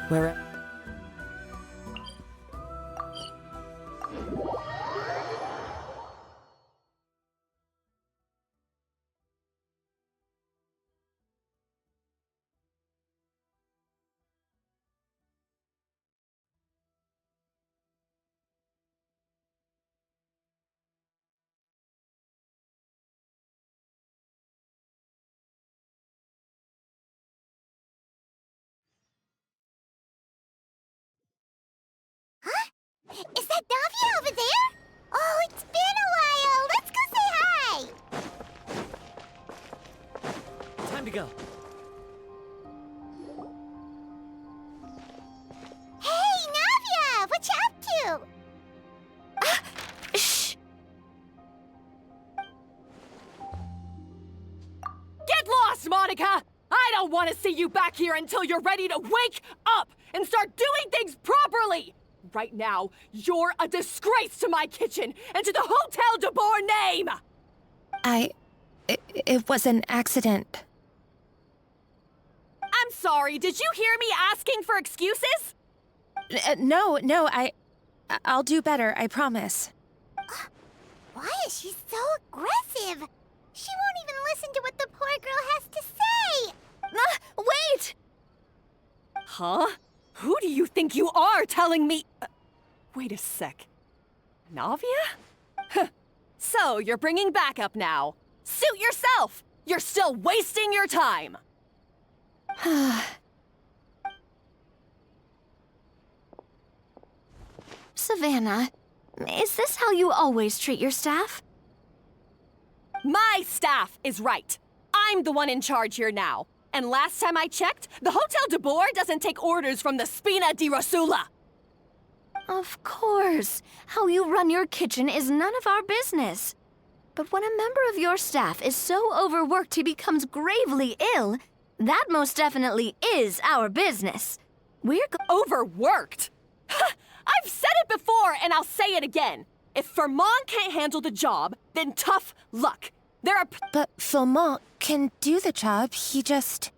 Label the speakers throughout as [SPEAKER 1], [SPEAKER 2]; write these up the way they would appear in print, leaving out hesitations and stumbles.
[SPEAKER 1] Where...
[SPEAKER 2] Is that Navia over there? Oh, it's been a while! Let's go say hi!
[SPEAKER 1] Time to go.
[SPEAKER 2] Hey, Navia! What you up to?
[SPEAKER 3] Shh! Get lost, Monica! I don't want to see you back here until you're ready to wake up and start doing things properly! Right now, you're a disgrace to my kitchen and to the Hotel debord name!
[SPEAKER 4] It was an accident.
[SPEAKER 3] I'm sorry, did you hear me asking for excuses?
[SPEAKER 4] No, I'll do better, I promise.
[SPEAKER 2] Why is she so aggressive? She won't even listen to what the poor girl has to say!
[SPEAKER 3] Wait! Huh? Who do you think you are telling me? Wait a sec. Navia? So, you're bringing backup now. Suit yourself! You're still wasting your time!
[SPEAKER 5] Savannah, is this how you always treat your staff?
[SPEAKER 3] My staff is right. I'm the one in charge here now. And last time I checked, the Hotel debord doesn't take orders from the Spina di Rosula.
[SPEAKER 5] Of course. How you run your kitchen is none of our business. But when a member of your staff is so overworked he becomes gravely ill, that most definitely is our business.
[SPEAKER 3] Overworked? I've said it before, and I'll say it again. If Firmon can't handle the job, then tough luck.
[SPEAKER 4] But Philmont can do the job, he just...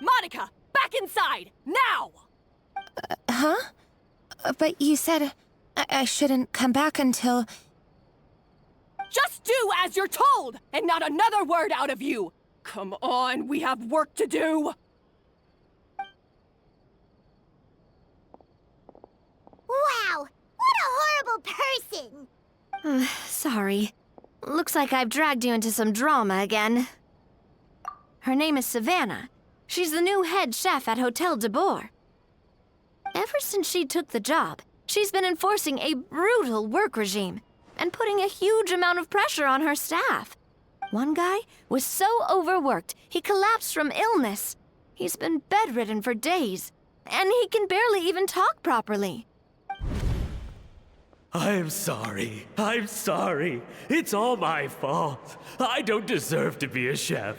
[SPEAKER 3] Monica, back inside, now!
[SPEAKER 4] Huh? But you said I shouldn't come back until...
[SPEAKER 3] Just do as you're told, and not another word out of you! Come on, we have work to do!
[SPEAKER 2] Wow! What a horrible person!
[SPEAKER 5] Sorry. Looks like I've dragged you into some drama again. Her name is Savannah. She's the new head chef at Hotel debord. Ever since she took the job, she's been enforcing a brutal work regime and putting a huge amount of pressure on her staff. One guy was so overworked, he collapsed from illness. He's been bedridden for days, and he can barely even talk properly.
[SPEAKER 6] I'm sorry. I'm sorry. It's all my fault. I don't deserve to be a chef.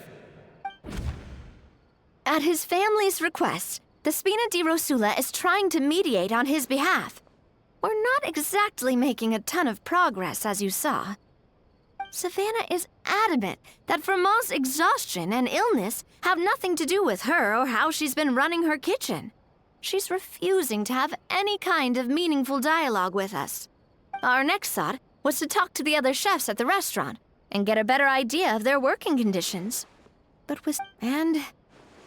[SPEAKER 5] At his family's request, the Spina di Rosula is trying to mediate on his behalf. We're not exactly making a ton of progress, as you saw. Savannah is adamant that Firmon's exhaustion and illness have nothing to do with her or how she's been running her kitchen. She's refusing to have any kind of meaningful dialogue with us. Our next thought was to talk to the other chefs at the restaurant and get a better idea of their working conditions. And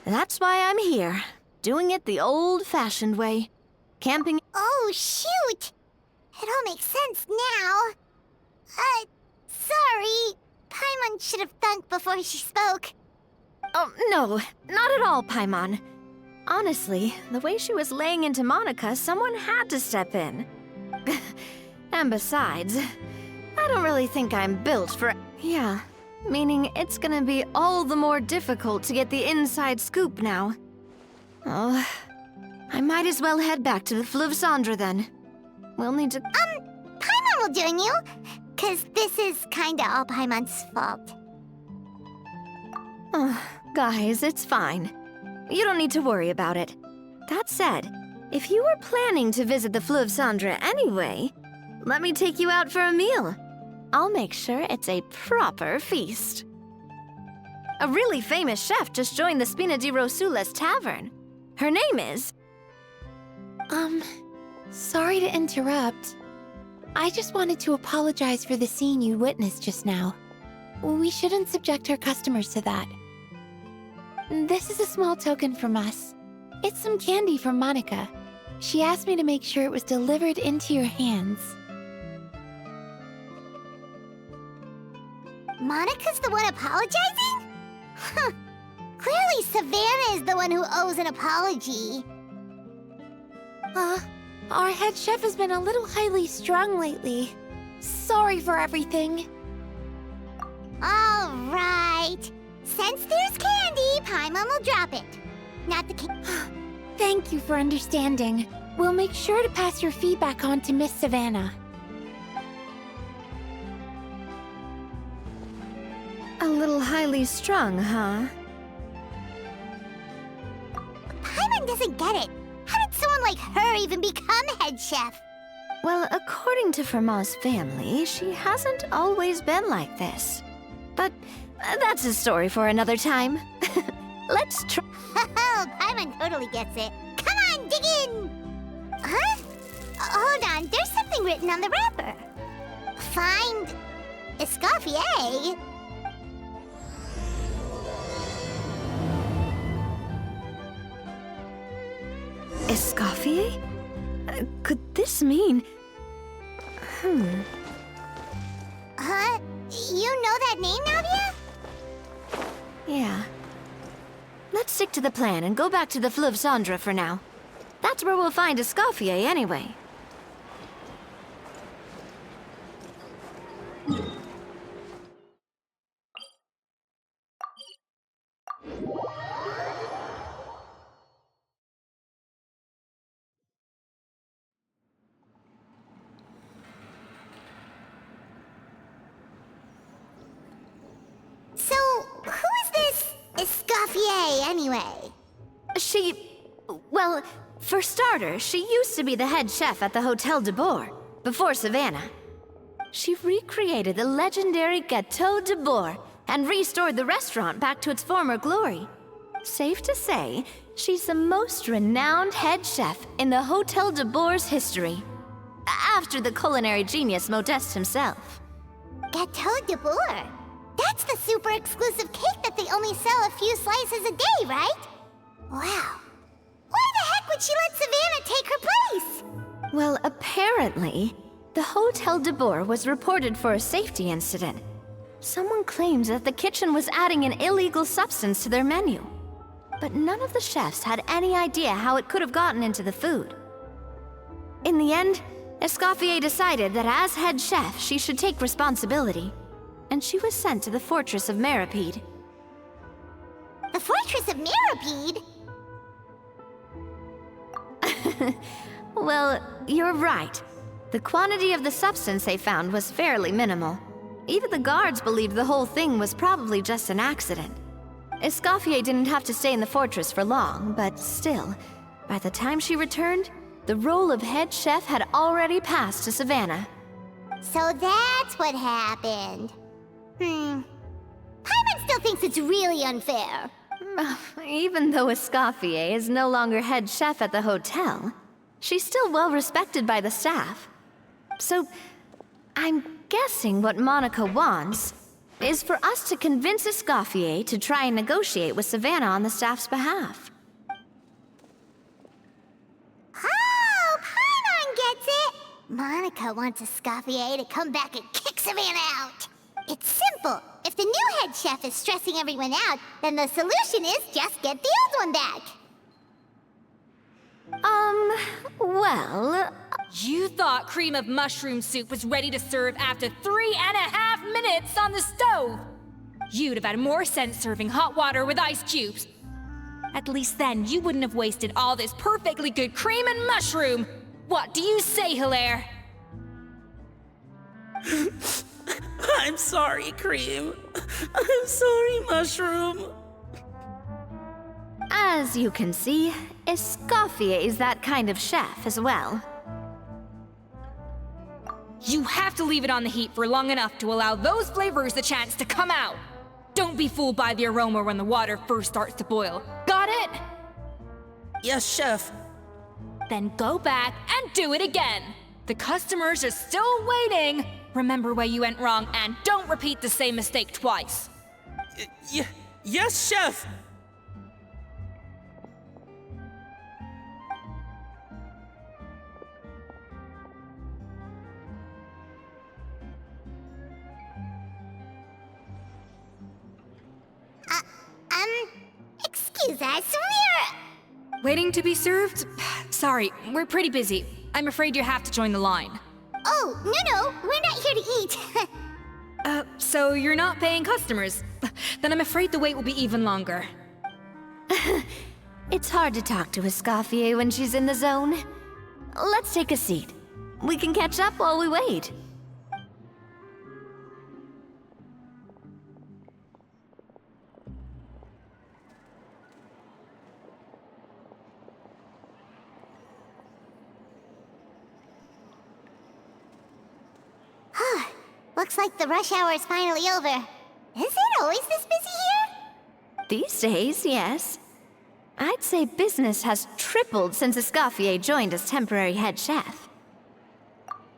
[SPEAKER 5] that's why I'm here, doing it the old-fashioned way. Camping...
[SPEAKER 2] Oh, shoot! It all makes sense now. Sorry. Paimon should have thunk before she spoke.
[SPEAKER 5] Oh, no, not at all, Paimon. Honestly, the way she was laying into Monica, someone had to step in. And besides, I don't really think I'm built for... Yeah, meaning it's gonna be all the more difficult to get the inside scoop now. Oh, I might as well head back to the Fleuve Cendre then. We'll need to...
[SPEAKER 2] Paimon will join you, 'cause this is kinda all Paimon's fault.
[SPEAKER 5] Oh, guys, it's fine. You don't need to worry about it. That said, if you were planning to visit the Fleuve Cendre anyway, let me take you out for a meal. I'll make sure it's a proper feast. A really famous chef just joined the Spina di Rosula's tavern. Her name is...
[SPEAKER 4] Sorry to interrupt. I just wanted to apologize for the scene you witnessed just now. We shouldn't subject our customers to that. This is a small token from us. It's some candy from Monica. She asked me to make sure it was delivered into your hands.
[SPEAKER 2] Monica's the one apologizing? Huh. Clearly Savannah is the one who owes an apology.
[SPEAKER 4] Our head chef has been a little highly strung lately. Sorry for everything.
[SPEAKER 2] All right. Since there's candy, Paimon will drop it. Not the
[SPEAKER 4] Thank you for understanding. We'll make sure to pass your feedback on to Miss Savannah.
[SPEAKER 5] A little highly strung, huh?
[SPEAKER 2] Paimon doesn't get it. How did someone like her even become head chef?
[SPEAKER 5] Well, according to Fermat's family, she hasn't always been like this. But that's a story for another time. Let's try...
[SPEAKER 2] Oh, Paimon totally gets it. Come on, dig in! Huh? Hold on, there's something written on the wrapper. Find... Escoffier?
[SPEAKER 5] Escoffier? Could this mean...
[SPEAKER 2] Huh? You know that name, Navia?
[SPEAKER 5] Yeah. Let's stick to the plan and go back to the Fleuve Cendre for now. That's where we'll find Escoffier anyway.
[SPEAKER 2] So, who is this Escoffier, anyway?
[SPEAKER 5] Well, for starters, she used to be the head chef at the Hotel Debord, before Savannah. She recreated the legendary Gâteau Debord and restored the restaurant back to its former glory. Safe to say, she's the most renowned head chef in the Hotel Debord's history. After the culinary genius Modeste himself.
[SPEAKER 2] Gâteau Debord? That's the super exclusive cake that they only sell a few slices a day, right? Wow. Why the heck would she let Savannah take her place?
[SPEAKER 5] Well, apparently, the Hotel Debord was reported for a safety incident. Someone claims that the kitchen was adding an illegal substance to their menu. But none of the chefs had any idea how it could have gotten into the food. In the end, Escoffier decided that as head chef, she should take responsibility. And she was sent to the Fortress of Meripede.
[SPEAKER 2] The Fortress of Meripede?
[SPEAKER 5] Well, you're right. The quantity of the substance they found was fairly minimal. Even the guards believed the whole thing was probably just an accident. Escoffier didn't have to stay in the fortress for long, but still, by the time she returned, the role of head chef had already passed to Savannah.
[SPEAKER 2] So that's what happened. Paimon still thinks it's really unfair.
[SPEAKER 5] Even though Escoffier is no longer head chef at the hotel, she's still well respected by the staff. So, I'm guessing what Monica wants is for us to convince Escoffier to try and negotiate with Savannah on the staff's behalf.
[SPEAKER 2] Oh, Paimon gets it! Monica wants Escoffier to come back and kick Savannah out. It's simple. If the new head chef is stressing everyone out, then the solution is just get the old one back.
[SPEAKER 5] Well...
[SPEAKER 7] You thought cream of mushroom soup was ready to serve after 3.5 minutes on the stove! You'd have had more sense serving hot water with ice cubes. At least then you wouldn't have wasted all this perfectly good cream and mushroom! What do you say, Hilaire?
[SPEAKER 8] I'm sorry, Cream. I'm sorry, Mushroom.
[SPEAKER 5] As you can see, Escoffier is that kind of chef as well.
[SPEAKER 7] You have to leave it on the heat for long enough to allow those flavors the chance to come out. Don't be fooled by the aroma when the water first starts to boil. Got it?
[SPEAKER 8] Yes, chef.
[SPEAKER 7] Then go back and do it again. The customers are still waiting. Remember where you went wrong and don't repeat the same mistake twice.
[SPEAKER 8] Yes, chef.
[SPEAKER 2] Excuse us,
[SPEAKER 7] Waiting to be served? Sorry, we're pretty busy. I'm afraid you have to join the line.
[SPEAKER 2] Oh, no, we're not here to eat.
[SPEAKER 7] So you're not paying customers? Then I'm afraid the wait will be even longer.
[SPEAKER 5] It's hard to talk to Escoffier when she's in the zone. Let's take a seat. We can catch up while we wait.
[SPEAKER 2] Looks like the rush hour is finally over. Is it always this busy here?
[SPEAKER 5] These days, yes. I'd say business has tripled since Escoffier joined as temporary head chef.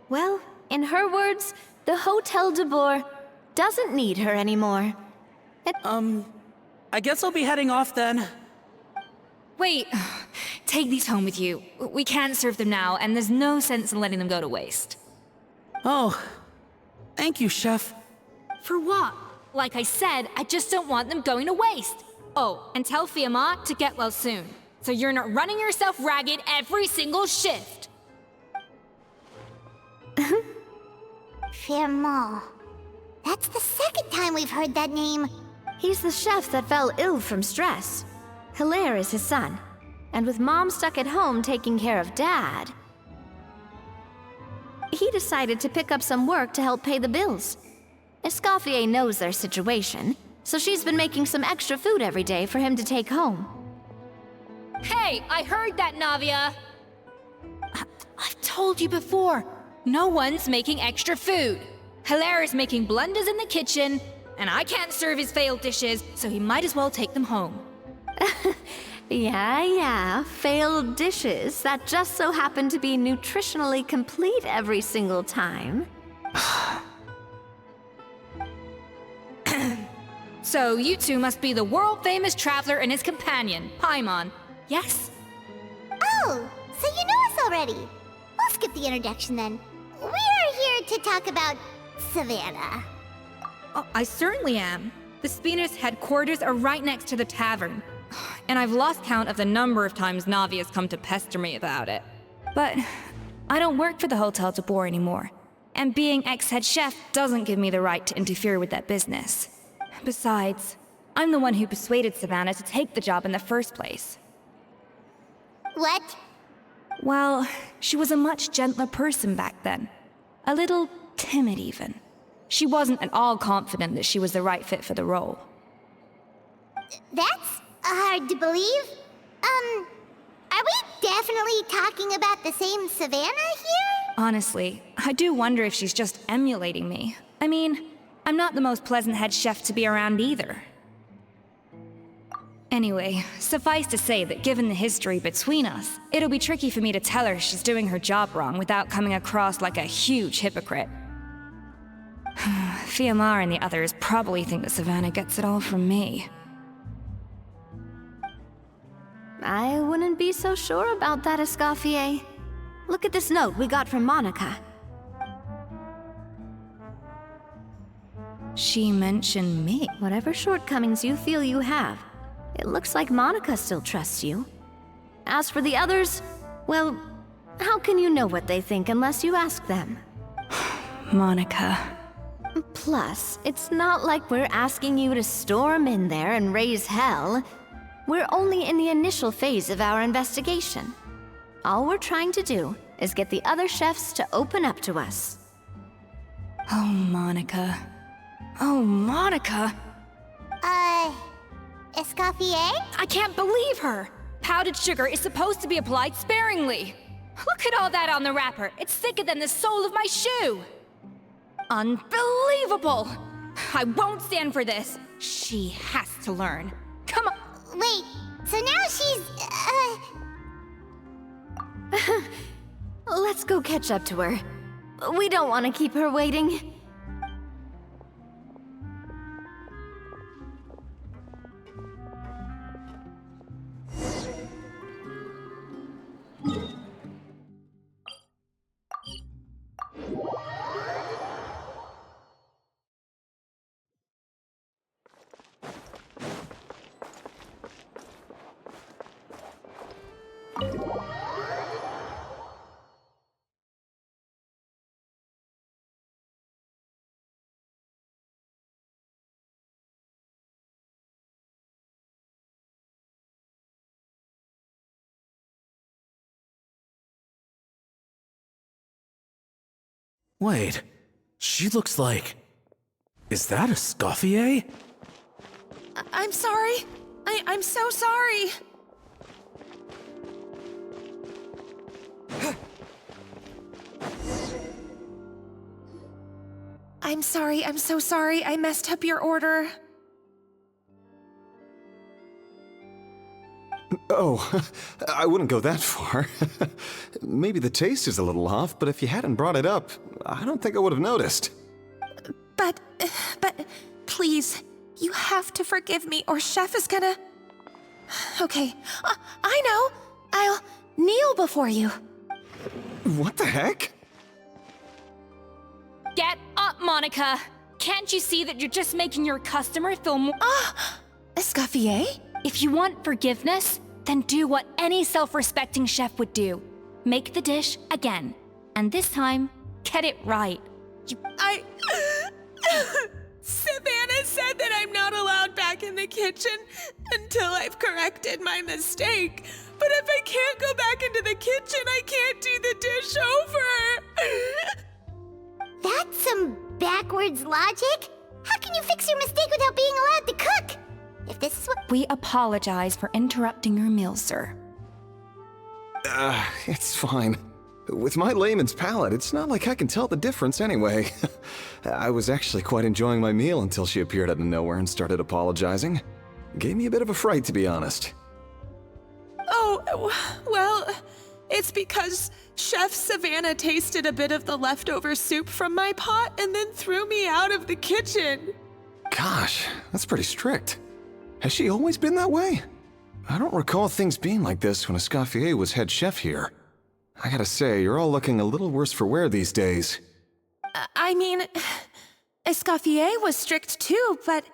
[SPEAKER 5] Well, in her words, the Hotel debord doesn't need her anymore.
[SPEAKER 8] I guess I'll be heading off then.
[SPEAKER 7] Wait, take these home with you. We can't serve them now, and there's no sense in letting them go to waste.
[SPEAKER 8] Oh, thank you, chef.
[SPEAKER 7] For what? Like I said, I just don't want them going to waste. Oh, and tell Fiamma to get well soon, so you're not running yourself ragged every single shift.
[SPEAKER 2] Fiamma. That's the second time we've heard that name.
[SPEAKER 5] He's the chef that fell ill from stress. Hilaire is his son, and with Mom stuck at home taking care of Dad, he decided to pick up some work to help pay the bills. Escoffier knows their situation, so she's been making some extra food every day for him to take home.
[SPEAKER 7] Hey, I heard that, Navia! I've told you before, no one's making extra food. Hilaire is making blunders in the kitchen, and I can't serve his failed dishes, so he might as well take them home.
[SPEAKER 5] Yeah, failed dishes that just so happen to be nutritionally complete every single time.
[SPEAKER 7] So you two must be the world-famous traveler and his companion, Paimon. Yes?
[SPEAKER 2] Oh, so you know us already. I'll skip the introduction then. We are here to talk about Savannah.
[SPEAKER 7] Oh, I certainly am. The Spina's headquarters are right next to the tavern. And I've lost count of the number of times Navi has come to pester me about it. But I don't work for the Hotel debord anymore. And being ex-head chef doesn't give me the right to interfere with that business. Besides, I'm the one who persuaded Savannah to take the job in the first place.
[SPEAKER 2] What?
[SPEAKER 7] Well, she was a much gentler person back then. A little timid even. She wasn't at all confident that she was the right fit for the role.
[SPEAKER 2] That's hard to believe. Are we definitely talking about the same Savannah here?
[SPEAKER 7] Honestly, I do wonder if she's just emulating me. I mean, I'm not the most pleasant head chef to be around either. Anyway, suffice to say that given the history between us, it'll be tricky for me to tell her she's doing her job wrong without coming across like a huge hypocrite. Fiamma and the others probably think that Savannah gets it all from me.
[SPEAKER 5] I wouldn't be so sure about that, Escoffier. Look at this note we got from Monica.
[SPEAKER 7] She mentioned me.
[SPEAKER 5] Whatever shortcomings you feel you have, it looks like Monica still trusts you. As for the others, well, how can you know what they think unless you ask them?
[SPEAKER 7] Monica.
[SPEAKER 5] Plus, it's not like we're asking you to storm in there and raise hell. We're only in the initial phase of our investigation. All we're trying to do is get the other chefs to open up to us.
[SPEAKER 7] Oh, Monica. Oh, Monica!
[SPEAKER 2] Escoffier?
[SPEAKER 7] I can't believe her! Powdered sugar is supposed to be applied sparingly. Look at all that on the wrapper. It's thicker than the sole of my shoe. Unbelievable! I won't stand for this. She has to learn. Come on.
[SPEAKER 2] Wait, so now she's,
[SPEAKER 5] Let's go catch up to her. We don't want to keep her waiting.
[SPEAKER 6] Wait, she looks like... Is that Escoffier?
[SPEAKER 3] I'm sorry. I'm so sorry. I'm sorry, I'm so sorry. I messed up your order.
[SPEAKER 9] Oh, I wouldn't go that far. Maybe the taste is a little off, but if you hadn't brought it up, I don't think I would have noticed.
[SPEAKER 3] But, please, you have to forgive me or Chef is gonna... Okay, I know. I'll kneel before you.
[SPEAKER 9] What the heck?
[SPEAKER 7] Get up, Monica! Can't you see that you're just making your customer feel more—
[SPEAKER 3] Escoffier?
[SPEAKER 7] If you want forgiveness, then do what any self-respecting chef would do. Make the dish again. And this time, get it right.
[SPEAKER 3] Savannah said that I'm not allowed back in the kitchen until I've corrected my mistake. But if I can't go back into the kitchen, I can't do the dish over.
[SPEAKER 2] That's some backwards logic. How can you fix your mistake without being allowed to cook? If this is what—
[SPEAKER 7] We apologize for interrupting your meal, sir.
[SPEAKER 9] It's fine. With my layman's palate, it's not like I can tell the difference anyway. I was actually quite enjoying my meal until she appeared out of nowhere and started apologizing. Gave me a bit of a fright, to be honest.
[SPEAKER 3] Oh, well, it's because Chef Savannah tasted a bit of the leftover soup from my pot and then threw me out of the kitchen.
[SPEAKER 9] Gosh, that's pretty strict. Has she always been that way? I don't recall things being like this when Escoffier was head chef here. I gotta say, you're all looking a little worse for wear these days.
[SPEAKER 3] I mean, Escoffier was strict too, but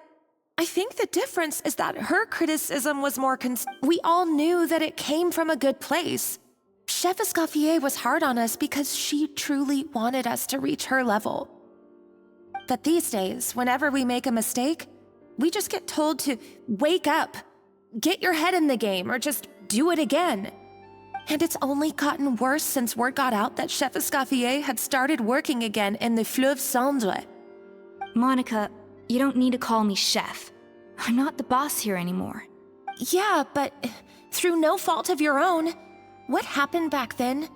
[SPEAKER 3] I think the difference is that her criticism was more we all knew that it came from a good place. Chef Escoffier was hard on us because she truly wanted us to reach her level. But these days, whenever we make a mistake, we just get told to wake up, get your head in the game, or just do it again. And it's only gotten worse since word got out that Chef Escoffier had started working again in the Fleuve Cendre.
[SPEAKER 7] Monica, you don't need to call me chef. I'm not the boss here anymore.
[SPEAKER 3] Yeah, but through no fault of your own, what happened back then?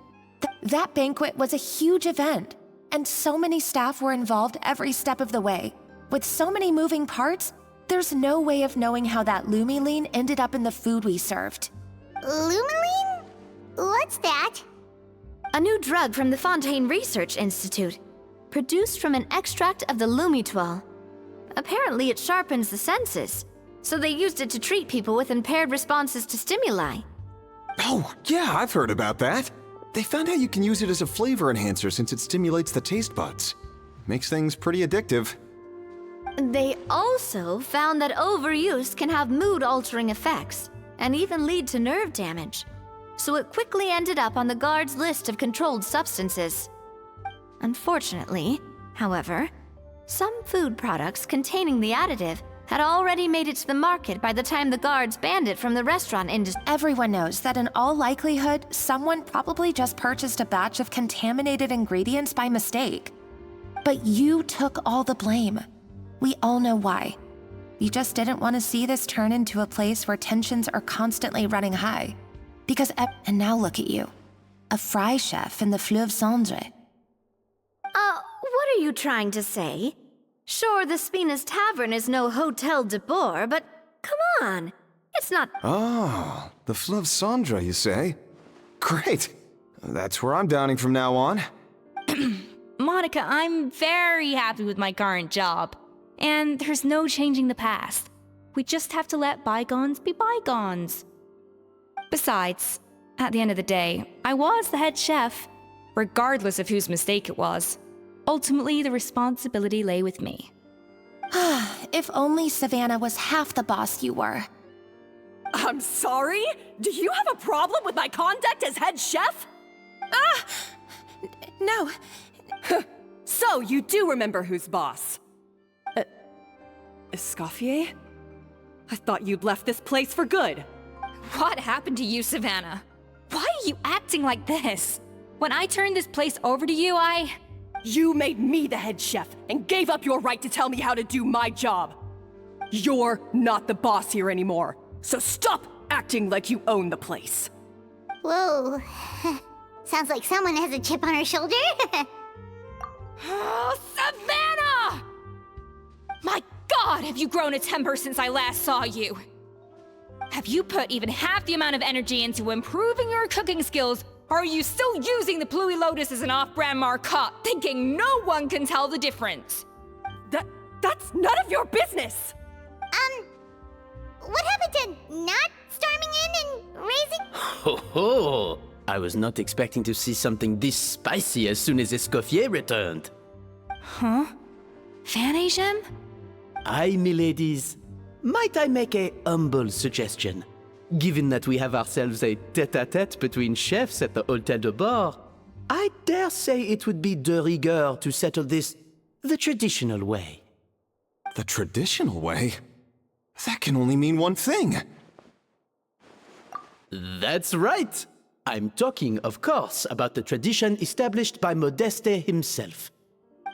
[SPEAKER 3] That banquet was a huge event, and so many staff were involved every step of the way. With so many moving parts, there's no way of knowing how that lumiline ended up in the food we served.
[SPEAKER 2] Lumiline? What's that?
[SPEAKER 5] A new drug from the Fontaine Research Institute, produced from an extract of the lumitoile. Apparently it sharpens the senses, so they used it to treat people with impaired responses to stimuli.
[SPEAKER 9] Oh, yeah, I've heard about that. They found out you can use it as a flavor enhancer since it stimulates the taste buds. Makes things pretty addictive.
[SPEAKER 5] They also found that overuse can have mood-altering effects, and even lead to nerve damage. So it quickly ended up on the guard's list of controlled substances. Unfortunately, however, some food products containing the additive had already made it to the market by the time the guards banned it from the restaurant industry.
[SPEAKER 3] Everyone knows that in all likelihood, someone probably just purchased a batch of contaminated ingredients by mistake. But you took all the blame. We all know why. You just didn't want to see this turn into a place where tensions are constantly running high. And now look at you. A fry chef in the Fleuve Cendre.
[SPEAKER 5] What are you trying to say? Sure, the Spina's Tavern is no Hotel debord, but come on. It's not—
[SPEAKER 9] Oh, the Fleuve Cendre, you say? Great. That's where I'm dining from now on.
[SPEAKER 7] Monica, I'm very happy with my current job. And there's no changing the past. We just have to let bygones be bygones. Besides, at the end of the day, I was the head chef, regardless of whose mistake it was. Ultimately, the responsibility lay with me.
[SPEAKER 10] If only Savannah was half the boss you were.
[SPEAKER 3] I'm sorry? Do you have a problem with my conduct as head chef?
[SPEAKER 10] No.
[SPEAKER 3] So, you do remember who's boss? Escoffier? I thought you'd left this place for good.
[SPEAKER 7] What happened to you, Savannah? Why are you acting like this? When I turned this place over to you,
[SPEAKER 3] You made me the head chef and gave up your right to tell me how to do my job. You're not the boss here anymore, so stop acting like you own the place.
[SPEAKER 2] Whoa. Sounds like someone has a chip on her shoulder.
[SPEAKER 7] Oh, Savannah! My God, have you grown a temper since I last saw you? Have you put even half the amount of energy into improving your cooking skills, or are you still using the Pluie Lotus as an off-brand marcotte, thinking no one can tell the difference?
[SPEAKER 3] That's none of your business!
[SPEAKER 2] What happened to not storming in and raising?
[SPEAKER 11] Ho ho! I was not expecting to see something this spicy as soon as Escoffier returned.
[SPEAKER 7] Huh? Fan Asian?
[SPEAKER 11] Aye, miladies. Might I make a humble suggestion? Given that we have ourselves a tête-à-tête between chefs at the Hôtel de Bord, I dare say it would be de rigueur to settle this the traditional way.
[SPEAKER 9] The traditional way? That can only mean one thing.
[SPEAKER 11] That's right! I'm talking, of course, about the tradition established by Modeste himself.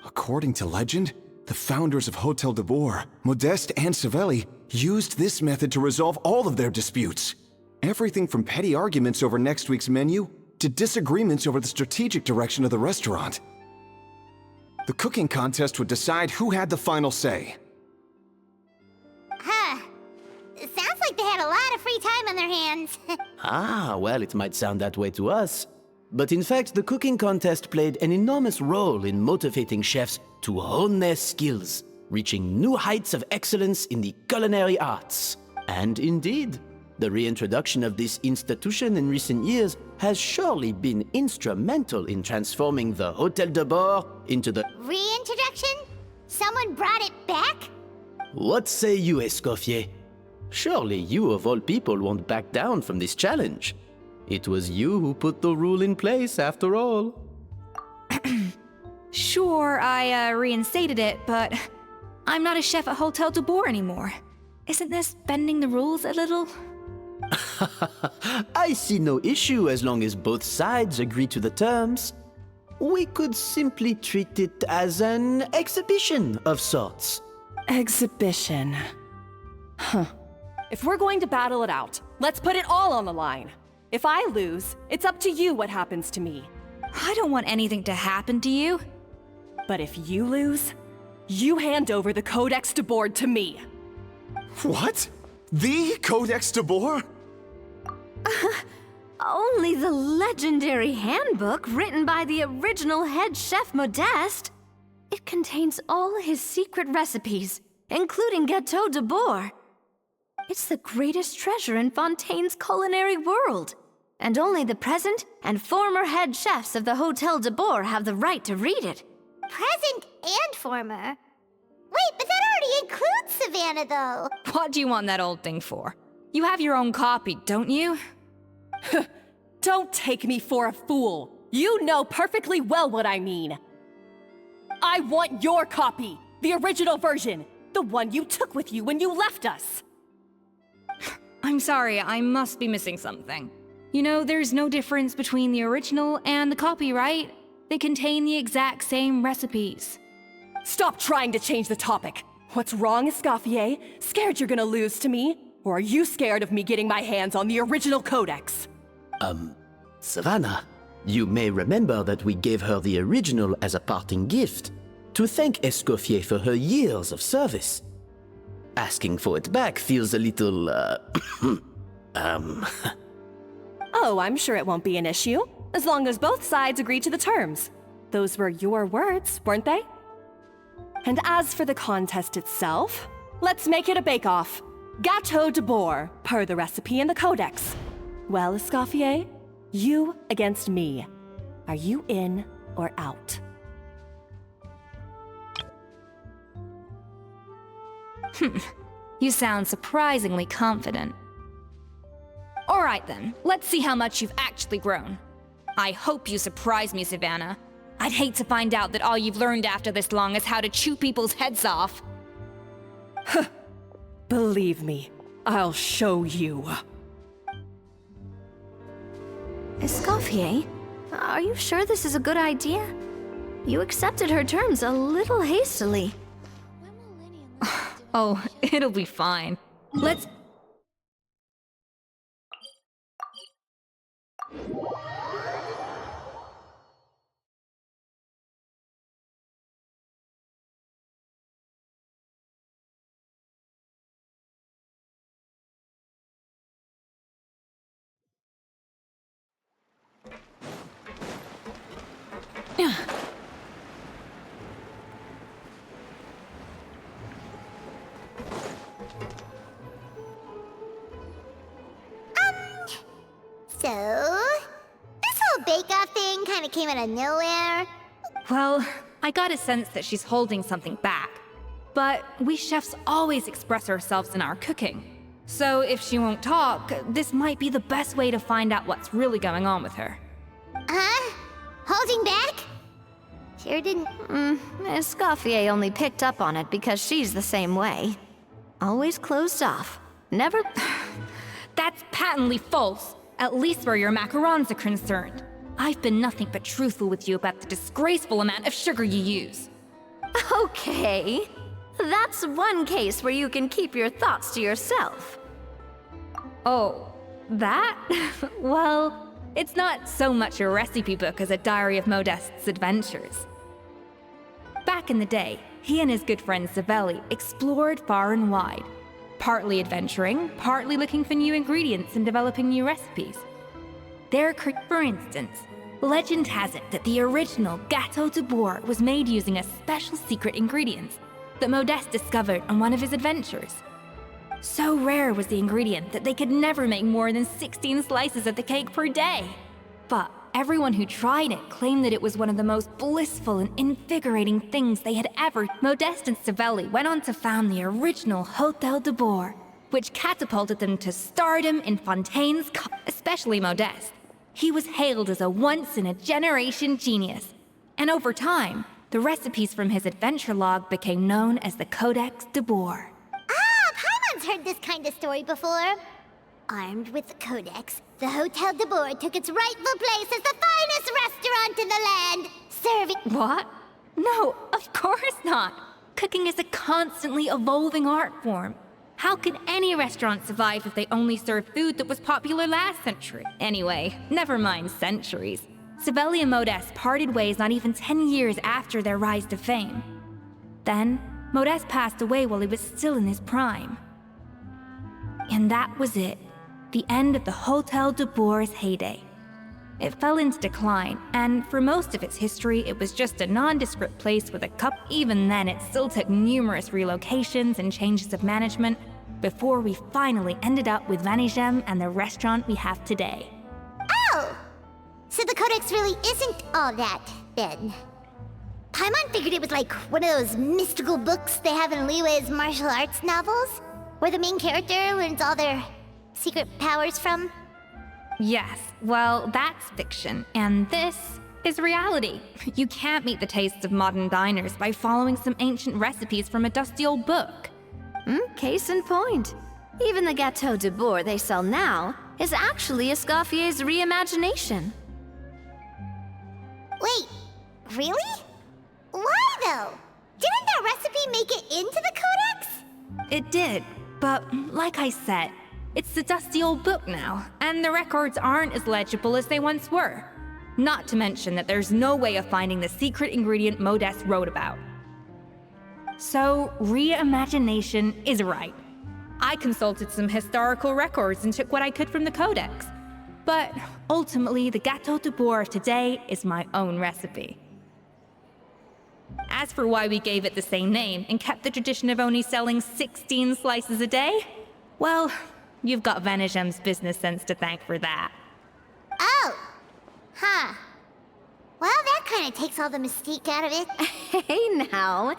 [SPEAKER 9] According to legend, the founders of Hôtel de Bord, Modeste and Savelli, used this method to resolve all of their disputes. Everything from petty arguments over next week's menu to disagreements over the strategic direction of the restaurant. The cooking contest would decide who had the final say.
[SPEAKER 2] Sounds like they had a lot of free time on their hands.
[SPEAKER 11] Ah, well, it might sound that way to us. But in fact, the cooking contest played an enormous role in motivating chefs to hone their skills, reaching new heights of excellence in the culinary arts. And indeed, the reintroduction of this institution in recent years has surely been instrumental in transforming the Hôtel de Bord into the...
[SPEAKER 2] Reintroduction? Someone brought it back?
[SPEAKER 11] What say you, Escoffier? Surely you of all people won't back down from this challenge. It was you who put the rule in place, after all.
[SPEAKER 7] Sure, I reinstated it, but I'm not a chef at Hôtel de Bord anymore. Isn't this bending the rules a little?
[SPEAKER 11] I see no issue as long as both sides agree to the terms. We could simply treat it as an exhibition of sorts.
[SPEAKER 3] Exhibition. Huh. If we're going to battle it out, let's put it all on the line. If I lose, it's up to you what happens to me.
[SPEAKER 7] I don't want anything to happen to you.
[SPEAKER 3] But if you lose, you hand over the Codex de Bord to me.
[SPEAKER 9] What? The Codex de Bord?
[SPEAKER 5] Only the legendary handbook written by the original head chef Modeste. It contains all his secret recipes, including Gâteau de Bord. It's the greatest treasure in Fontaine's culinary world, and only the present and former head chefs of the Hôtel de Bord have the right to read it.
[SPEAKER 2] Present and former? Wait, but that already includes Savannah, though.
[SPEAKER 7] What do you want that old thing for? You have your own copy, don't you?
[SPEAKER 3] Don't take me for a fool. You know perfectly well what I mean. I want your copy, the original version, the one you took with you when you left us.
[SPEAKER 7] I'm sorry, I must be missing something. You know, there's no difference between the original and the copy, right? They contain the exact same recipes.
[SPEAKER 3] Stop trying to change the topic. What's wrong, Escoffier? Scared you're gonna lose to me? Or are you scared of me getting my hands on the original codex?
[SPEAKER 11] Savannah, you may remember that we gave her the original as a parting gift, to thank Escoffier for her years of service. Asking for it back feels a little,
[SPEAKER 3] Oh, I'm sure it won't be an issue. as long as both sides agree to the terms. Those were your words, weren't they? And as for the contest itself, let's make it a bake-off. Gâteau de bord, per the recipe in the codex. Well, Escoffier, you against me. Are you in or out?
[SPEAKER 7] You sound surprisingly confident. All right then, let's see how much you've actually grown. I hope you surprise me, Savannah. I'd hate to find out that all you've learned after this long is how to chew people's heads off.
[SPEAKER 3] Believe me, I'll show you.
[SPEAKER 5] Escoffier, are you sure this is a good idea? You accepted her terms a little hastily.
[SPEAKER 7] Oh, it'll be fine. Let's...
[SPEAKER 2] So, this whole bake-off thing kind of came out of nowhere.
[SPEAKER 7] Well, I got a sense that she's holding something back. But we chefs always express ourselves in our cooking. So if she won't talk, this might be the best way to find out what's really going on with her.
[SPEAKER 2] Huh? Holding back? Sure didn't...
[SPEAKER 5] Escoffier only picked up on it because she's the same way. Always closed off. Never...
[SPEAKER 7] That's patently false, at least where your macarons are concerned. I've been nothing but truthful with you about the disgraceful amount of sugar you use.
[SPEAKER 5] Okay. That's one case where you can keep your thoughts to yourself.
[SPEAKER 7] Oh, that? Well, it's not so much a recipe book as a diary of Modeste's adventures. Back in the day, he and his good friend Savelli explored far and wide, partly adventuring, partly looking for new ingredients and developing new recipes. For instance, legend has it that the original Gâteau de bord was made using a special secret ingredient that Modeste discovered on one of his adventures. So rare was the ingredient that they could never make more than 16 slices of the cake per day. But everyone who tried it claimed that it was one of the most blissful and invigorating things they had ever. Modeste and Savelli went on to found the original Hôtel de Bord, which catapulted them to stardom in Fontaine's especially Modeste. He was hailed as a once-in-a-generation genius. And over time, the recipes from his adventure log became known as the Codex de Bord.
[SPEAKER 2] Paimon's heard this kind of story before. Armed with the Codex, the Hôtel de Bord took its rightful place as the finest restaurant in the land, serving—
[SPEAKER 7] What? No, of course not. Cooking is a constantly evolving art form. How could any restaurant survive if they only served food that was popular last century? Anyway, never mind centuries. Savelli and Modeste parted ways not even 10 years after their rise to fame. Then, Modeste passed away while he was still in his prime. And that was it. The end of the Hôtel de Bord's heyday. It fell into decline, and for most of its history, it was just a nondescript place with a cup. Even then, it still took numerous relocations and changes of management before we finally ended up with Vanigem and the restaurant we have today.
[SPEAKER 2] Oh! So the Codex really isn't all that, then. Paimon figured it was like one of those mystical books they have in Liwei's martial arts novels, where the main character learns all their secret powers from.
[SPEAKER 7] Yes, well, that's fiction, and this is reality. You can't meet the tastes of modern diners by following some ancient recipes from a dusty old book.
[SPEAKER 5] Case in point. Even the Gâteau de Bord they sell now is actually Escoffier's reimagination.
[SPEAKER 2] Wait, really? Why though? Didn't that recipe make it into the Codex?
[SPEAKER 7] It did, but like I said, it's the dusty old book now, and the records aren't as legible as they once were. Not to mention that there's no way of finding the secret ingredient Modeste wrote about. So, reimagination is right. I consulted some historical records and took what I could from the Codex. But ultimately, the gâteau de bord of today is my own recipe. As for why we gave it the same name and kept the tradition of only selling 16 slices a day, well, you've got Vanishem's business sense to thank for that.
[SPEAKER 2] Oh! Huh. Well, that kind of takes all the mystique out of it.
[SPEAKER 5] Hey now,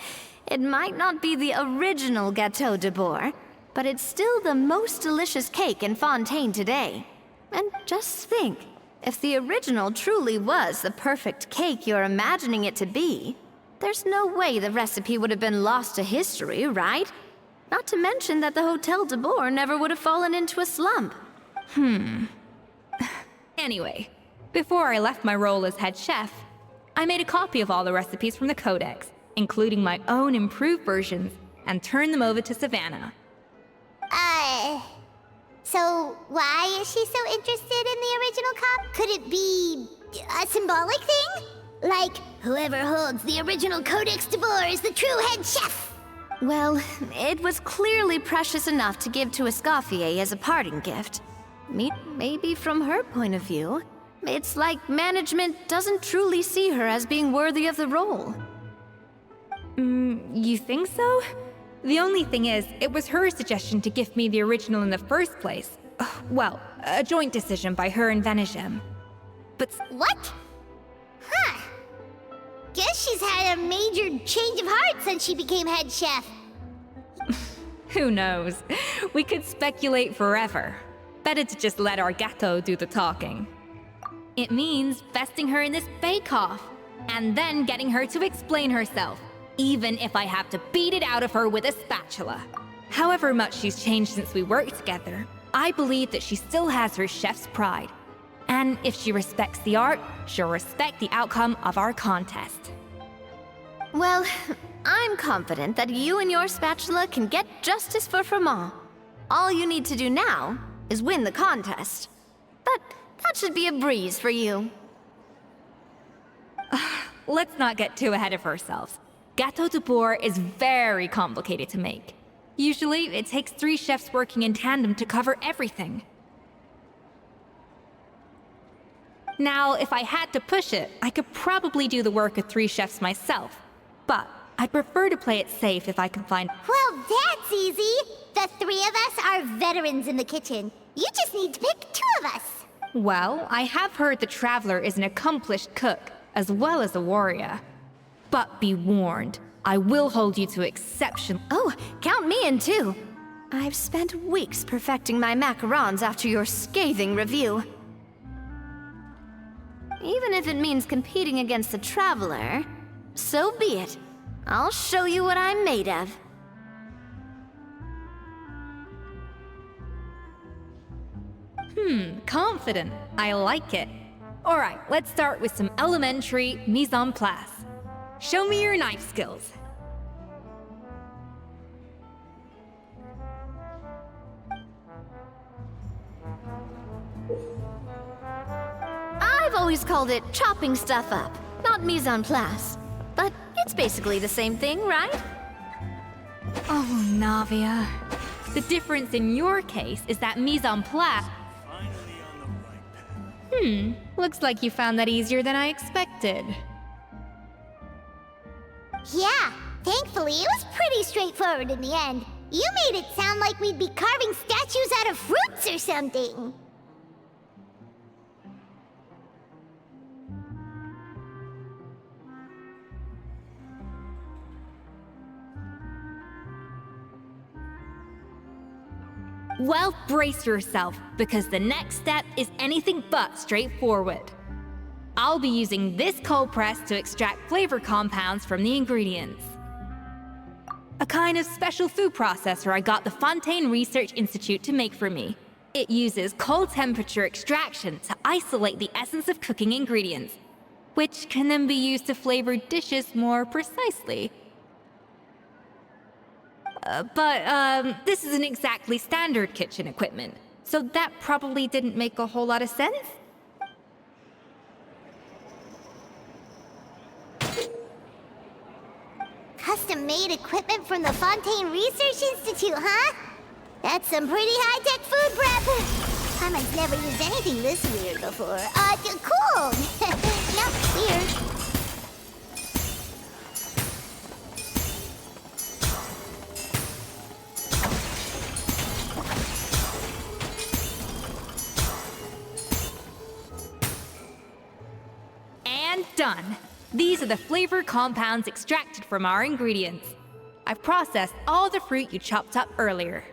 [SPEAKER 5] it might not be the original gâteau de bord, but it's still the most delicious cake in Fontaine today. And just think, if the original truly was the perfect cake you're imagining it to be, there's no way the recipe would have been lost to history, right? Not to mention that the Hotel de Bord never would have fallen into a slump.
[SPEAKER 7] Anyway, before I left my role as head chef, I made a copy of all the recipes from the Codex, including my own improved versions, and turned them over to Savannah.
[SPEAKER 2] So why is she so interested in the original cop? Could it be a symbolic thing? Like, whoever holds the original Codex de Bord is the true head chef?
[SPEAKER 5] Well, it was clearly precious enough to give to Escoffier as a parting gift. Maybe from her point of view, it's like management doesn't truly see her as being worthy of the role.
[SPEAKER 7] You think so? The only thing is, it was her suggestion to gift me the original in the first place. Well, a joint decision by her and Vanisham. But
[SPEAKER 2] what? Huh. Guess she's had a major change of heart since she became head chef.
[SPEAKER 7] who knows? We could speculate forever. Better to just let our gâteau do the talking. It means besting her in this bake-off, and then getting her to explain herself, even if I have to beat it out of her with a spatula. However much she's changed since we worked together, I believe that she still has her chef's pride. And if she respects the art, she'll respect the outcome of our contest.
[SPEAKER 5] Well, I'm confident that you and your spatula can get justice for Froment. All you need to do now is win the contest. But that should be a breeze for you.
[SPEAKER 7] Let's not get too ahead of ourselves. Gâteau de bord is very complicated to make. Usually, it takes 3 chefs working in tandem to cover everything. Now, if I had to push it, I could probably do the work of 3 chefs myself. But I'd prefer to play it safe if I can find...
[SPEAKER 2] Well, that's easy. The 3 of us are veterans in the kitchen. You just need to pick 2 of us.
[SPEAKER 7] Well, I have heard the Traveler is an accomplished cook, as well as a warrior. But be warned, I will hold you to exception.
[SPEAKER 5] Oh, count me in too. I've spent weeks perfecting my macarons after your scathing review. Even if it means competing against the Traveler, so be it. I'll show you what I'm made of.
[SPEAKER 7] Confident. I like it. Alright, let's start with some elementary mise en place. Show me your knife skills.
[SPEAKER 5] I've always called it chopping stuff up, not mise en place. But it's basically the same thing, right?
[SPEAKER 7] Oh, Navia. The difference in your case is that mise en place... Looks like you found that easier than I expected.
[SPEAKER 2] Yeah, thankfully it was pretty straightforward in the end. You made it sound like we'd be carving statues out of fruits or something.
[SPEAKER 7] Well, brace yourself, because the next step is anything but straightforward. I'll be using this cold press to extract flavor compounds from the ingredients. A kind of special food processor I got the Fontaine Research Institute to make for me. It uses cold temperature extraction to isolate the essence of cooking ingredients, which can then be used to flavor dishes more precisely. But this isn't exactly standard kitchen equipment, so that probably didn't make a whole lot of sense.
[SPEAKER 2] Custom-made equipment from the Fontaine Research Institute, huh? That's some pretty high-tech food prep. Paimon's never used anything this weird before. Cool! No, weird.
[SPEAKER 7] And done. These are the flavor compounds extracted from our ingredients. I've processed all the fruit you chopped up earlier.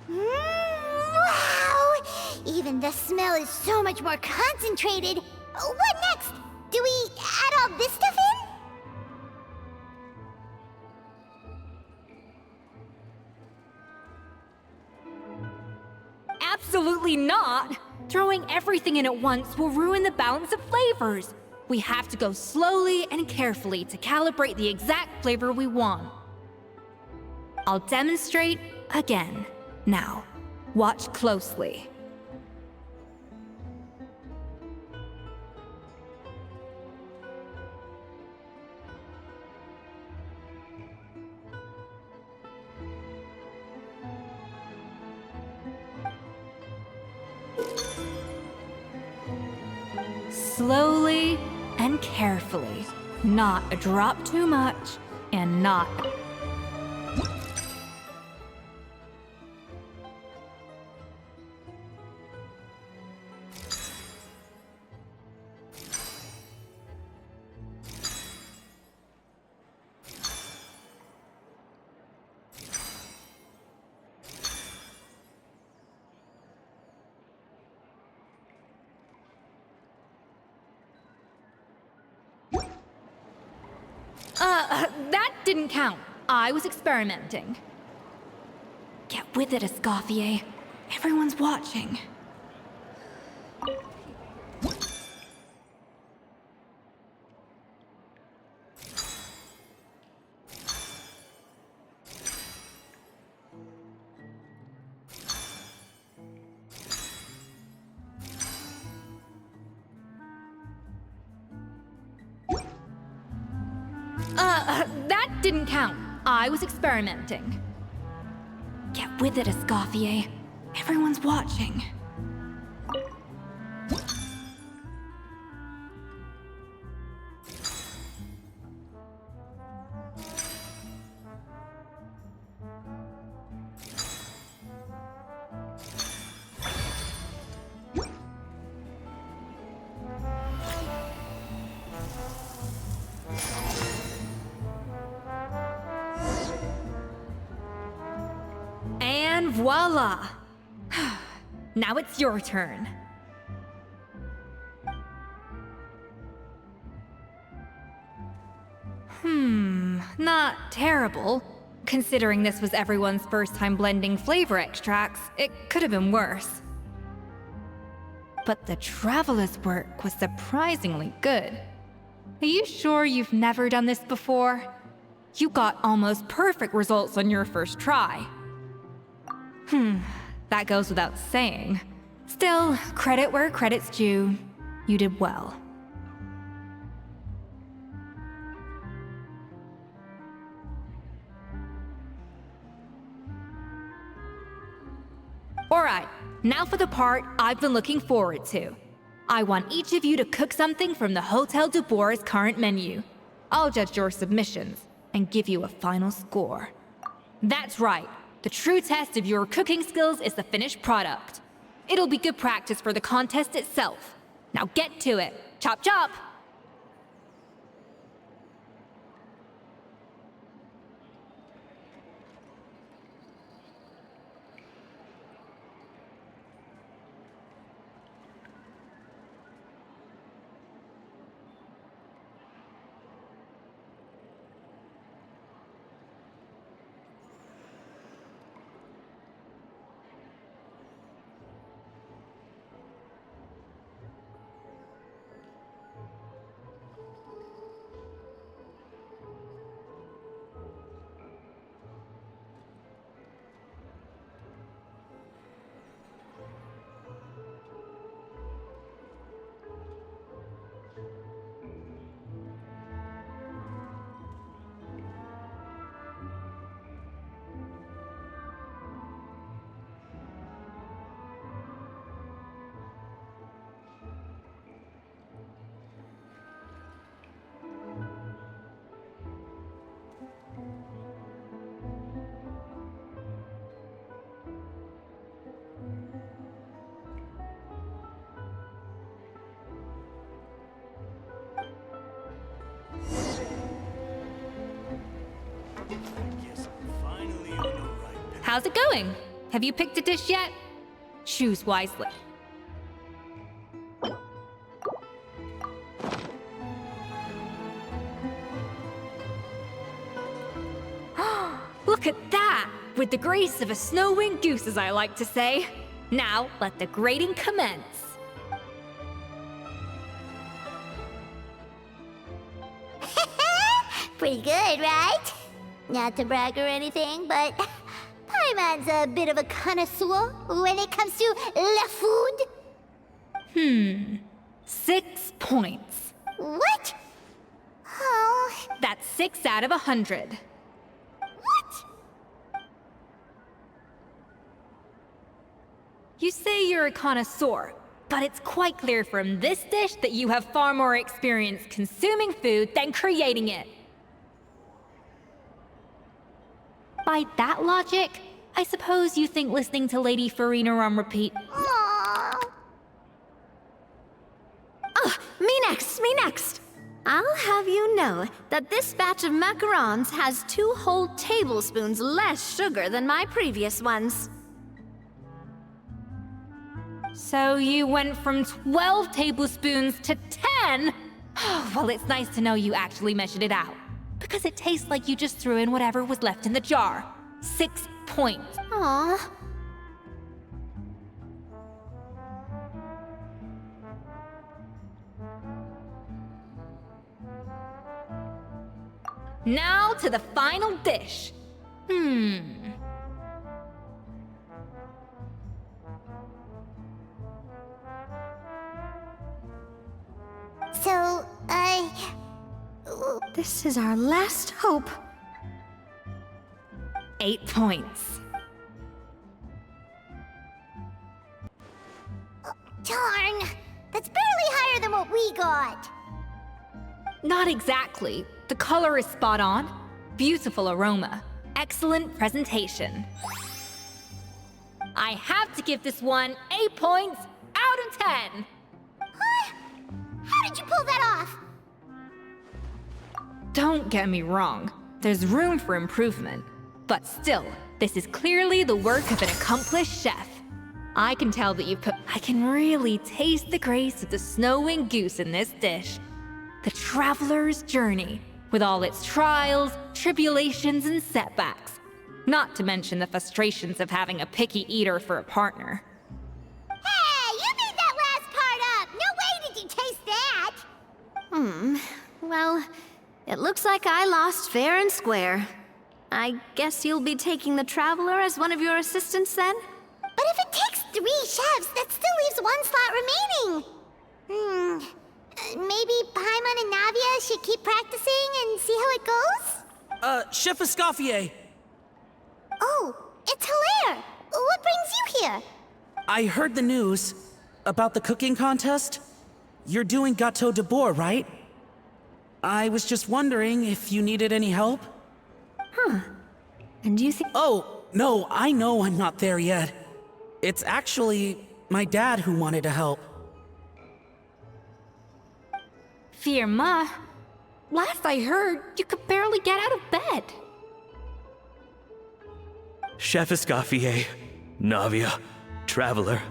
[SPEAKER 2] Wow! Even the smell is so much more concentrated. What next? Do we add all this stuff in?
[SPEAKER 7] Absolutely not! Throwing everything in at once will ruin the balance of flavors. We have to go slowly and carefully to calibrate the exact flavor we want. I'll demonstrate again. Now, watch closely. Slowly and carefully. Not a drop too much, and not... that didn't count. I was experimenting. Get with it, Escoffier. Everyone's watching. That didn't count. I was experimenting. Get with it, Escoffier. Everyone's watching. And voila! Now it's your turn. Not terrible. Considering this was everyone's first time blending flavor extracts, it could have been worse. But the traveler's work was surprisingly good. Are you sure you've never done this before? You got almost perfect results on your first try. That goes without saying. Still, credit where credit's due. You did well. Alright, now for the part I've been looking forward to. I want each of you to cook something from the Hotel du Bourg's current menu. I'll judge your submissions and give you a final score. That's right. The true test of your cooking skills is the finished product. It'll be good practice for the contest itself. Now get to it. Chop chop! How's it going? Have you picked a dish yet? Choose wisely. Look at that! With the grace of a snow-winged goose, as I like to say. Now, let the grating commence.
[SPEAKER 2] Pretty good, right? Not to brag or anything, but Paimon's a bit of a connoisseur when it comes to la food.
[SPEAKER 7] 6 points.
[SPEAKER 2] What? Oh,
[SPEAKER 7] That's 6 out of 100.
[SPEAKER 2] what?
[SPEAKER 7] You say you're a connoisseur, but it's quite clear from this dish that you have far more experience consuming food than creating it. By that logic, I suppose you think listening to Lady Farina on repeat.
[SPEAKER 2] Aw.
[SPEAKER 5] Me next, me next! I'll have you know that this batch of macarons has 2 whole tablespoons less sugar than my previous ones.
[SPEAKER 7] So you went from 12 tablespoons to 10? Well, it's nice to know you actually measured it out. Because it tastes like you just threw in whatever was left in the jar. 6 points.
[SPEAKER 5] Aw.
[SPEAKER 7] Now to the final dish.
[SPEAKER 2] So,
[SPEAKER 5] This is our last hope.
[SPEAKER 7] 8 points.
[SPEAKER 2] darn. That's barely higher than what we got.
[SPEAKER 7] Not exactly. The color is spot on. Beautiful aroma. Excellent presentation. I have to give this one 8 points out of 10.
[SPEAKER 2] Huh? How did you pull that off?
[SPEAKER 7] Don't get me wrong. There's room for improvement. But still, this is clearly the work of an accomplished chef. I can tell that you've put... I can really taste the grace of the snow-winged goose in this dish. The traveler's journey, with all its trials, tribulations, and setbacks. Not to mention the frustrations of having a picky eater for a partner.
[SPEAKER 2] Hey, you made that last part up! No way did you taste that!
[SPEAKER 5] Well, it looks like I lost fair and square. I guess you'll be taking the Traveler as one of your assistants then?
[SPEAKER 2] But if it takes 3 chefs, that still leaves 1 slot remaining. Maybe Paimon and Navia should keep practicing and see how it goes?
[SPEAKER 8] Chef Escoffier!
[SPEAKER 2] Oh, it's Hilaire! What brings you here?
[SPEAKER 8] I heard the news about the cooking contest. You're doing gâteau de bord, right? I was just wondering if you needed any help.
[SPEAKER 5] And you think...
[SPEAKER 8] Oh, no, I know I'm not there yet. It's actually my dad who wanted to help.
[SPEAKER 7] Firma, last I heard, you could barely get out of bed.
[SPEAKER 6] Chef Escoffier, Navia, Traveler,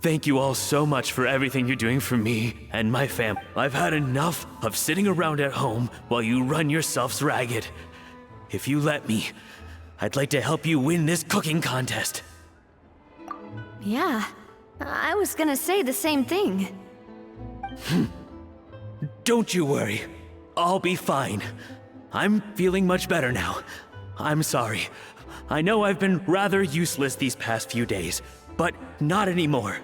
[SPEAKER 6] thank you all so much for everything you're doing for me and my family. I've had enough of sitting around at home while you run yourselves ragged. If you let me, I'd like to help you win this cooking contest.
[SPEAKER 5] Yeah, I was gonna say the same thing.
[SPEAKER 6] Don't you worry. I'll be fine. I'm feeling much better now. I'm sorry. I know I've been rather useless these past few days, but not anymore.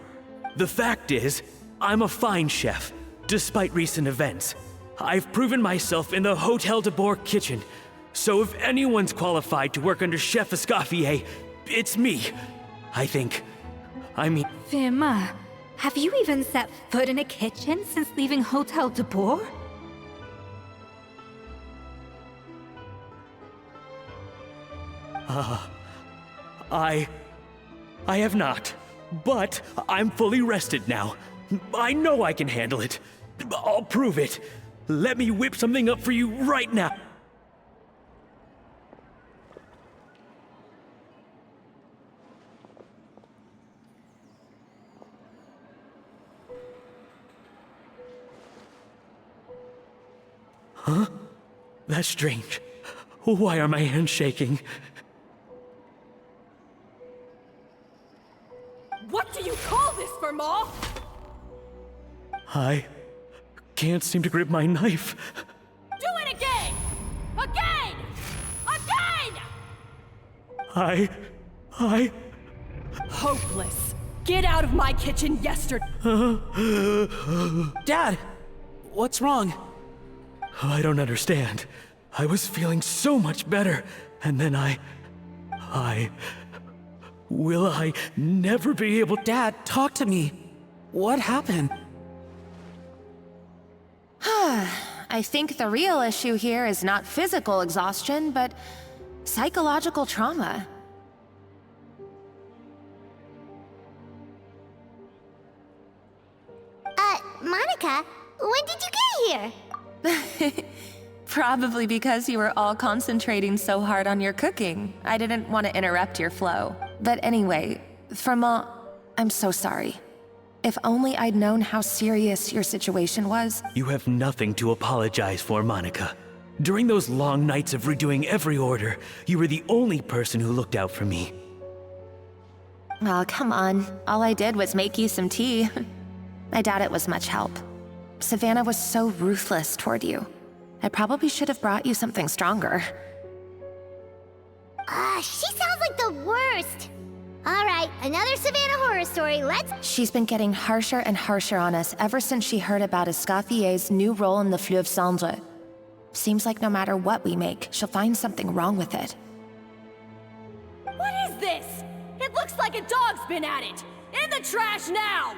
[SPEAKER 6] The fact is, I'm a fine chef, despite recent events. I've proven myself in the Hotel de Bord kitchen, so if anyone's qualified to work under Chef Escoffier, it's me.
[SPEAKER 7] Firma, have you even set foot in a kitchen since leaving Hotel de Bord?
[SPEAKER 6] I have not, but I'm fully rested now. I know I can handle it. I'll prove it. Let me whip something up for you right now. That's strange. Why are my hands shaking?
[SPEAKER 3] What do you call this, Verma?
[SPEAKER 6] I can't seem to grip my knife.
[SPEAKER 3] Do it again! Again! Again!
[SPEAKER 6] I...
[SPEAKER 3] Hopeless. Get out of my kitchen yesterday.
[SPEAKER 8] Dad, what's wrong?
[SPEAKER 6] I don't understand. I was feeling so much better, and then Will I never be able...
[SPEAKER 8] Dad, talk to me. What happened?
[SPEAKER 10] I think the real issue here is not physical exhaustion, but psychological trauma.
[SPEAKER 2] Monica, when did you get here?
[SPEAKER 10] Probably because you were all concentrating so hard on your cooking. I didn't want to interrupt your flow. But anyway, Verma, I'm so sorry. If only I'd known how serious your situation was.
[SPEAKER 6] You have nothing to apologize for, Monica. During those long nights of redoing every order, you were the only person who looked out for me.
[SPEAKER 10] Oh, come on. All I did was make you some tea. I doubt it was much help. Savannah was so ruthless toward you. I probably should have brought you something stronger.
[SPEAKER 2] She sounds like the worst. All right, another Savannah horror story, let's...
[SPEAKER 10] She's been getting harsher and harsher on us ever since she heard about Escoffier's new role in the Fleuve Cendre. Seems like no matter what we make, she'll find something wrong with it.
[SPEAKER 3] What is this? It looks like a dog's been at it! In the trash now!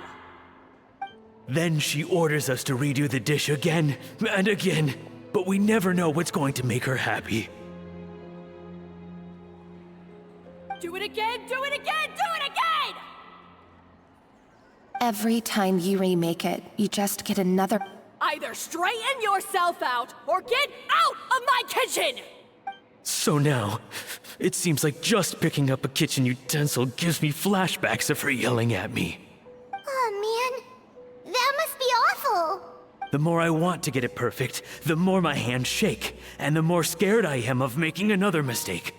[SPEAKER 6] Then she orders us to redo the dish again and again, but we never know what's going to make her happy.
[SPEAKER 3] Do it again, do it again, do it again!
[SPEAKER 10] Every time you remake it, you just get another...
[SPEAKER 3] Either straighten yourself out, or get out of my kitchen!
[SPEAKER 6] So now, it seems like just picking up a kitchen utensil gives me flashbacks of her yelling at me.
[SPEAKER 2] Oh man, that must be awful.
[SPEAKER 6] The more I want to get it perfect, the more my hands shake, and the more scared I am of making another mistake.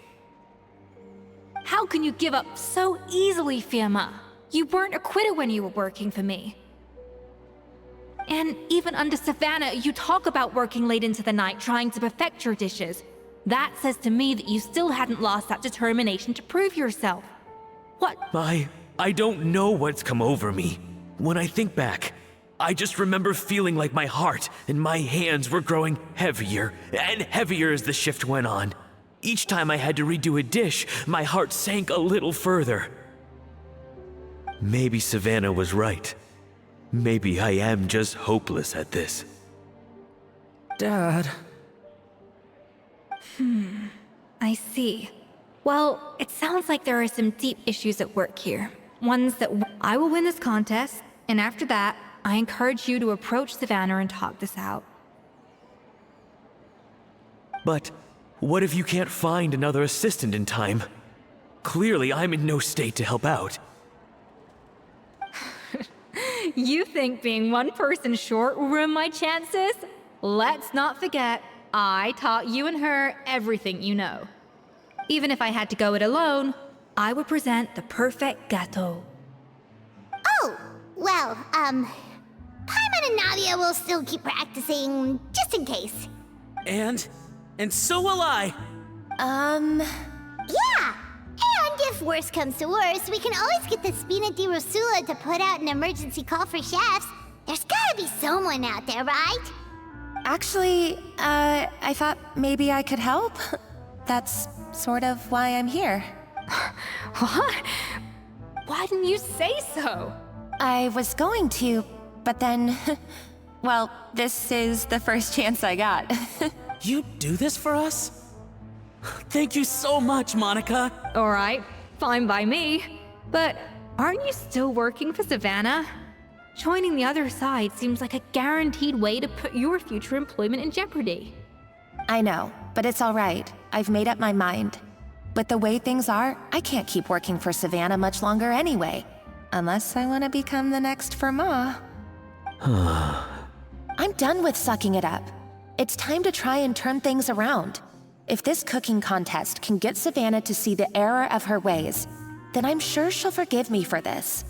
[SPEAKER 7] How can you give up so easily, Firma? You weren't a quitter when you were working for me. And even under Savannah, you talk about working late into the night trying to perfect your dishes. That says to me that you still hadn't lost that determination to prove yourself. What?
[SPEAKER 6] I don't know what's come over me. When I think back, I just remember feeling like my heart and my hands were growing heavier and heavier as the shift went on. Each time I had to redo a dish, my heart sank a little further. Maybe Savannah was right. Maybe I am just hopeless at this.
[SPEAKER 8] Dad...
[SPEAKER 7] I see. Well, it sounds like there are some deep issues at work here. Ones that I will win this contest, and after that, I encourage you to approach Savannah and talk this out.
[SPEAKER 6] But what if you can't find another assistant in time? Clearly, I'm in no state to help out.
[SPEAKER 7] You think being one person short will ruin my chances? Let's not forget, I taught you and her everything you know. Even if I had to go it alone, I would present the perfect gâteau.
[SPEAKER 2] Oh, well, Paimon and Nadia will still keep practicing, just in case.
[SPEAKER 8] And so will I.
[SPEAKER 2] Yeah! And if worse comes to worse, we can always get the Spina di Rosula to put out an emergency call for chefs. There's gotta be someone out there, right?
[SPEAKER 10] Actually, I thought maybe I could help. That's sort of why I'm here.
[SPEAKER 7] What? Why didn't you say so?
[SPEAKER 10] I was going to, but then... well, this is the first chance I got.
[SPEAKER 8] You do this for us? Thank you so much, Monica.
[SPEAKER 7] All right, fine by me. But aren't you still working for Savannah? Joining the other side seems like a guaranteed way to put your future employment in jeopardy.
[SPEAKER 10] I know, but it's all right. I've made up my mind. With the way things are, I can't keep working for Savannah much longer anyway. Unless I want to become the next Verma. I'm done with sucking it up. It's time to try and turn things around. If this cooking contest can get Savannah to see the error of her ways, then I'm sure she'll forgive me for this.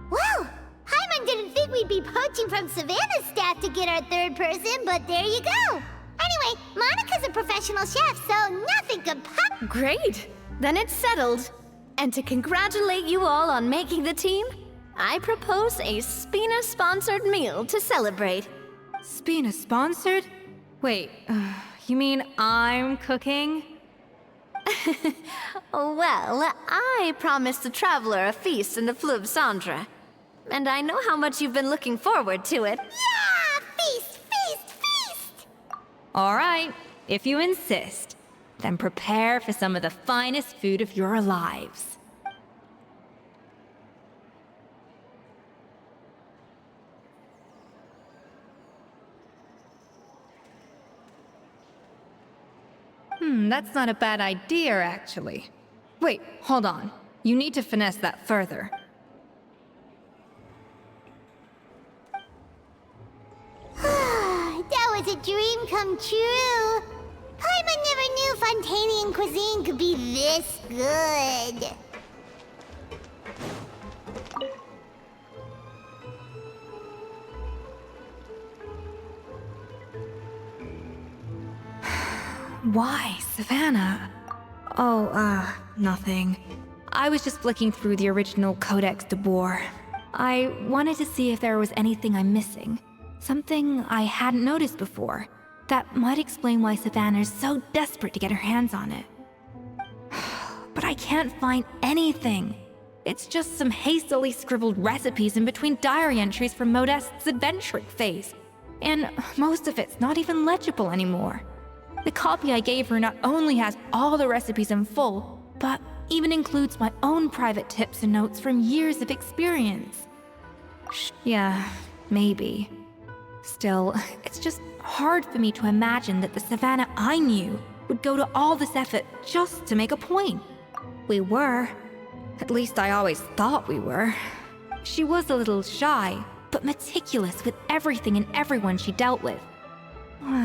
[SPEAKER 2] Well, Paimon didn't think we'd be poaching from Savannah's staff to get our third person, but there you go. Anyway, Monica's a professional chef, so nothing could pop.
[SPEAKER 5] Great! Then it's settled. And to congratulate you all on making the team, I propose a Spina-sponsored meal to celebrate.
[SPEAKER 7] Spina-sponsored? Wait, you mean I'm cooking?
[SPEAKER 5] Well, I promised the Traveler a feast in the Fleuve Cendre. And I know how much you've been looking forward to it.
[SPEAKER 2] Yeah! Feast, feast, feast!
[SPEAKER 7] All right, if you insist, then prepare for some of the finest food of your lives. That's not a bad idea, actually. Wait, hold on. You need to finesse that further.
[SPEAKER 2] That was a dream come true. Paimon never knew Fontanian cuisine could be this good.
[SPEAKER 7] Why, Savannah? Oh, nothing. I was just flicking through the original Codex debord. I wanted to see if there was anything I'm missing. Something I hadn't noticed before. That might explain why Savannah's so desperate to get her hands on it. But I can't find anything. It's just some hastily scribbled recipes in between diary entries from Modeste's adventuring phase. And most of it's not even legible anymore. The copy I gave her not only has all the recipes in full, but even includes my own private tips and notes from years of experience. Yeah, maybe. Still, it's just hard for me to imagine that the Savannah I knew would go to all this effort just to make a point. We were. At least I always thought we were. She was a little shy, but meticulous with everything and everyone she dealt with.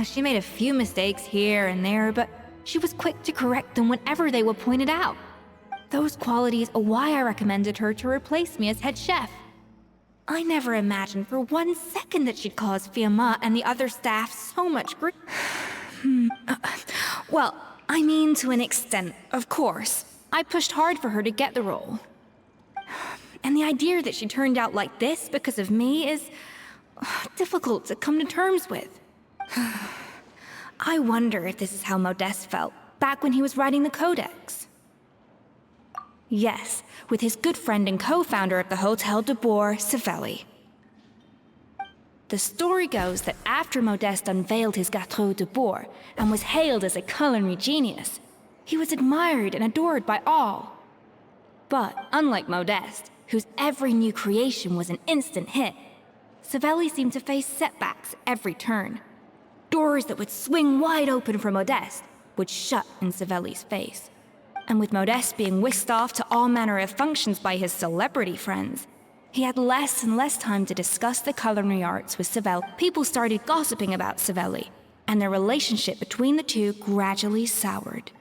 [SPEAKER 7] She made a few mistakes here and there, but she was quick to correct them whenever they were pointed out. Those qualities are why I recommended her to replace me as head chef. I never imagined for 1 second that she'd cause Fiamma and the other staff so much grief. Well, I mean to an extent, of course. I pushed hard for her to get the role. And the idea that she turned out like this because of me is difficult to come to terms with. I wonder if this is how Modeste felt back when he was writing the Codex. Yes, with his good friend and co-founder of the Hotel debord, Savelli. The story goes that after Modeste unveiled his Gâteau debord and was hailed as a culinary genius, he was admired and adored by all. But unlike Modeste, whose every new creation was an instant hit, Savelli seemed to face setbacks every turn. Doors that would swing wide open for Modeste would shut in Savelli's face. And with Modeste being whisked off to all manner of functions by his celebrity friends, he had less and less time to discuss the culinary arts with Savelli. People started gossiping about Savelli, and their relationship between the two gradually soured.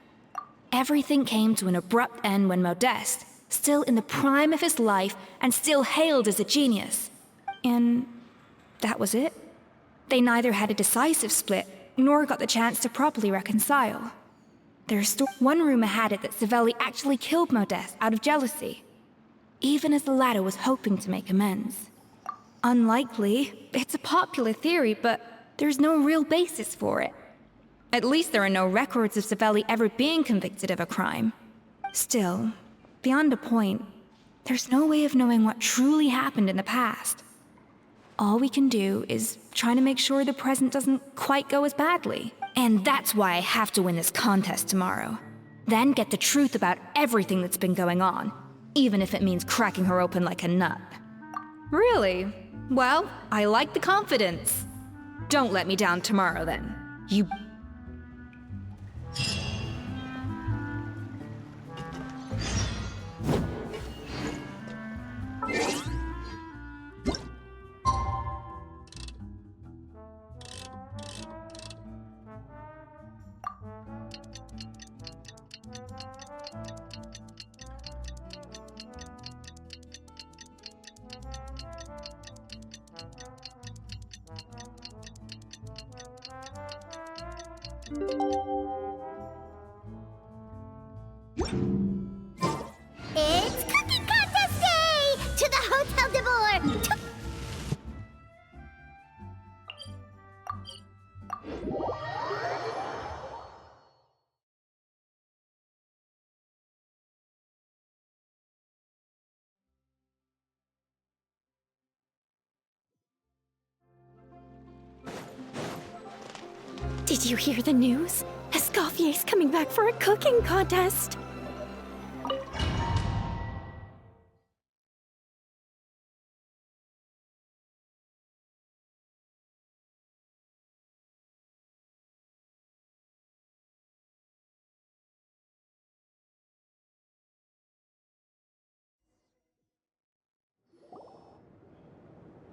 [SPEAKER 7] Everything came to an abrupt end when Modeste, still in the prime of his life and still hailed as a genius. And that was it. They neither had a decisive split, nor got the chance to properly reconcile. One rumor had it that Savelli actually killed Modeste out of jealousy, even as the latter was hoping to make amends. Unlikely, it's a popular theory, but there's no real basis for it. At least there are no records of Savelli ever being convicted of a crime. Still, beyond a point, there's no way of knowing what truly happened in the past. All we can do is try to make sure the present doesn't quite go as badly. And that's why I have to win this contest tomorrow. Then get the truth about everything that's been going on, even if it means cracking her open like a nut. Really? Well, I like the confidence. Don't let me down tomorrow, then. You...
[SPEAKER 2] It's cooking contest day! To the Hotel debord!
[SPEAKER 5] Did you hear the news? Escoffier's coming back for a cooking contest!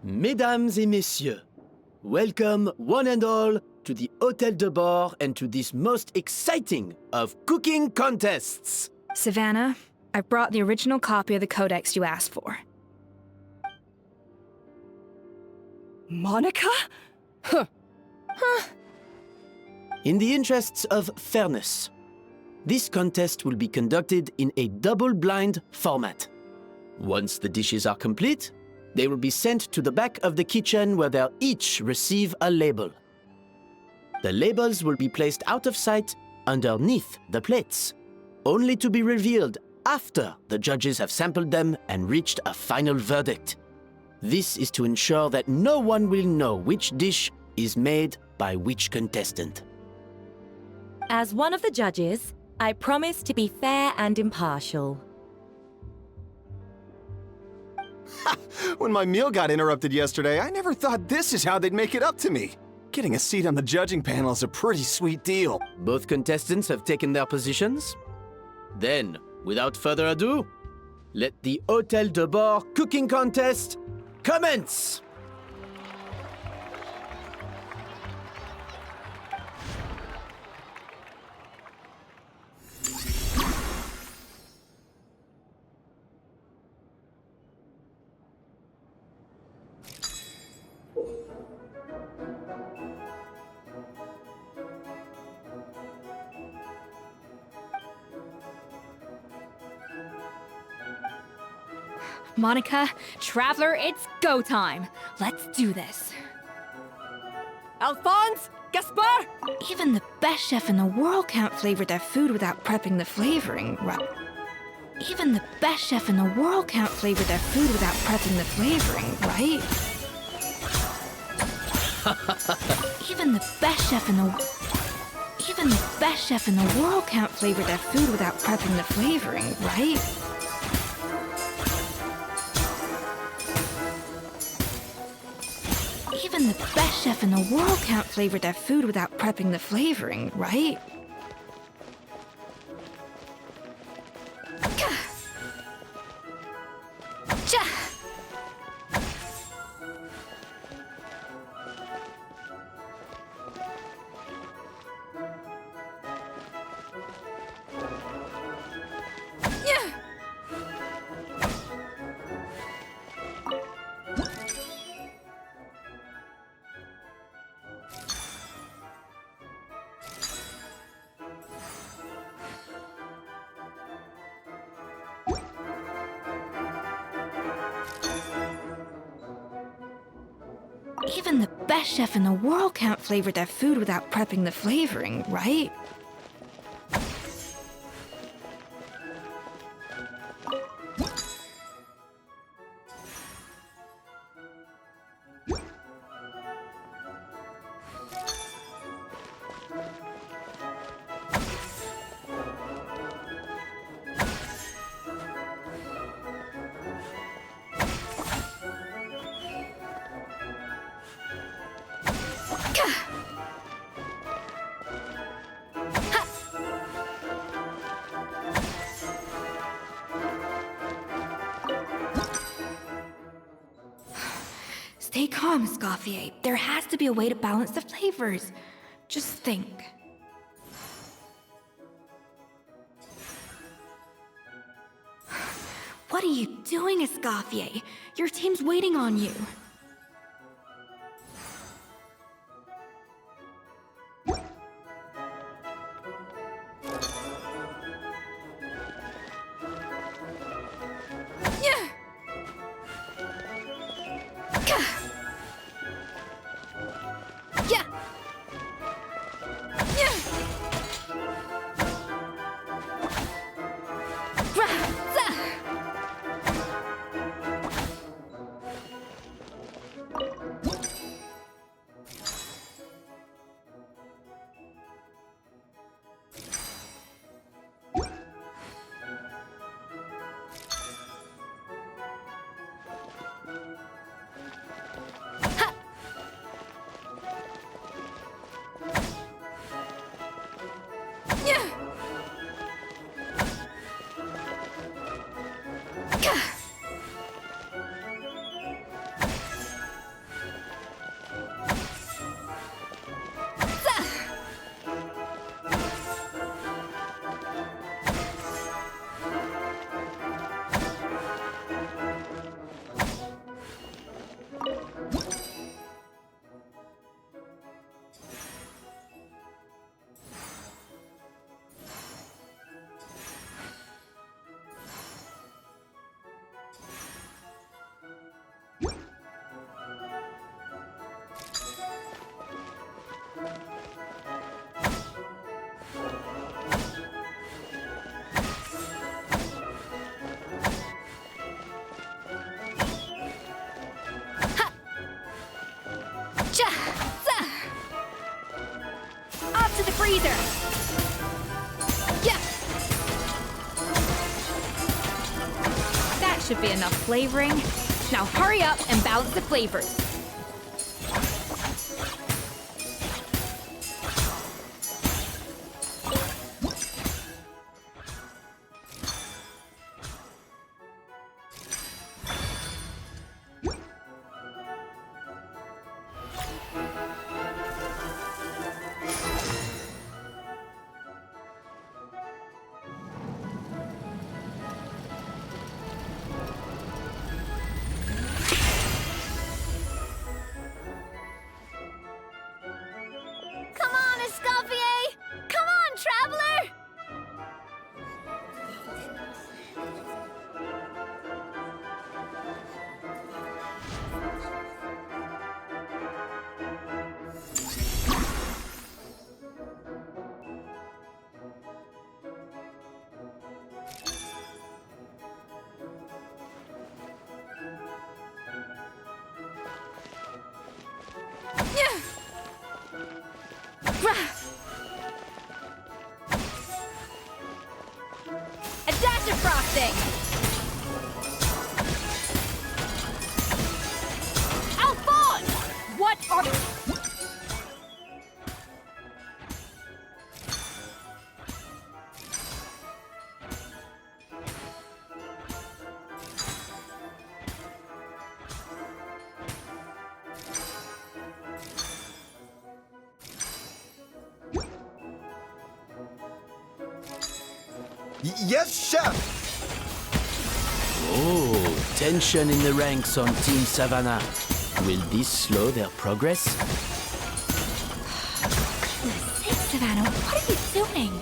[SPEAKER 11] Mesdames et messieurs, welcome one and all to the Hotel de Bord and to this most exciting of cooking contests.
[SPEAKER 7] Savannah, I've brought the original copy of the codex you asked for.
[SPEAKER 3] Monica? Huh.
[SPEAKER 11] In the interests of fairness, this contest will be conducted in a double-blind format. Once the dishes are complete, they will be sent to the back of the kitchen where they'll each receive a label. The labels will be placed out of sight underneath the plates, only to be revealed after the judges have sampled them and reached a final verdict. This is to ensure that no one will know which dish is made by which contestant.
[SPEAKER 12] As one of the judges, I promise to be fair and impartial.
[SPEAKER 9] When my meal got interrupted yesterday, I never thought this is how they'd make it up to me. Getting a seat on the judging panel is a pretty sweet deal.
[SPEAKER 11] Both contestants have taken their positions. Then, without further ado, let the Hotel de Bord cooking contest commence!
[SPEAKER 7] Monica, Traveler, it's go time. Let's do this.
[SPEAKER 3] Alphonse? Gaspar?
[SPEAKER 7] Even the best chef in the world can't flavor their food without prepping the flavoring, right? Even the best chef in the world can't flavor their food without prepping the flavoring, right? Even the best chef in the world can't flavor their food without prepping the flavoring, right? Even the best chef in the world can't flavor their food without prepping the flavoring, right? Even the best chef in the world can't flavor their food without prepping the flavoring, right? Stay calm, Escoffier. There has to be a way to balance the flavors. Just think. What are you doing, Escoffier? Your team's waiting on you. freezer! Yeah! That should be enough flavoring. Now hurry up and balance the flavors.
[SPEAKER 5] Come on, Escoffier! Come on, traveler!
[SPEAKER 7] A dash of frosting! Alphonse! What are...
[SPEAKER 13] Yes, chef!
[SPEAKER 11] Oh, tension in the ranks on Team Savannah. Will this slow their progress?
[SPEAKER 7] Savannah, what are you doing?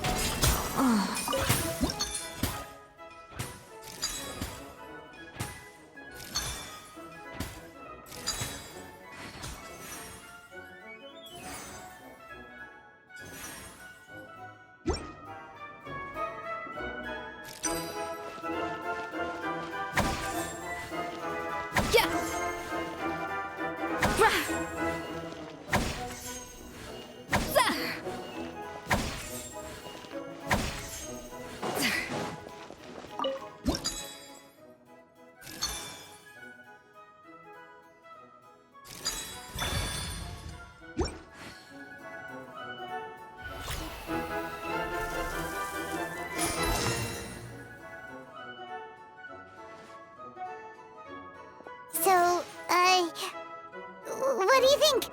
[SPEAKER 2] So, what do you think?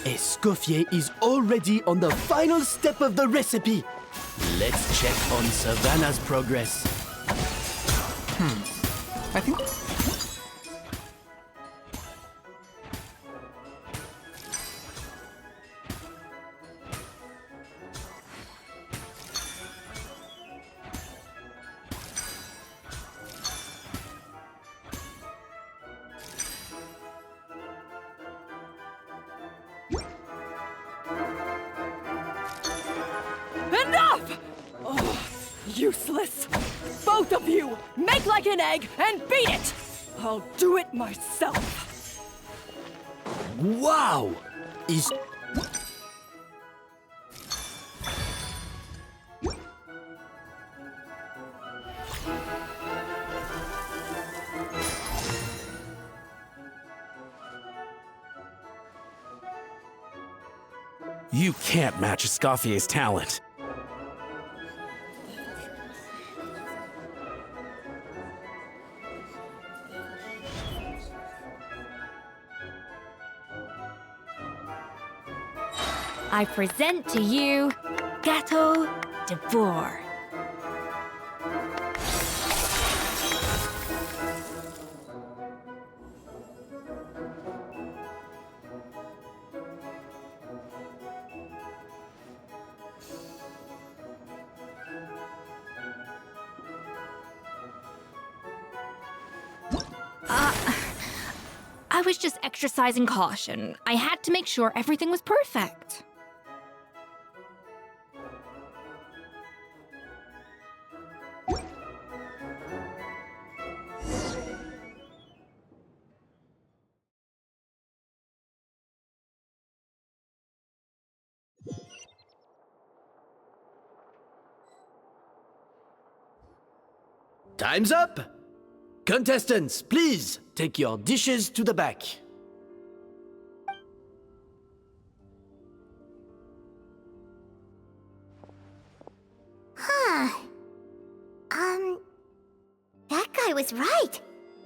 [SPEAKER 11] Escoffier is already on the final step of the recipe. Let's check on Savannah's progress.
[SPEAKER 13] I think...
[SPEAKER 3] Enough! Oh, useless! Both of you! Make like an egg and beat it! I'll do it myself!
[SPEAKER 11] Wow! Is...
[SPEAKER 8] You can't match Escoffier's talent.
[SPEAKER 7] I present to you Gâteau debord. was just exercising caution. I had to make sure everything was perfect.
[SPEAKER 11] Time's up! Contestants, please take your dishes to the back.
[SPEAKER 2] That guy was right.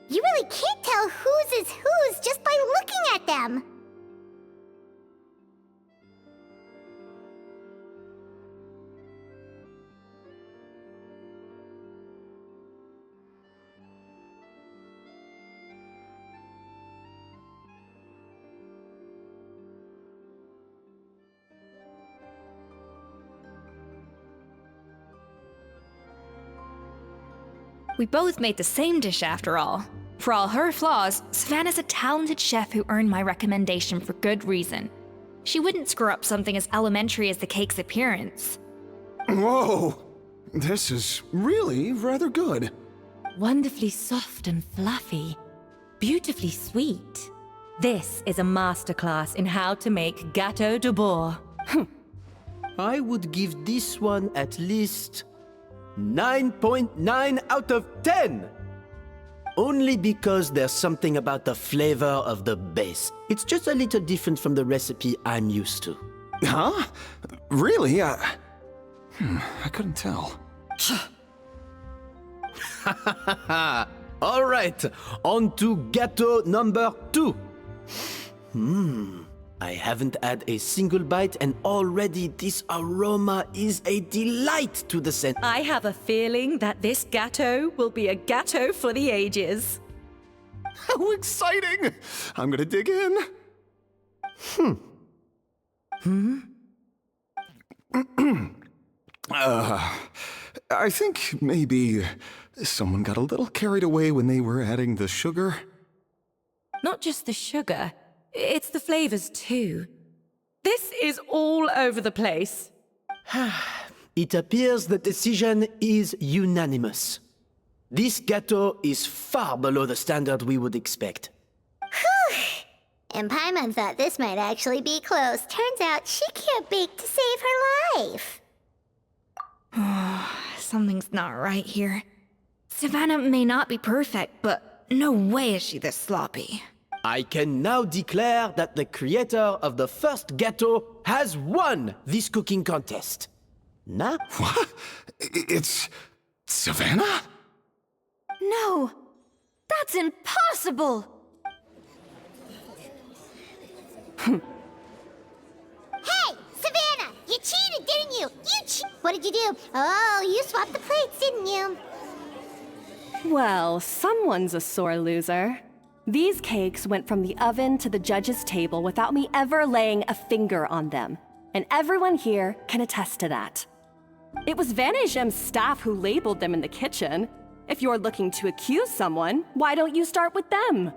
[SPEAKER 2] You really can't tell whose is whose just by looking at them.
[SPEAKER 7] We both made the same dish after all. For all her flaws, Savannah's a talented chef who earned my recommendation for good reason. She wouldn't screw up something as elementary as the cake's appearance.
[SPEAKER 9] Whoa! This is really rather good.
[SPEAKER 12] Wonderfully soft and fluffy. Beautifully sweet. This is a masterclass in how to make gâteau de bord.
[SPEAKER 11] I would give this one at least 9.9 out of 10! Only because there's something about the flavor of the base. It's just a little different from the recipe I'm used to.
[SPEAKER 9] Huh? Really? I couldn't tell.
[SPEAKER 11] All right, on to gâteau number 2. I haven't had a single bite and already this aroma is a delight to the sense.
[SPEAKER 12] I have a feeling that this gâteau will be a gâteau for the ages.
[SPEAKER 9] How exciting! I'm gonna dig in. I think maybe someone got a little carried away when they were adding the sugar.
[SPEAKER 12] Not just the sugar, it's the flavors too. This is all over the place.
[SPEAKER 11] It appears the decision is unanimous. This gâteau is far below the standard we would expect.
[SPEAKER 2] And Paimon thought this might actually be close. Turns out she can't bake to save her life.
[SPEAKER 7] Something's not right here. Savannah may not be perfect, but no way is she this sloppy.
[SPEAKER 11] I can now declare that the creator of the first gâteau has won this cooking contest. Nah?
[SPEAKER 9] What? It's Savannah?
[SPEAKER 5] No! That's impossible!
[SPEAKER 2] Hey, Savannah! You cheated, didn't you? What did you do? Oh, you swapped the plates, didn't you?
[SPEAKER 3] Well, someone's a sore loser. These cakes went from the oven to the judge's table without me ever laying a finger on them. And everyone here can attest to that. It was Van Gem's staff who labeled them in the kitchen. If you're looking to accuse someone, why don't you start with them?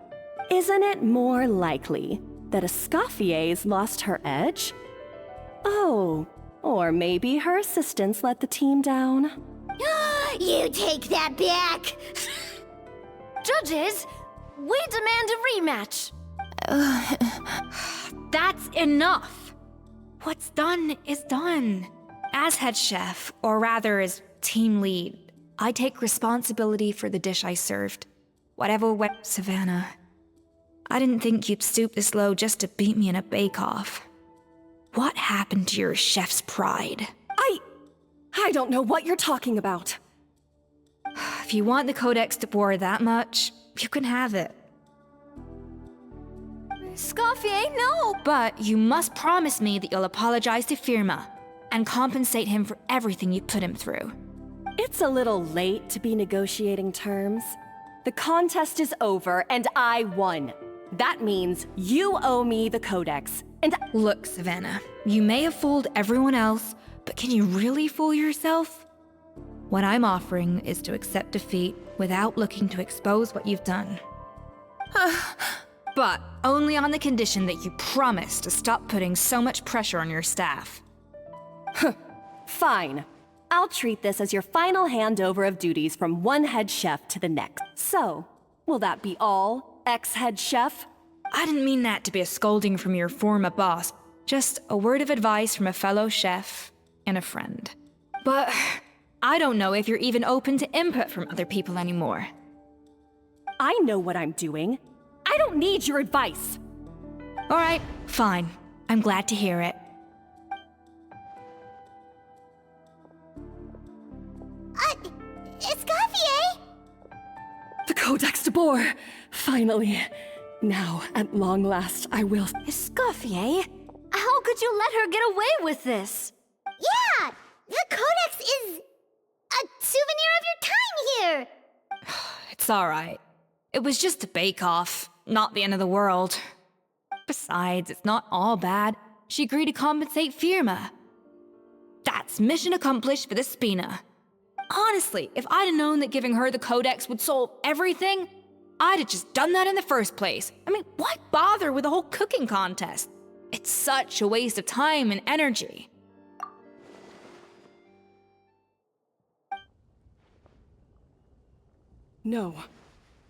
[SPEAKER 3] Isn't it more likely that Escoffier's lost her edge? Oh, or maybe her assistants let the team down.
[SPEAKER 2] You take that back!
[SPEAKER 5] Judges, we demand a rematch.
[SPEAKER 7] That's enough! What's done is done. As head chef, or rather as team lead, I take responsibility for the dish I served. Whatever went, Savannah. I didn't think you'd stoop this low just to beat me in a bake-off. What happened to your chef's pride?
[SPEAKER 3] I don't know what you're talking about.
[SPEAKER 7] If you want the Codex debord that much, you can have it.
[SPEAKER 5] Escoffier, no!
[SPEAKER 7] But you must promise me that you'll apologize to Firma and compensate him for everything you put him through.
[SPEAKER 3] It's a little late to be negotiating terms. The contest is over, and I won. That means you owe me the Codex, and
[SPEAKER 7] Look, Savannah, you may have fooled everyone else, but can you really fool yourself? What I'm offering is to accept defeat without looking to expose what you've done. But only on the condition that you promise to stop putting so much pressure on your staff.
[SPEAKER 3] Fine. I'll treat this as your final handover of duties from one head chef to the next. So, will that be all, ex-head chef?
[SPEAKER 7] I didn't mean that to be a scolding from your former boss. Just a word of advice from a fellow chef and a friend. But I don't know if you're even open to input from other people anymore.
[SPEAKER 3] I know what I'm doing. I don't need your advice.
[SPEAKER 7] All right, fine. I'm glad to hear it.
[SPEAKER 2] Escoffier?
[SPEAKER 3] The Codex debord! Finally. Now, at long last, I will...
[SPEAKER 5] Escoffier? How could you let her get away with this?
[SPEAKER 2] Yeah! The Codex is a souvenir of your time here!
[SPEAKER 7] It's all right. It was just a bake-off, not the end of the world. Besides, it's not all bad. She agreed to compensate Firma. That's mission accomplished for the Spina. Honestly, if I'd have known that giving her the Codex would solve everything, I'd have just done that in the first place. I mean, why bother with the whole cooking contest? It's such a waste of time and energy.
[SPEAKER 3] No.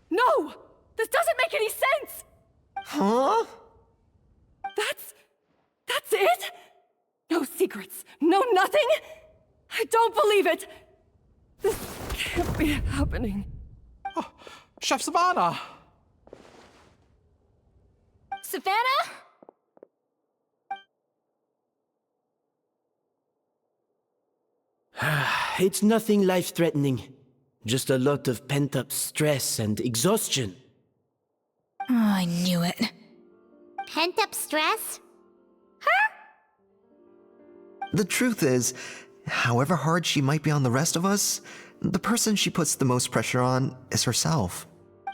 [SPEAKER 3] No! This doesn't make any sense!
[SPEAKER 13] Huh?
[SPEAKER 3] That's it? No secrets, no nothing? I don't believe it! This can't be happening.
[SPEAKER 13] Oh, Chef Savannah!
[SPEAKER 7] Savannah?
[SPEAKER 11] It's nothing life-threatening. Just a lot of pent-up stress and exhaustion.
[SPEAKER 7] Oh, I knew it.
[SPEAKER 2] Pent-up stress?
[SPEAKER 14] The truth is, however hard she might be on the rest of us, the person she puts the most pressure on is herself.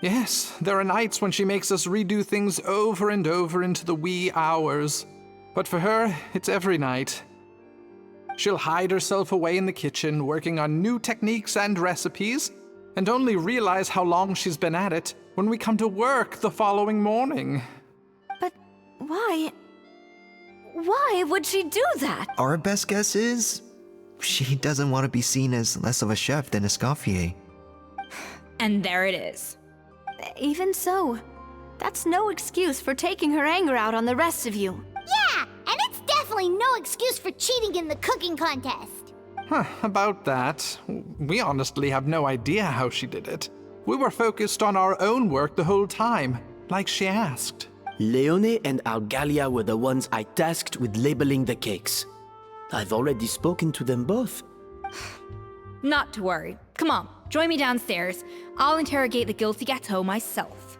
[SPEAKER 13] Yes, there are nights when she makes us redo things over and over into the wee hours. But for her, it's every night. She'll hide herself away in the kitchen, working on new techniques and recipes, and only realize how long she's been at it when we come to work the following morning.
[SPEAKER 5] But why? Why would she do that?
[SPEAKER 14] Our best guess is, she doesn't want to be seen as less of a chef than Escoffier.
[SPEAKER 7] And there it is.
[SPEAKER 5] Even so, that's no excuse for taking her anger out on the rest of you.
[SPEAKER 2] Yeah, and it's definitely no excuse for cheating in the cooking contest.
[SPEAKER 13] About that, we honestly have no idea how she did it. We were focused on our own work the whole time, like she asked.
[SPEAKER 11] Leone and Algalia were the ones I tasked with labeling the cakes. I've already spoken to them both.
[SPEAKER 7] Not to worry. Come on, join me downstairs. I'll interrogate the guilty gâteau myself.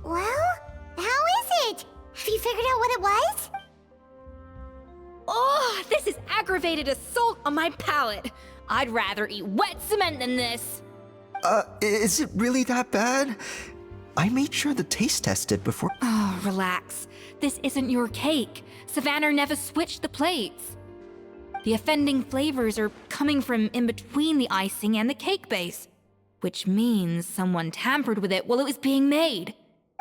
[SPEAKER 2] Well, how is it? Have you figured out what it was?
[SPEAKER 7] Oh, this is aggravated assault on my palate. I'd rather eat wet cement than this.
[SPEAKER 14] Is it really that bad? I made sure to taste test it before.
[SPEAKER 7] Oh, relax. This isn't your cake. Savannah never switched the plates. The offending flavors are coming from in between the icing and the cake base, which means someone tampered with it while it was being made.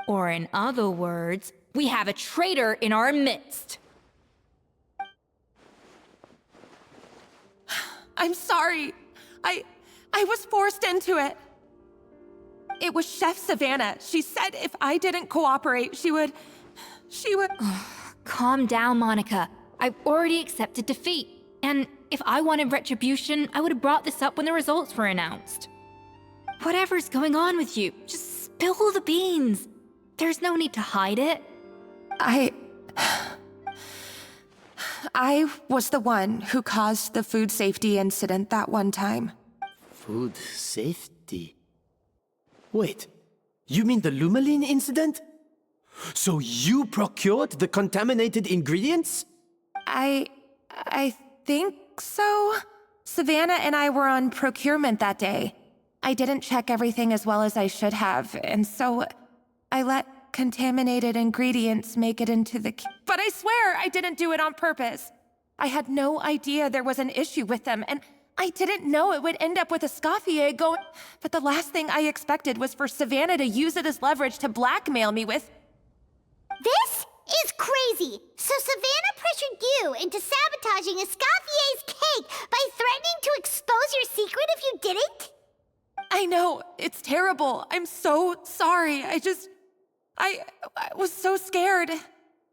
[SPEAKER 7] Or in other words, we have a traitor in our midst.
[SPEAKER 10] I'm sorry. I was forced into it. It was Chef Savannah. She said if I didn't cooperate, she would...
[SPEAKER 7] Calm down, Monica. I've already accepted defeat. And if I wanted retribution, I would have brought this up when the results were announced. Whatever's going on with you, just spill the beans. There's no need to hide it.
[SPEAKER 10] I was the one who caused the food safety incident that one time.
[SPEAKER 11] Food safety? Wait, you mean the Lumaline incident? So you procured the contaminated ingredients?
[SPEAKER 10] I think so. Savannah and I were on procurement that day. I didn't check everything as well as I should have, and so I let contaminated ingredients make it into the... But I swear I didn't do it on purpose. I had no idea there was an issue with them, and I didn't know it would end up with Escoffier going... But the last thing I expected was for Savannah to use it as leverage to blackmail me with...
[SPEAKER 2] This is crazy! So Savannah pressured you into sabotaging Escoffier's cake by threatening to expose your secret if you didn't?
[SPEAKER 10] I know, it's terrible. I'm so sorry. I was so scared.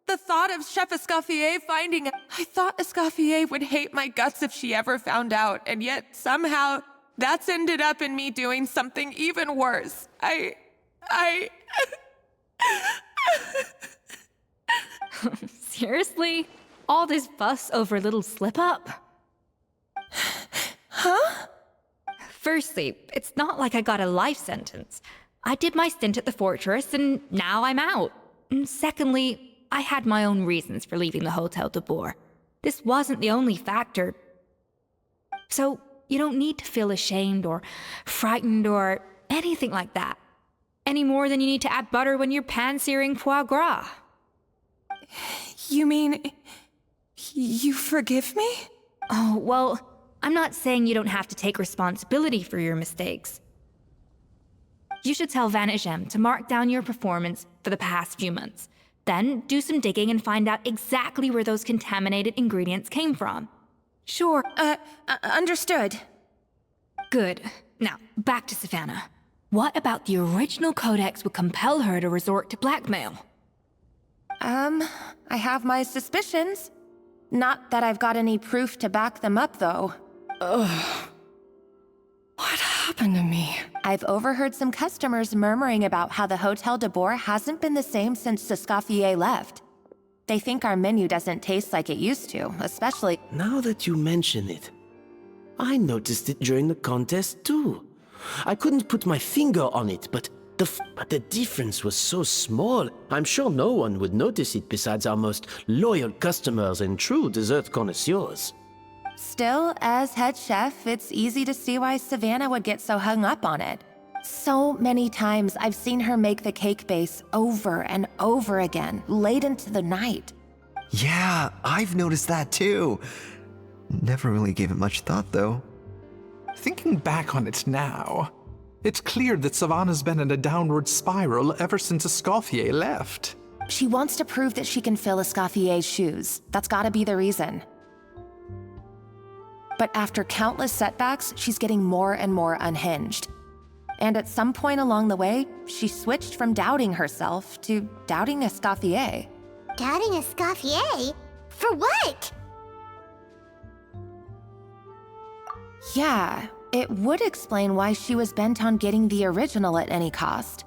[SPEAKER 10] The thought of Chef Escoffier finding it... I thought Escoffier would hate my guts if she ever found out, and yet somehow that's ended up in me doing something even worse.
[SPEAKER 7] Seriously? All this fuss over a little slip-up?
[SPEAKER 10] Huh?
[SPEAKER 7] Firstly, it's not like I got a life sentence. I did my stint at the fortress, and now I'm out. And secondly, I had my own reasons for leaving the Hotel debord. This wasn't the only factor. So, you don't need to feel ashamed or frightened or anything like that. Any more than you need to add butter when you're pan-searing foie gras.
[SPEAKER 10] You mean... you forgive me?
[SPEAKER 7] Oh, well, I'm not saying you don't have to take responsibility for your mistakes. You should tell Vanagem to mark down your performance for the past few months. Then do some digging and find out exactly where those contaminated ingredients came from. Sure.
[SPEAKER 10] Understood.
[SPEAKER 7] Good. Now, back to Savannah. What about the original codex would compel her to resort to blackmail?
[SPEAKER 10] I have my suspicions. Not that I've got any proof to back them up, though.
[SPEAKER 3] Ugh. What happened to me?
[SPEAKER 10] I've overheard some customers murmuring about how the Hotel debord hasn't been the same since Escoffier left. They think our menu doesn't taste like it used to, especially...
[SPEAKER 11] Now that you mention it, I noticed it during the contest too. I couldn't put my finger on it, but the difference was so small. I'm sure no one would notice it besides our most loyal customers and true dessert connoisseurs.
[SPEAKER 10] Still, as head chef, it's easy to see why Savannah would get so hung up on it. So many times I've seen her make the cake base over and over again, late into the night.
[SPEAKER 14] Yeah, I've noticed that too. Never really gave it much thought, though.
[SPEAKER 13] Thinking back on it now, it's clear that Savannah's been in a downward spiral ever since Escoffier left.
[SPEAKER 10] She wants to prove that she can fill Escoffier's shoes. That's gotta be the reason. But after countless setbacks, she's getting more and more unhinged. And at some point along the way, she switched from doubting herself to doubting Escoffier.
[SPEAKER 2] Doubting Escoffier? For what?
[SPEAKER 10] Yeah, it would explain why she was bent on getting the original at any cost.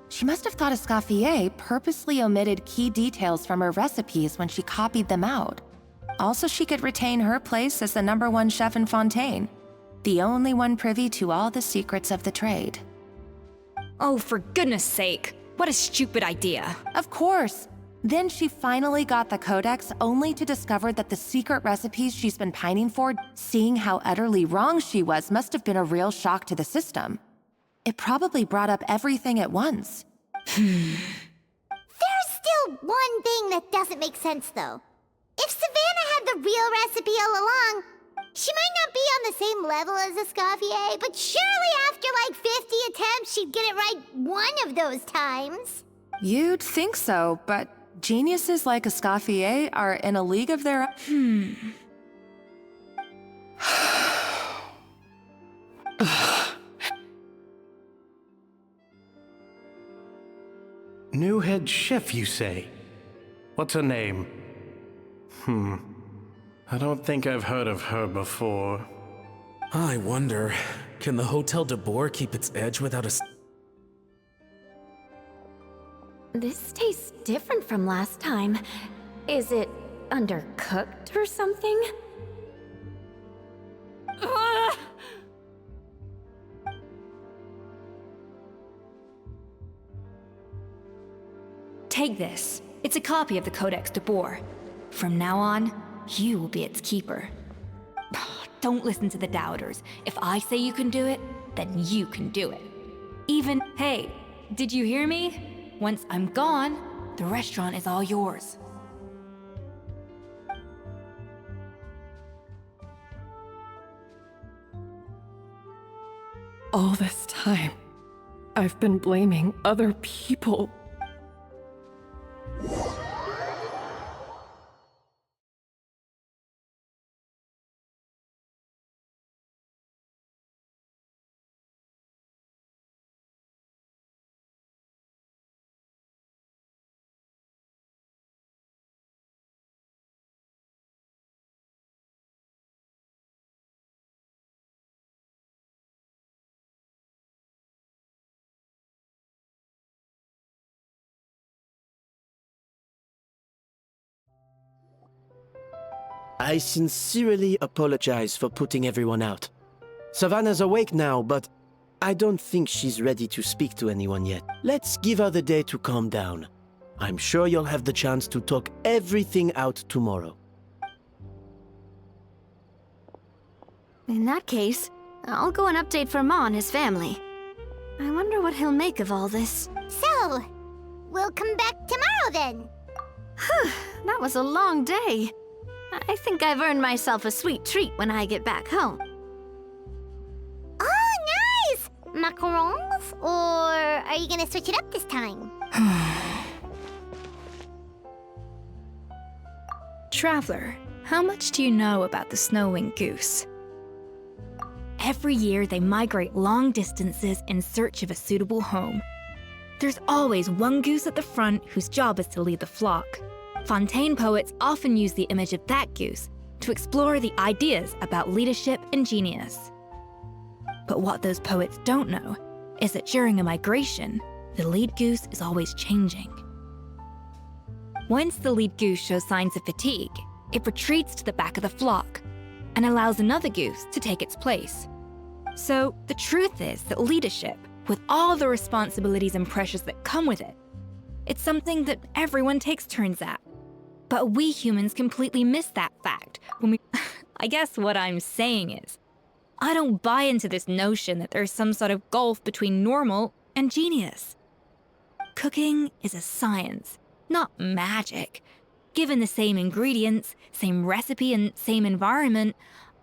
[SPEAKER 10] She must have thought Escoffier purposely omitted key details from her recipes when she copied them out. Also, she could retain her place as the #1 chef in Fontaine, the only one privy to all the secrets of the trade.
[SPEAKER 7] Oh, for goodness sake. What a stupid idea.
[SPEAKER 10] Of course. Then she finally got the codex only to discover that the secret recipes she's been pining for, seeing how utterly wrong she was, must have been a real shock to the system. It probably brought up everything at once.
[SPEAKER 2] There's still one thing that doesn't make sense, though. If Savannah had the real recipe all along, she might not be on the same level as Escoffier, but surely after like 50 attempts, she'd get it right one of those times.
[SPEAKER 10] You'd think so, but geniuses like Escoffier are in a league of their own.
[SPEAKER 15] New head chef, you say? What's her name? I don't think I've heard of her before.
[SPEAKER 8] I wonder, can the Hotel debord keep its edge without a...
[SPEAKER 16] This tastes different from last time. Is it undercooked or something?
[SPEAKER 7] Take this. It's a copy of the Codex debord. From now on, you will be its keeper. Don't listen to the doubters. If I say you can do it, then you can do it. Even, hey, did you hear me? Once I'm gone, the restaurant is all yours.
[SPEAKER 3] All this time, I've been blaming other people.
[SPEAKER 11] I sincerely apologize for putting everyone out. Savannah's awake now, but I don't think she's ready to speak to anyone yet. Let's give her the day to calm down. I'm sure you'll have the chance to talk everything out tomorrow.
[SPEAKER 5] In that case, I'll go and update Firma and his family. I wonder what he'll make of all this.
[SPEAKER 2] So, we'll come back tomorrow then.
[SPEAKER 5] That was a long day. I think I've earned myself a sweet treat when I get back home.
[SPEAKER 2] Oh, nice! Macarons? Or are you gonna switch it up this time?
[SPEAKER 7] Traveler, how much do you know about the snow-winged goose? Every year, they migrate long distances in search of a suitable home. There's always one goose at the front whose job is to lead the flock. Fontaine poets often use the image of that goose to explore the ideas about leadership and genius. But what those poets don't know is that during a migration, the lead goose is always changing. Once the lead goose shows signs of fatigue, it retreats to the back of the flock and allows another goose to take its place. So the truth is that leadership, with all the responsibilities and pressures that come with it, it's something that everyone takes turns at. But we humans completely miss that fact when we... I guess what I'm saying is, I don't buy into this notion that there's some sort of gulf between normal and genius. Cooking is a science, not magic. Given the same ingredients, same recipe, and same environment,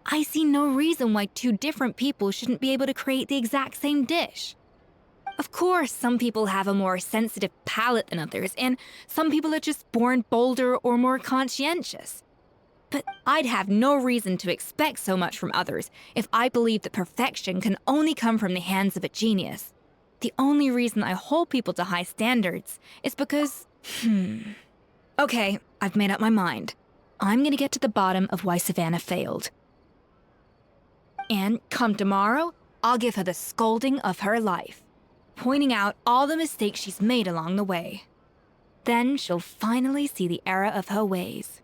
[SPEAKER 7] I see no reason why two different people shouldn't be able to create the exact same dish. Of course, some people have a more sensitive palate than others, and some people are just born bolder or more conscientious. But I'd have no reason to expect so much from others if I believed that perfection can only come from the hands of a genius. The only reason I hold people to high standards is because... Okay, I've made up my mind. I'm gonna get to the bottom of why Savannah failed. And come tomorrow, I'll give her the scolding of her life, pointing out all the mistakes she's made along the way. Then she'll finally see the error of her ways.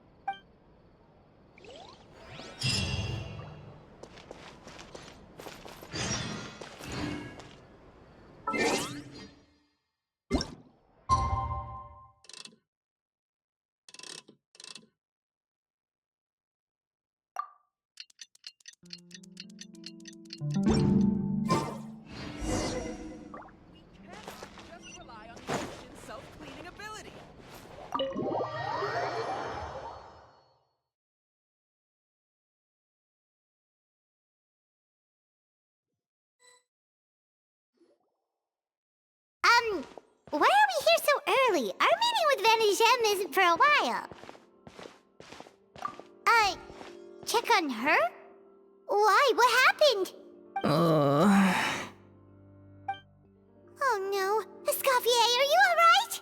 [SPEAKER 2] Why are we here so early? Our meeting with Van isn't for a while. Check on her? Why? What happened? Oh no. Escoffier, are you alright?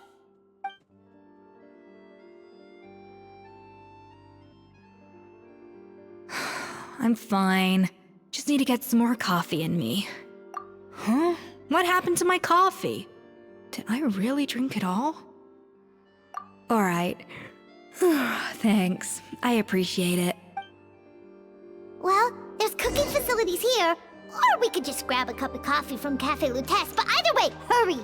[SPEAKER 7] I'm fine. Just need to get some more coffee in me. Huh? What happened to my coffee? Did I really drink it all? Alright. Thanks. I appreciate it.
[SPEAKER 2] Well, there's cooking facilities here. Or we could just grab a cup of coffee from Cafe Lutece, but either way, hurry!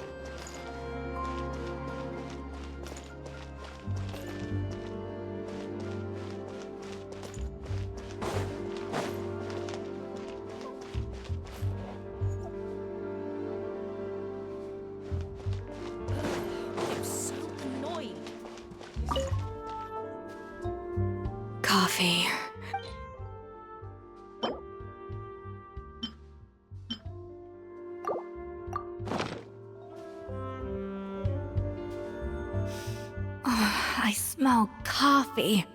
[SPEAKER 7] Coffee. smell coffee.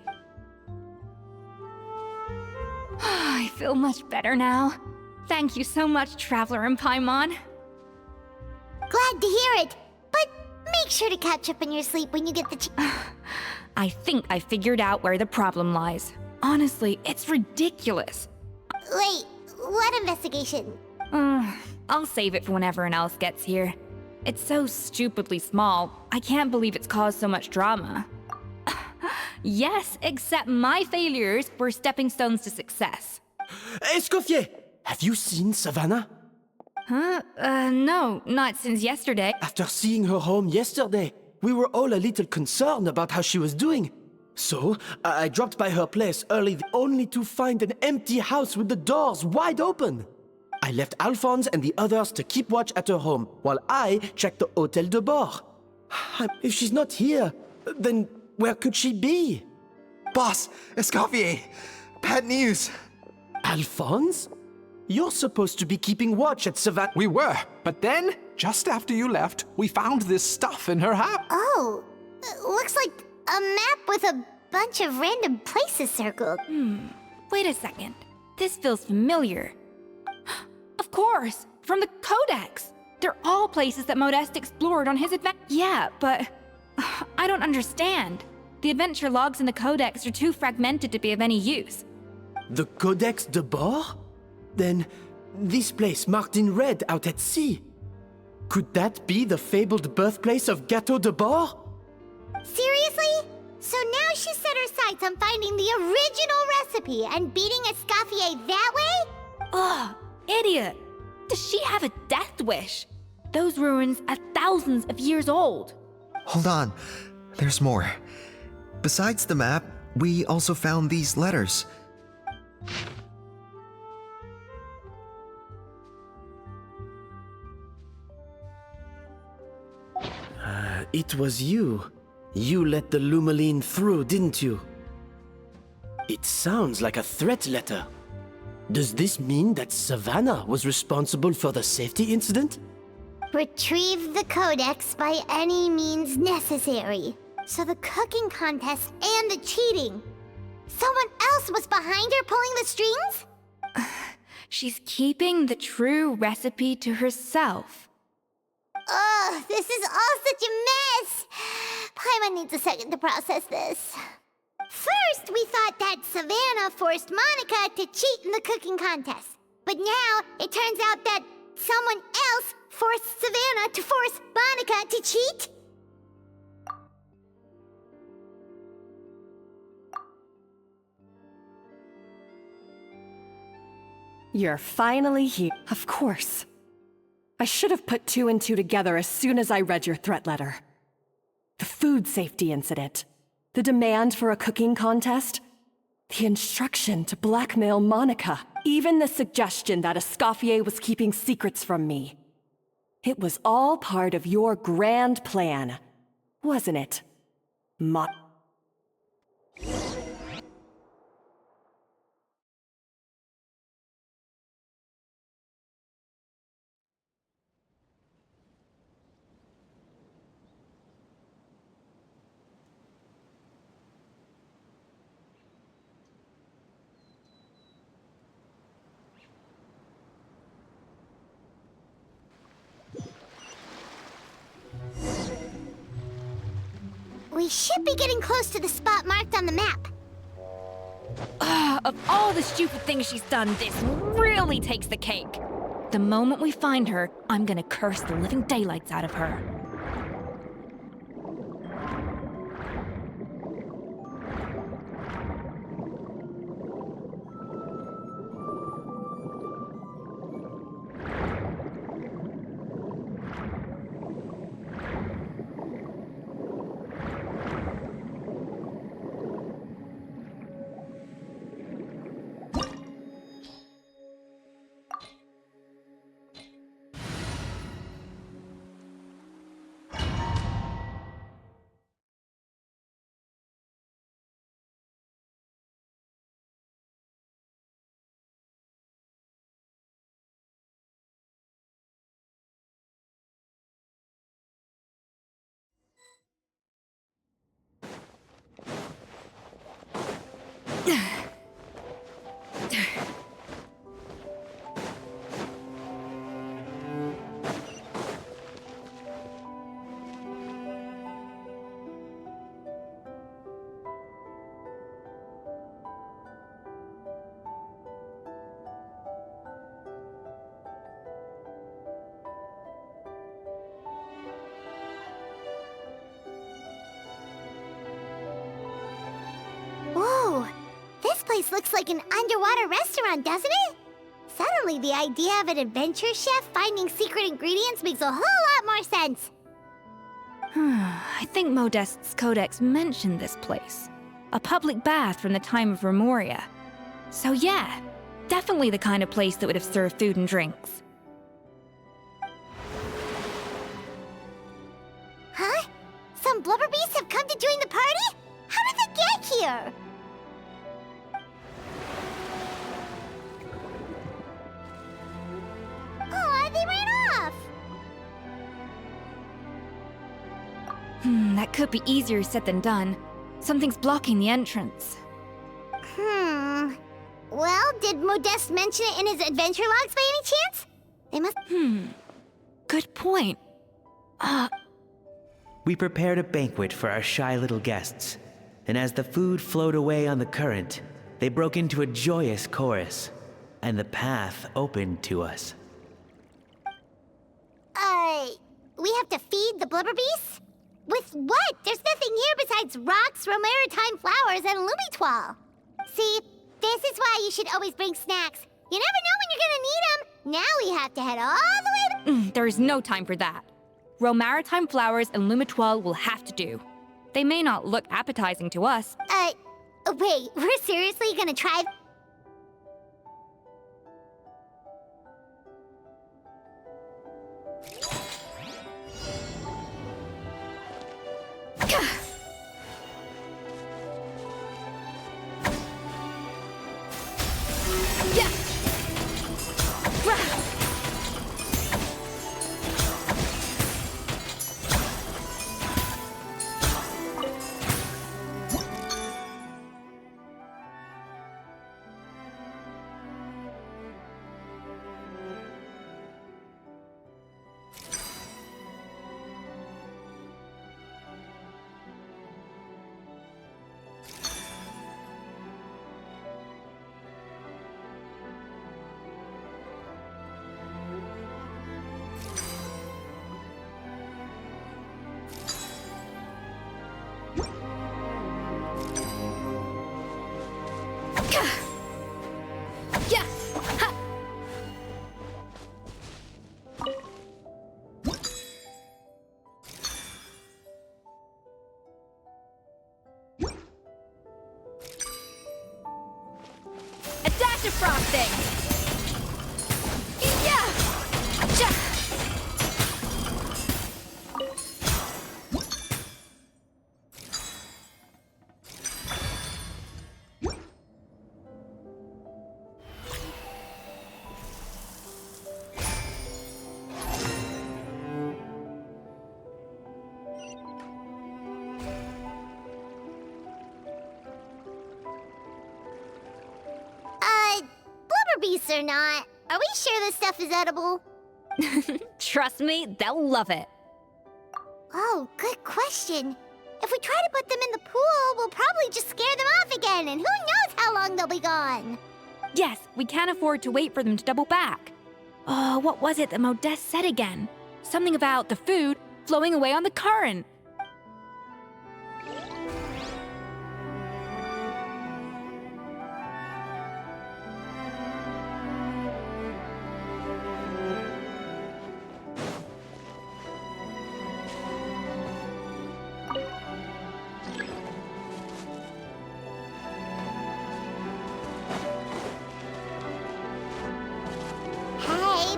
[SPEAKER 7] I feel much better now. Thank you so much, Traveler and Paimon.
[SPEAKER 2] Glad to hear it, but make sure to catch up in your sleep when you get the chance.
[SPEAKER 7] I think I figured out where the problem lies. Honestly, it's ridiculous.
[SPEAKER 2] Wait, what investigation?
[SPEAKER 7] I'll save it for when everyone else gets here. It's so stupidly small, I can't believe it's caused so much drama. Yes, except my failures were stepping stones to success.
[SPEAKER 11] Escoffier! Have you seen Savannah?
[SPEAKER 7] Huh? No, not since yesterday.
[SPEAKER 11] After seeing her home yesterday, we were all a little concerned about how she was doing. So, I dropped by her place early only to find an empty house with the doors wide open. I left Alphonse and the others to keep watch at her home, while I checked the Hôtel debord. If she's not here, then where could she be?
[SPEAKER 14] Boss, Escoffier, bad news.
[SPEAKER 11] Alphonse? You're supposed to be keeping watch at Savannah.
[SPEAKER 13] We were, but then, just after you left, we found this stuff in her house.
[SPEAKER 2] Oh, looks like a map with a bunch of random places circled.
[SPEAKER 7] Wait a second. This feels familiar. Of course, from the Codex. They're all places that Modeste explored on his adventure. Yeah, but I don't understand. The adventure logs in the Codex are too fragmented to be of any use.
[SPEAKER 11] The Codex debord? Then, this place marked in red out at sea. Could that be the fabled birthplace of Gâteau debord?
[SPEAKER 2] Seriously? So now she set her sights on finding the original recipe and beating Escoffier that way?
[SPEAKER 7] Ugh, idiot! Does she have a death wish? Those ruins are thousands of years old.
[SPEAKER 14] Hold on, there's more. Besides the map, we also found these letters.
[SPEAKER 11] It was you. You let the Lumaline through, didn't you? It sounds like a threat letter. Does this mean that Savannah was responsible for the safety incident?
[SPEAKER 2] Retrieve the Codex by any means necessary. So the cooking contest and the cheating. Someone else was behind her pulling the strings?
[SPEAKER 7] She's keeping the true recipe to herself.
[SPEAKER 2] Ugh, this is all such a mess. Paimon needs a second to process this. First, we thought that Savannah forced Monica to cheat in the cooking contest. But now, it turns out that someone else forced Savannah to force Monica to cheat?
[SPEAKER 3] You're finally here. Of course. I should have put two and two together as soon as I read your threat letter. The food safety incident, the demand for a cooking contest, the instruction to blackmail Monica, even the suggestion that Escoffier was keeping secrets from me. It was all part of your grand plan, wasn't it,
[SPEAKER 2] We should be getting close to the spot marked on the map.
[SPEAKER 7] Of all the stupid things she's done, this really takes the cake. The moment we find her, I'm gonna curse the living daylights out of her.
[SPEAKER 2] Whoa! This place looks like an underwater restaurant, doesn't it? Suddenly, the idea of an adventure chef finding secret ingredients makes a whole lot more sense.
[SPEAKER 7] I think Modest's codex mentioned this place. A public bath from the time of Remoria. So yeah, definitely the kind of place that would have served food and drinks.
[SPEAKER 2] Huh? Some blubber beasts have come to join the party? How did they get here? Aw, they ran off!
[SPEAKER 7] That could be easier said than done. Something's blocking the entrance.
[SPEAKER 2] Well, did Modeste mention it in his adventure logs by any chance? They must...
[SPEAKER 7] Good point.
[SPEAKER 6] We prepared a banquet for our shy little guests, and as the food flowed away on the current, they broke into a joyous chorus, and the path opened to us.
[SPEAKER 2] We have to feed the blubber beasts? With what? There's nothing here besides rocks, romaritime flowers, and lumitoile. See, this is why you should always bring snacks. You never know when you're gonna need them. Now we have to head all the way to...
[SPEAKER 7] There is no time for that. Romaritime flowers and lumitoile will have to do. They may not look appetizing to us.
[SPEAKER 2] Wait, we're seriously gonna try...
[SPEAKER 7] Frosting!
[SPEAKER 2] Beasts or not, are we sure this stuff is edible?
[SPEAKER 7] Trust me, they'll love it.
[SPEAKER 2] Oh, good question. If we try to put them in the pool, we'll probably just scare them off again, and who knows how long they'll be gone.
[SPEAKER 7] Yes, we can't afford to wait for them to double back. What was it that Modeste said again? Something about the food flowing away on the current.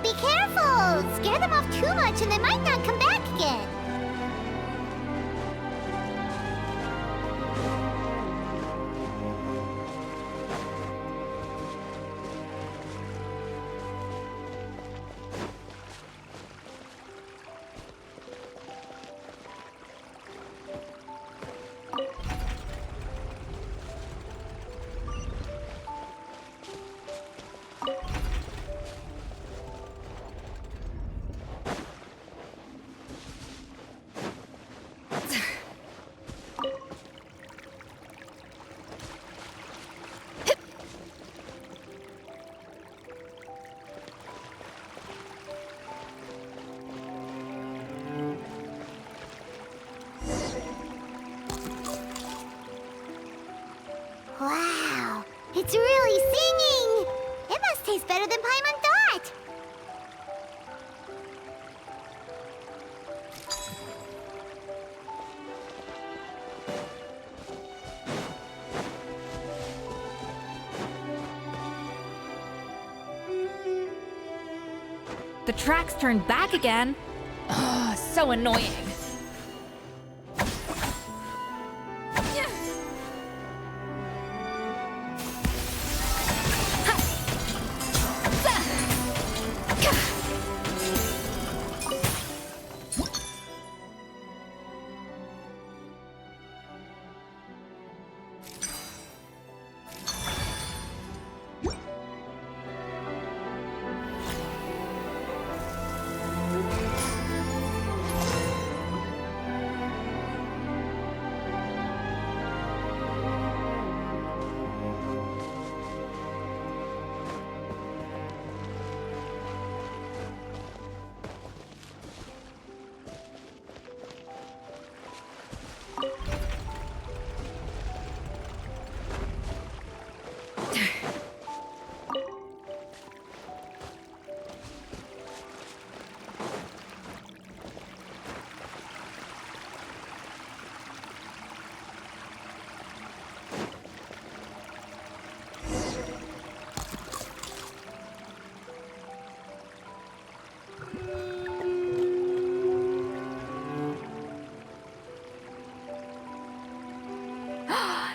[SPEAKER 2] Be careful! Scare them off too much and they might not come back again. Wow, it's really singing! It must taste better than Paimon thought!
[SPEAKER 7] The tracks turned back again. Ugh, so annoying.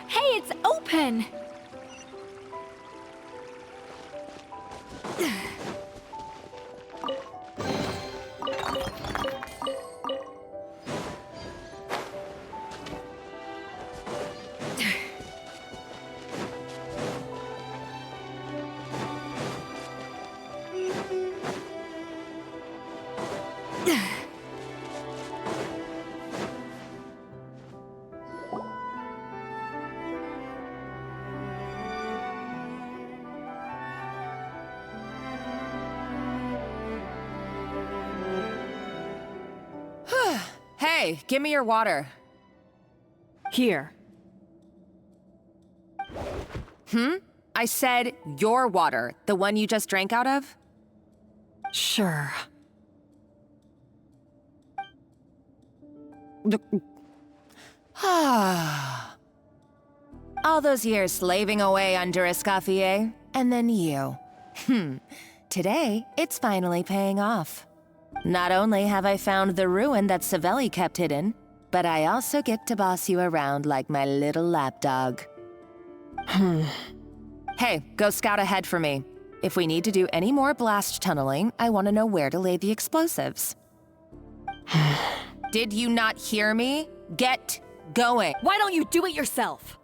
[SPEAKER 7] Hey, it's open!
[SPEAKER 10] Hey, give me your water.
[SPEAKER 3] Here.
[SPEAKER 10] I said your water, the one you just drank out of?
[SPEAKER 3] Sure.
[SPEAKER 10] All those years slaving away under Escoffier, and then you. Today, it's finally paying off. Not only have I found the ruin that Savelli kept hidden, but I also get to boss you around like my little lapdog. Hey, go scout ahead for me. If we need to do any more blast tunneling, I want to know where to lay the explosives. Did you not hear me? Get going.
[SPEAKER 3] Why don't you do it yourself?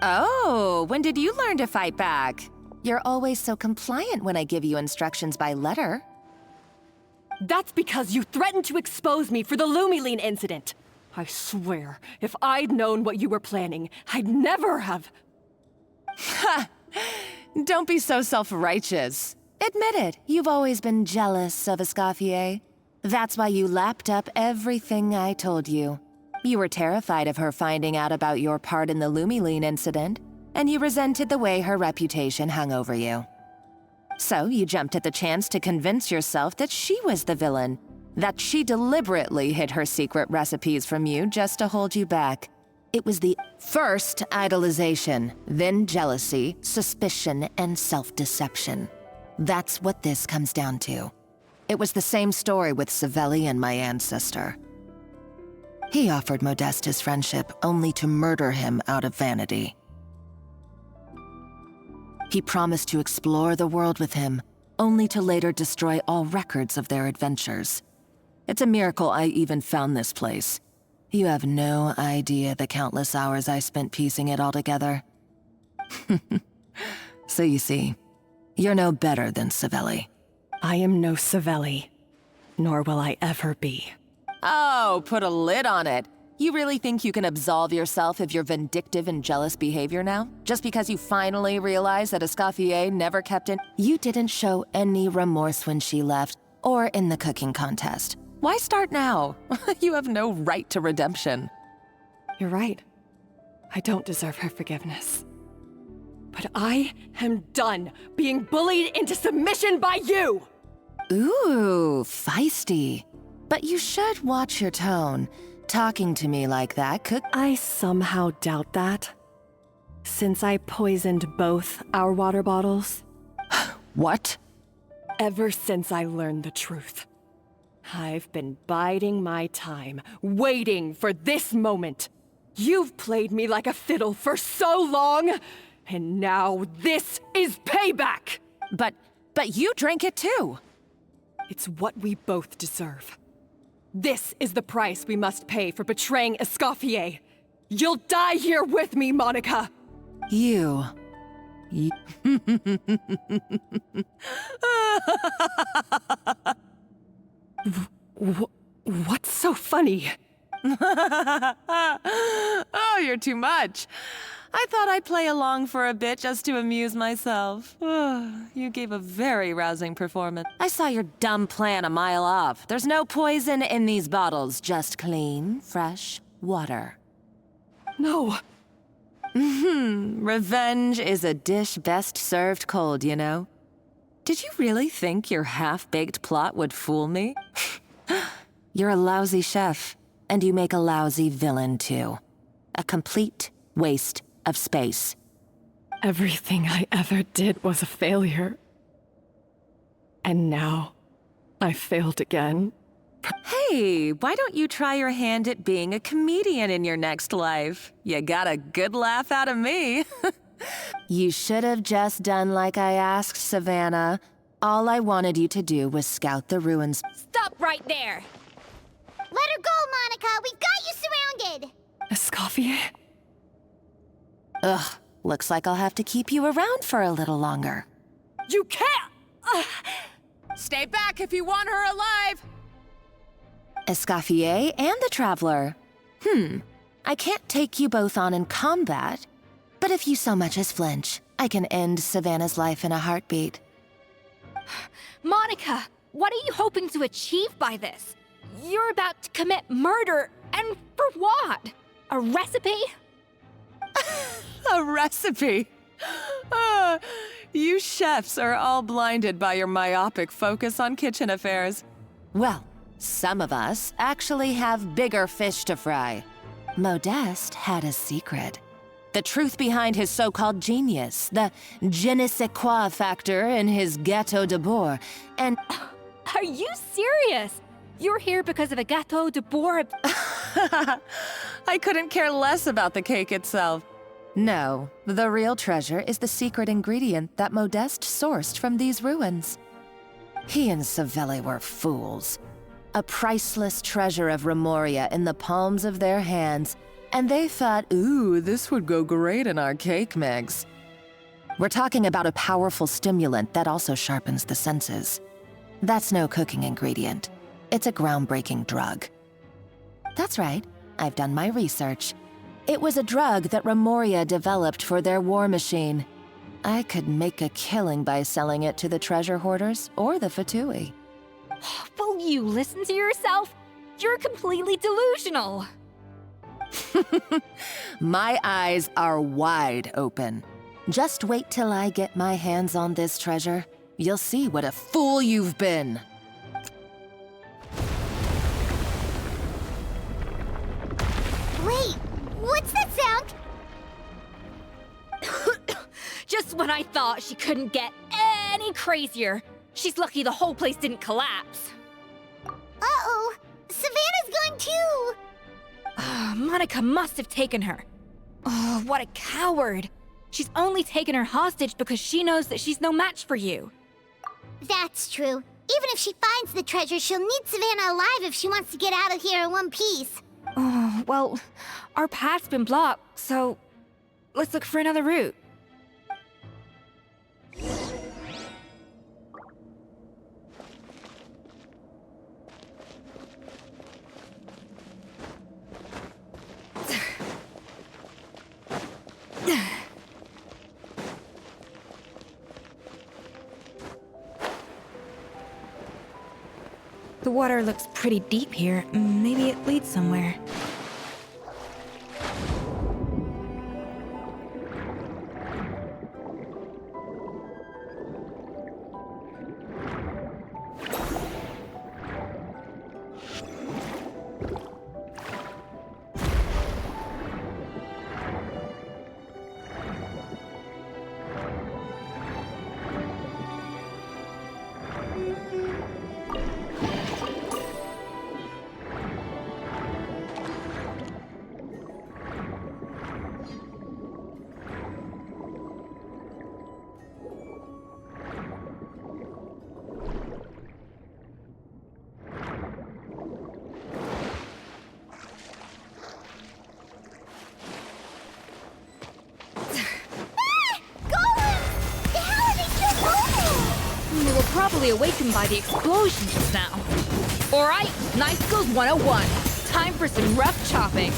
[SPEAKER 10] Oh, when did you learn to fight back? You're always so compliant when I give you instructions by letter.
[SPEAKER 3] That's because you threatened to expose me for the Lumiline incident. I swear, if I'd known what you were planning, I'd never have...
[SPEAKER 10] Ha! Don't be so self-righteous. Admit it, you've always been jealous of Escoffier. That's why you lapped up everything I told you. You were terrified of her finding out about your part in the Lumiline incident, and you resented the way her reputation hung over you. So you jumped at the chance to convince yourself that she was the villain, that she deliberately hid her secret recipes from you just to hold you back. It was the first idolization, then jealousy, suspicion, and self-deception. That's what this comes down to. It was the same story with Savelli and my ancestor. He offered Modeste his friendship only to murder him out of vanity. He promised to explore the world with him, only to later destroy all records of their adventures. It's a miracle I even found this place. You have no idea the countless hours I spent piecing it all together. So you see, you're no better than Savelli.
[SPEAKER 3] I am no Savelli, nor will I ever be.
[SPEAKER 10] Oh, put a lid on it. You really think you can absolve yourself of your vindictive and jealous behavior now? Just because you finally realized that Escoffier never kept in? You didn't show any remorse when she left, or in the cooking contest. Why start now? You have no right to redemption.
[SPEAKER 3] You're right. I don't deserve her forgiveness. But I am done being bullied into submission by you!
[SPEAKER 10] Ooh, feisty. But you should watch your tone. Talking to me like that could...
[SPEAKER 3] I somehow doubt that. Since I poisoned both our water bottles.
[SPEAKER 10] What?
[SPEAKER 3] Ever since I learned the truth, I've been biding my time, waiting for this moment. You've played me like a fiddle for so long, and now this is payback!
[SPEAKER 10] But you drank it too!
[SPEAKER 3] It's what we both deserve. This is the price we must pay for betraying Escoffier. You'll die here with me, Monica!
[SPEAKER 10] You...
[SPEAKER 3] What's so funny?
[SPEAKER 10] Oh, you're too much. I thought I'd play along for a bit just to amuse myself. You gave a very rousing performance. I saw your dumb plan a mile off. There's no poison in these bottles, just clean, fresh water.
[SPEAKER 3] No.
[SPEAKER 10] Revenge is a dish best served cold, you know. Did you really think your half-baked plot would fool me? You're a lousy chef, and you make a lousy villain, too. A complete waste of space.
[SPEAKER 3] Everything I ever did was a failure. And now, I failed again.
[SPEAKER 10] Hey, why don't you try your hand at being a comedian in your next life? You got a good laugh out of me. You should have just done like I asked, Savannah. All I wanted you to do was scout the ruins.
[SPEAKER 7] Stop right there!
[SPEAKER 2] Let her go, Monica! We've got you surrounded!
[SPEAKER 3] Escoffier?
[SPEAKER 10] Ugh, looks like I'll have to keep you around for a little longer.
[SPEAKER 3] You can't!
[SPEAKER 10] Stay back if you want her alive! Escoffier and the Traveler. I can't take you both on in combat, but if you so much as flinch, I can end Savannah's life in a heartbeat.
[SPEAKER 7] Monica, what are you hoping to achieve by this? You're about to commit murder, and for what? A recipe?
[SPEAKER 10] A recipe? You chefs are all blinded by your myopic focus on kitchen affairs. Well, some of us actually have bigger fish to fry. Modeste had a secret. The truth behind his so-called genius, the je ne sais quoi factor in his gâteau de bord, and...
[SPEAKER 7] Are you serious? You're here because of a gâteau de bord?
[SPEAKER 10] I couldn't care less about the cake itself. No, the real treasure is the secret ingredient that Modeste sourced from these ruins. He and Savelli were fools. A priceless treasure of Remoria in the palms of their hands, and they thought, ooh, this would go great in our cake mix. We're talking about a powerful stimulant that also sharpens the senses. That's no cooking ingredient. It's a groundbreaking drug. That's right, I've done my research. It was a drug that Remoria developed for their war machine. I could make a killing by selling it to the treasure hoarders or the Fatui.
[SPEAKER 7] Will you listen to yourself? You're completely delusional.
[SPEAKER 10] My eyes are wide open. Just wait till I get my hands on this treasure. You'll see what a fool you've been.
[SPEAKER 2] Wait, what's that sound?
[SPEAKER 7] Just when I thought she couldn't get any crazier. She's lucky the whole place didn't collapse.
[SPEAKER 2] Uh-oh, Savannah's gone too!
[SPEAKER 7] Monica must have taken her. Oh, what a coward. She's only taken her hostage because she knows that she's no match for you.
[SPEAKER 2] That's true. Even if she finds the treasure, she'll need Savannah alive if she wants to get out of here in one piece.
[SPEAKER 7] Oh, well, our path's been blocked, so let's look for another route. The water looks pretty deep here. Maybe it leads somewhere. probably awakened by the explosion just now. Alright, Knife Skills 101. Time for some rough chopping.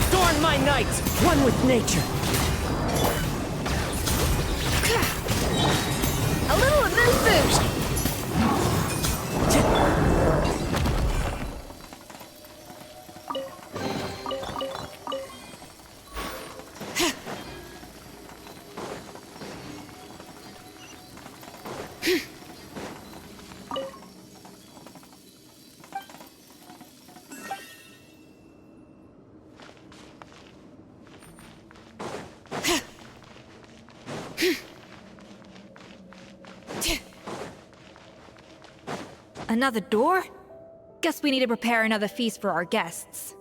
[SPEAKER 1] Adorn my night, one with nature.
[SPEAKER 7] A little of this boost. Another door? Guess we need to prepare another feast for our guests.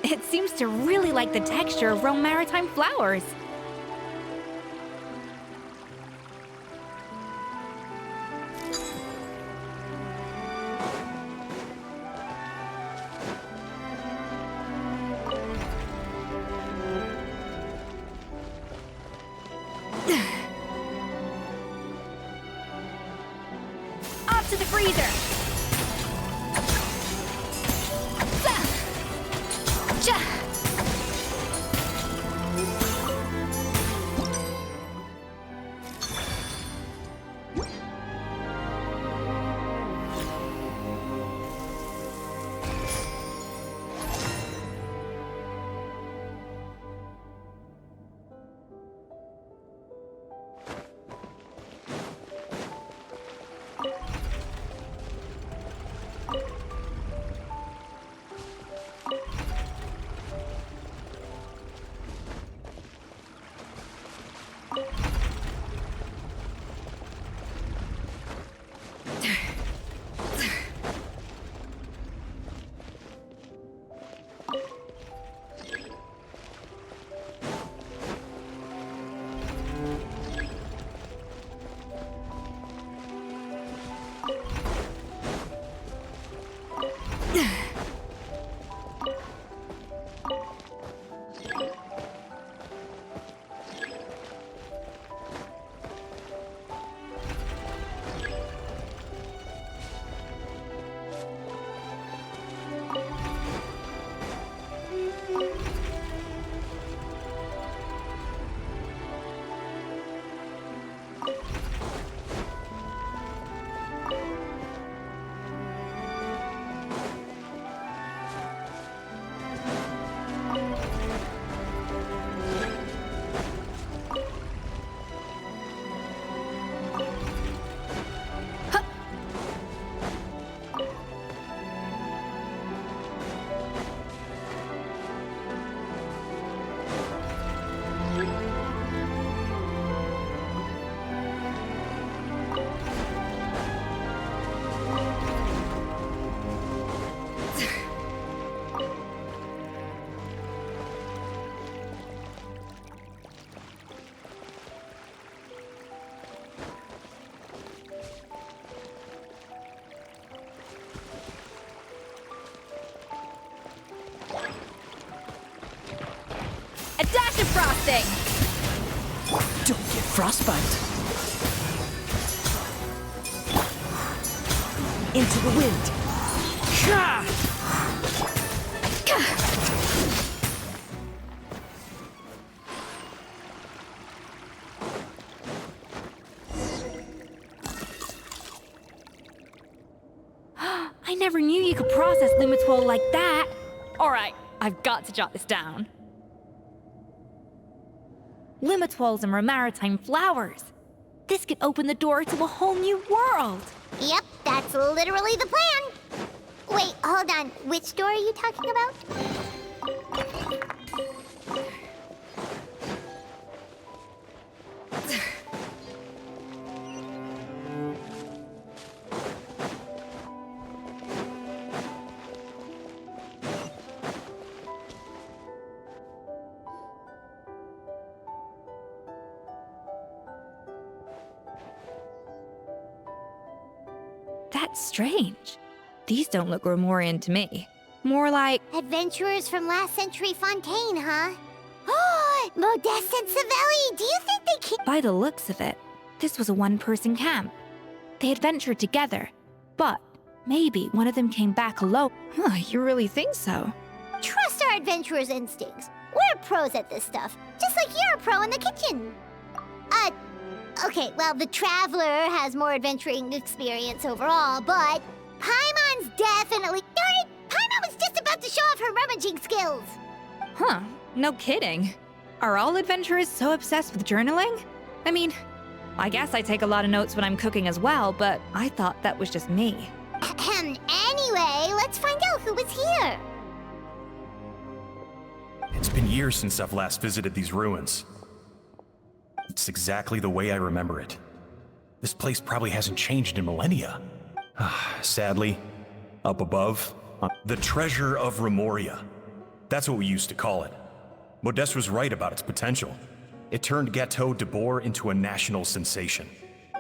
[SPEAKER 7] It seems to really like the texture of Rome maritime flowers. Off to the freezer! A dash of frosting!
[SPEAKER 8] Don't get frostbite. Into the wind. Gah!
[SPEAKER 7] I never knew you could process Lumitwol like that. Alright, I've got to jot this down. Lumitwols and maritime flowers. This could open the door to a whole new world.
[SPEAKER 2] Yep, that's literally the plan. Wait, hold on. Which door are you talking about?
[SPEAKER 7] That's strange. These don't look Romorian to me. More like...
[SPEAKER 2] Adventurers from last century Fontaine, huh? Oh, Modeste and Savelli, do you think they can...
[SPEAKER 7] By the looks of it, this was a one-person camp. They adventured together, but maybe one of them came back alone. Huh, you really think so?
[SPEAKER 2] Trust our adventurers' instincts. We're pros at this stuff, just like you're a pro in the kitchen. Okay, well, the Traveler has more adventuring experience overall, but Paimon's definitely... Darn it! Paimon was just about to show off her rummaging skills!
[SPEAKER 7] Huh, no kidding. Are all adventurers so obsessed with journaling? I mean, I guess I take a lot of notes when I'm cooking as well, but I thought that was just me.
[SPEAKER 2] Anyway, let's find out who was here.
[SPEAKER 17] It's been years since I've last visited these ruins. It's exactly the way I remember it. This place probably hasn't changed in millennia. Sadly, up above, the treasure of Remoria. That's what we used to call it. Modeste was right about its potential. It turned Gâteau de Bourg into a national sensation.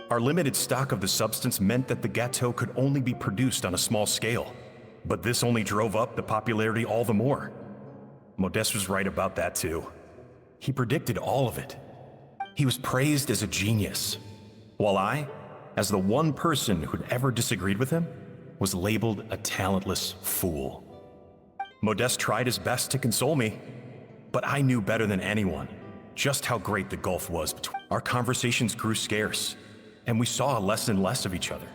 [SPEAKER 17] Our limited stock of the substance meant that the gâteau could only be produced on a small scale. But this only drove up the popularity all the more. Modeste was right about that too. He predicted all of it. He was praised as a genius, while I, as the one person who'd ever disagreed with him, was labeled a talentless fool. Modeste tried his best to console me, but I knew better than anyone just how great the gulf was between. Our conversations grew scarce, and we saw less and less of each other.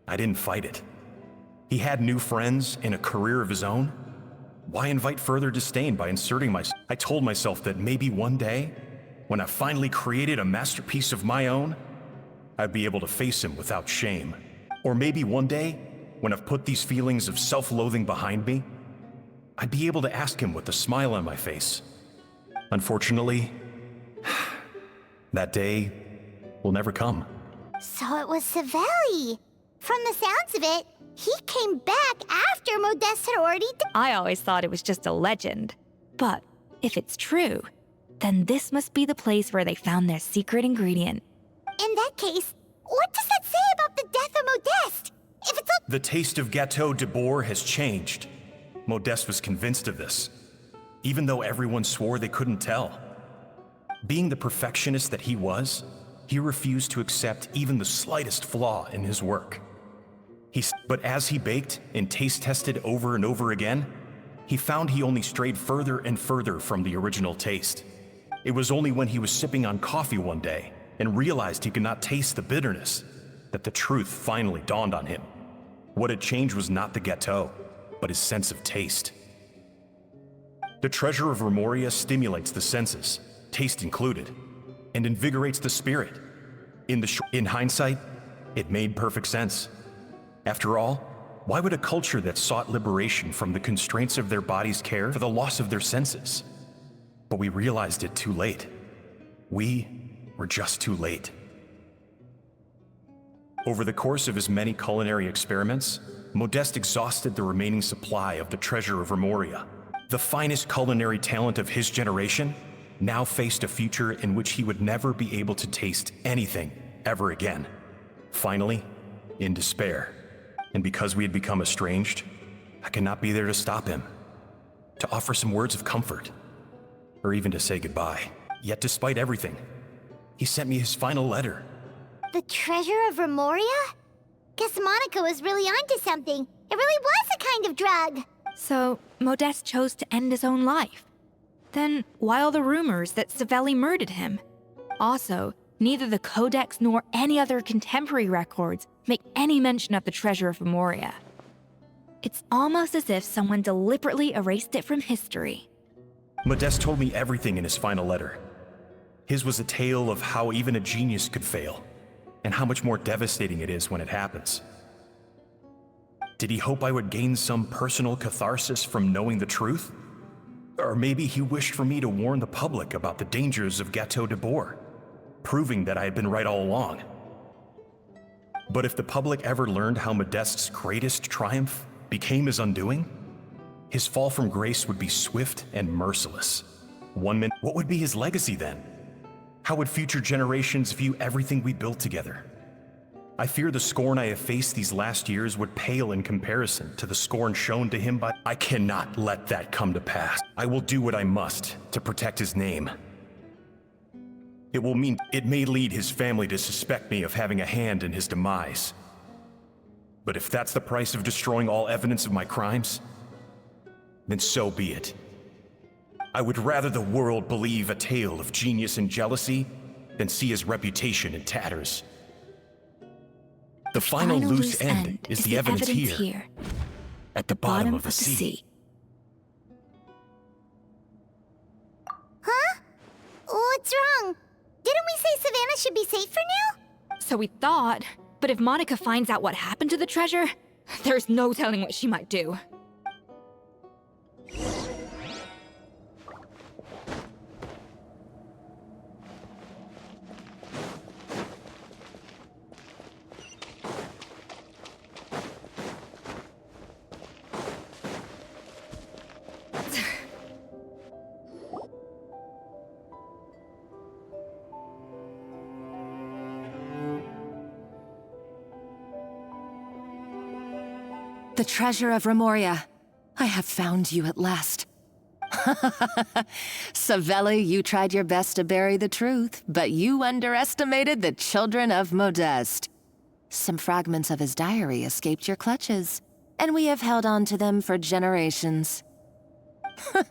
[SPEAKER 17] I didn't fight it. He had new friends and a career of his own. Why invite further disdain by inserting myself? I told myself that maybe one day, when I finally created a masterpiece of my own, I'd be able to face him without shame. Or maybe one day, when I've put these feelings of self-loathing behind me, I'd be able to ask him with a smile on my face. Unfortunately, that day will never come.
[SPEAKER 2] So it was Savelli. From the sounds of it, he came back after Modeste had already died.
[SPEAKER 7] I always thought it was just a legend. But if it's true, then this must be the place where they found their secret ingredient.
[SPEAKER 2] In that case, what does that say about the death of Modeste? If it's
[SPEAKER 17] The taste of Gâteau de Bourg has changed. Modeste was convinced of this, even though everyone swore they couldn't tell. Being the perfectionist that he was, he refused to accept even the slightest flaw in his work. But as he baked and taste tested over and over again, he found he only strayed further and further from the original taste. It was only when he was sipping on coffee one day and realized he could not taste the bitterness that the truth finally dawned on him. What had changed was not the gâteau, but his sense of taste. The treasure of Remoria stimulates the senses, taste included, and invigorates the spirit. In hindsight, it made perfect sense. After all, why would a culture that sought liberation from the constraints of their bodies care for the loss of their senses? But we realized it too late. We were just too late. Over the course of his many culinary experiments, Modeste exhausted the remaining supply of the treasure of Remoria. The finest culinary talent of his generation now faced a future in which he would never be able to taste anything ever again. Finally, in despair, and because we had become estranged, I could not be there to stop him, to offer some words of comfort. or even to say goodbye. Yet despite everything, he sent me his final letter.
[SPEAKER 2] The treasure of Remoria? Guess Monica was really onto something. It really was a kind of drug.
[SPEAKER 18] So, Modeste chose to end his own life. Then, why all the rumors that Savelli murdered him? Also, neither the Codex nor any other contemporary records make any mention of the treasure of Remoria. It's almost as if someone deliberately erased it from history.
[SPEAKER 17] Modeste told me everything in his final letter. His was a tale of how even a genius could fail, and how much more devastating it is when it happens. Did he hope I would gain some personal catharsis from knowing the truth? Or maybe he wished for me to warn the public about the dangers of Gâteau de Bourg, proving that I had been right all along. But if the public ever learned how Modeste's greatest triumph became his undoing, his fall from grace would be swift and merciless. What would be his legacy then? How would future generations view everything we built together? I fear the scorn I have faced these last years would pale in comparison to the scorn shown to him by— I cannot let that come to pass. I will do what I must to protect his name. It may lead his family to suspect me of having a hand in his demise. But if that's the price of destroying all evidence of my crimes, then so be it. I would rather the world believe a tale of genius and jealousy than see his reputation in tatters. The final loose end is the evidence here, at the bottom of the sea.
[SPEAKER 2] Huh? What's wrong? Didn't we say Savannah should be safe for now?
[SPEAKER 18] So we thought, but if Monica finds out what happened to the treasure, there's no telling what she might do.
[SPEAKER 10] The treasure of Remoria. I have found you at last. Savelli, you tried your best to bury the truth, but you underestimated the children of Modeste. Some fragments of his diary escaped your clutches, and we have held on to them for generations. But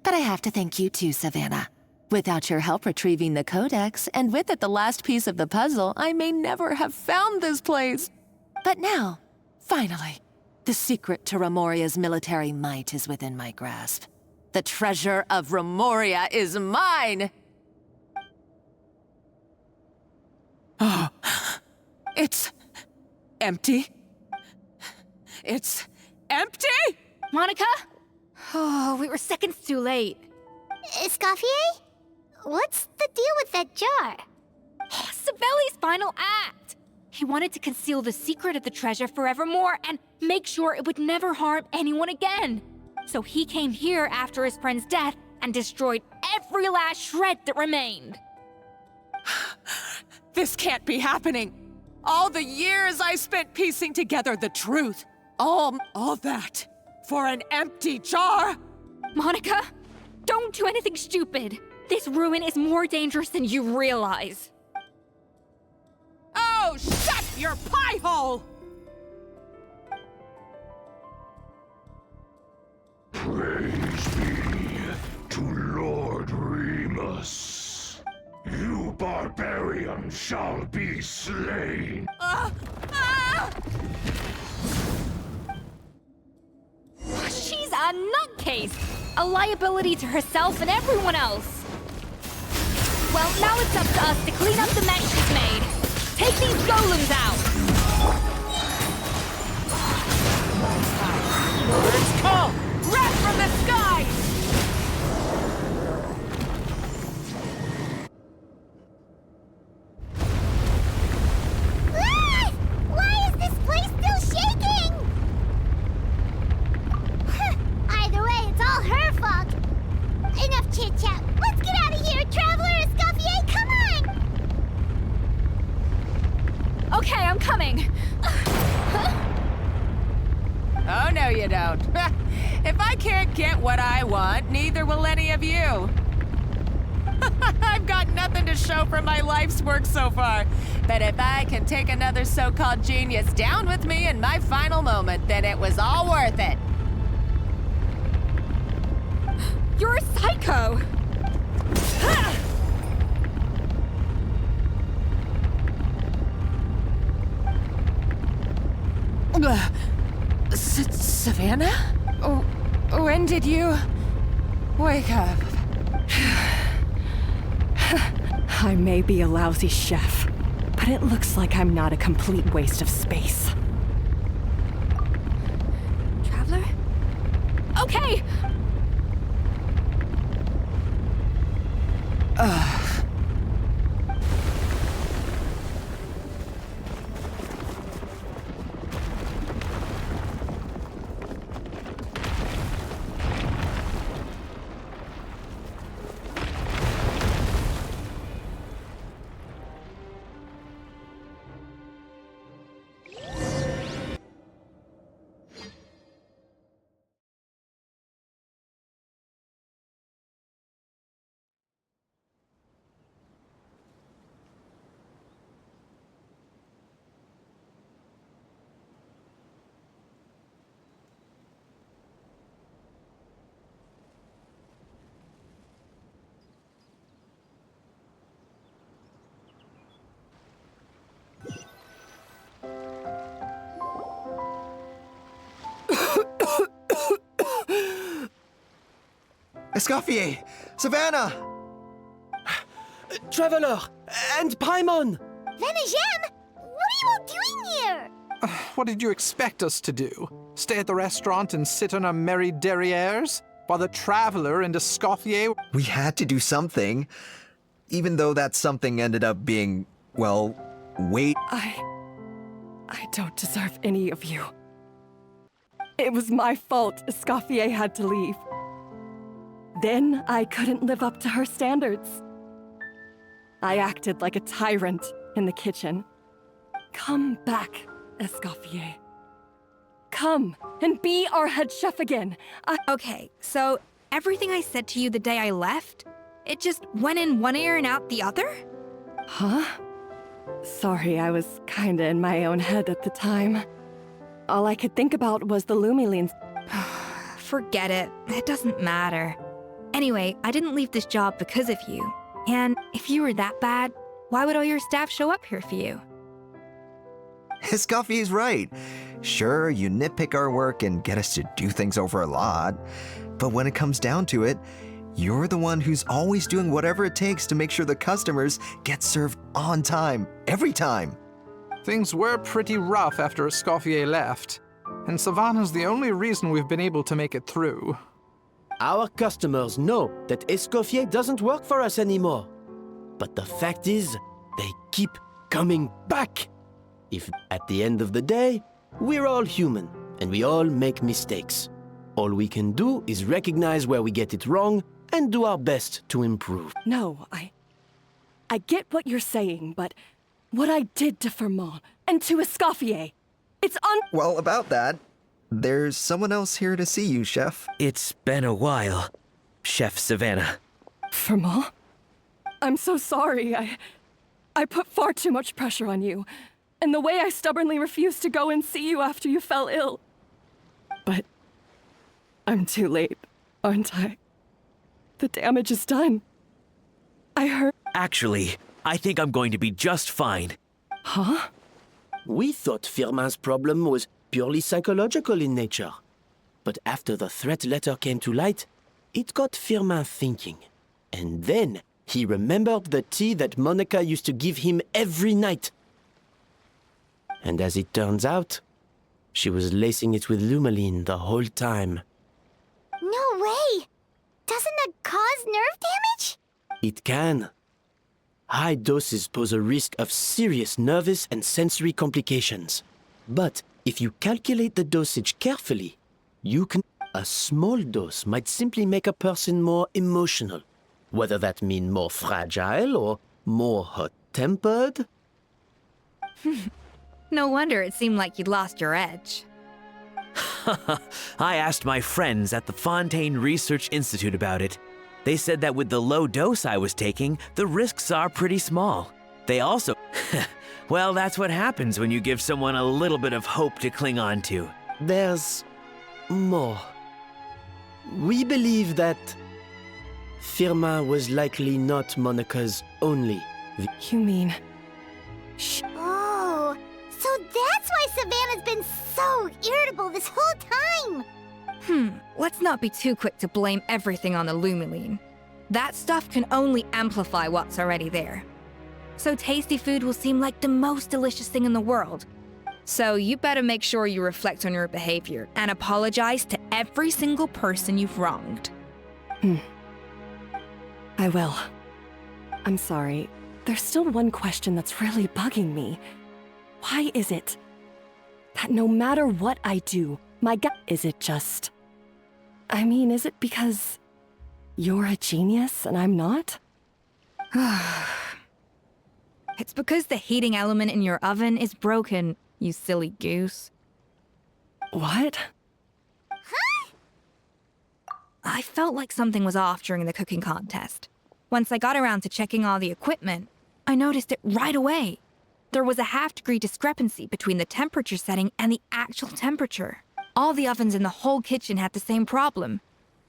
[SPEAKER 10] I have to thank you too, Savannah. Without your help retrieving the Codex, and with it the last piece of the puzzle, I may never have found this place. But now, finally, the secret to Remoria's military might is within my grasp. The treasure of Remoria is mine! Oh, it's empty. It's empty?
[SPEAKER 18] Monica? Oh, we were seconds too late.
[SPEAKER 2] Escoffier? What's the deal with that jar?
[SPEAKER 18] Savelli's final act! He wanted to conceal the secret of the treasure forevermore and make sure it would never harm anyone again. So he came here after his friend's death and destroyed every last shred that remained.
[SPEAKER 10] This can't be happening. All the years I spent piecing together the truth. All that for an empty jar.
[SPEAKER 18] Monica, don't do anything stupid. This ruin is more dangerous than you realize.
[SPEAKER 10] Oh, shut your pie hole!
[SPEAKER 19] Praise be to Lord Remus. You barbarian shall be slain.
[SPEAKER 18] She's a nutcase! A liability to herself and everyone else. Well, now it's up to us to clean up the mess she's made. Take these golems out!
[SPEAKER 1] Birds come!
[SPEAKER 18] Wrath from the skies!
[SPEAKER 2] Why is this place still shaking? Either way, it's all her fault. Enough chit-chat. Let's get out of here, Traveler Escoffier, come on!
[SPEAKER 18] Okay, I'm coming.
[SPEAKER 10] Oh, no you don't. If I can't get what I want, neither will any of you. greatest show from my life's work so far. But if I can take another so-called genius down with me in my final moment, then it was all worth it.
[SPEAKER 18] You're a psycho!
[SPEAKER 10] Savannah? When did you wake up?
[SPEAKER 3] I may be a lousy chef, but it looks like I'm not a complete waste of space.
[SPEAKER 18] Traveler? Okay!
[SPEAKER 14] Escoffier! Savannah!
[SPEAKER 11] Traveler! And Paimon!
[SPEAKER 2] Venejem! What are you all doing here?
[SPEAKER 13] What did you expect us to do? Stay at the restaurant and sit on our merry derrieres? While the Traveler and Escoffier...
[SPEAKER 14] We had to do something. Even though that something ended up being, well, wait.
[SPEAKER 3] I don't deserve any of you. It was my fault Escoffier had to leave. Then I couldn't live up to her standards. I acted like a tyrant in the kitchen. Come back, Escoffier. Come and be our head chef again.
[SPEAKER 18] Okay, so everything I said to you the day I left, it just went in one ear and out the other?
[SPEAKER 3] Huh? Sorry, I was kinda in my own head at the time. All I could think about was the Lumilines.
[SPEAKER 18] Forget it. It doesn't matter. Anyway, I didn't leave this job because of you. And if you were that bad, why would all your staff show up here for you?
[SPEAKER 14] Escoffier's right. Sure, you nitpick our work and get us to do things over a lot. But when it comes down to it, you're the one who's always doing whatever it takes to make sure the customers get served on time, every time.
[SPEAKER 13] Things were pretty rough after Escoffier left. And Savannah's the only reason we've been able to make it through.
[SPEAKER 11] Our customers know that Escoffier doesn't work for us anymore. But the fact is, they keep coming back. If at the end of the day, we're all human, and we all make mistakes. All we can do is recognize where we get it wrong and do our best to improve.
[SPEAKER 3] No, I get what you're saying, but what I did to Firmont and to Escoffier, it's
[SPEAKER 14] Well, about that, there's someone else here to see you, Chef.
[SPEAKER 6] It's been a while, Chef Savannah.
[SPEAKER 3] Firmont? I'm so sorry. I put far too much pressure on you. And the way I stubbornly refused to go and see you after you fell ill. But I'm too late, aren't I? The damage is done. I heard...
[SPEAKER 6] Actually, I think I'm going to be just fine.
[SPEAKER 3] Huh?
[SPEAKER 11] We thought Firmin's problem was purely psychological in nature. But after the threat letter came to light, it got Firmin thinking. And then he remembered the tea that Monica used to give him every night. And as it turns out, she was lacing it with Lumaline the whole time.
[SPEAKER 2] No way! Doesn't that cause nerve damage?
[SPEAKER 11] It can. High doses pose a risk of serious nervous and sensory complications. But if you calculate the dosage carefully, you can... A small dose might simply make a person more emotional. Whether that means more fragile or more hot-tempered.
[SPEAKER 18] No wonder it seemed like you'd lost your edge.
[SPEAKER 6] I asked my friends at the Fontaine Research Institute about it. They said that with the low dose I was taking, the risks are pretty small. They also... Well, that's what happens when you give someone a little bit of hope to cling on to.
[SPEAKER 11] There's more. We believe that Firma was likely not Monica's only.
[SPEAKER 3] You mean...
[SPEAKER 2] Oh, so that's why Savannah's been so irritable this whole time!
[SPEAKER 18] Let's not be too quick to blame everything on the Lumiline. That stuff can only amplify what's already there. So tasty food will seem like the most delicious thing in the world. So you better make sure you reflect on your behavior and apologize to every single person you've wronged.
[SPEAKER 3] I will. I'm sorry. There's still one question that's really bugging me. Why is it that no matter what I do, my gut... Is it just... I mean, is it because you're a genius and I'm not?
[SPEAKER 18] It's because the heating element in your oven is broken, you silly goose.
[SPEAKER 3] What?
[SPEAKER 2] Huh?
[SPEAKER 18] I felt like something was off during the cooking contest. Once I got around to checking all the equipment, I noticed it right away. There was a half-degree discrepancy between the temperature setting and the actual temperature. All the ovens in the whole kitchen had the same problem,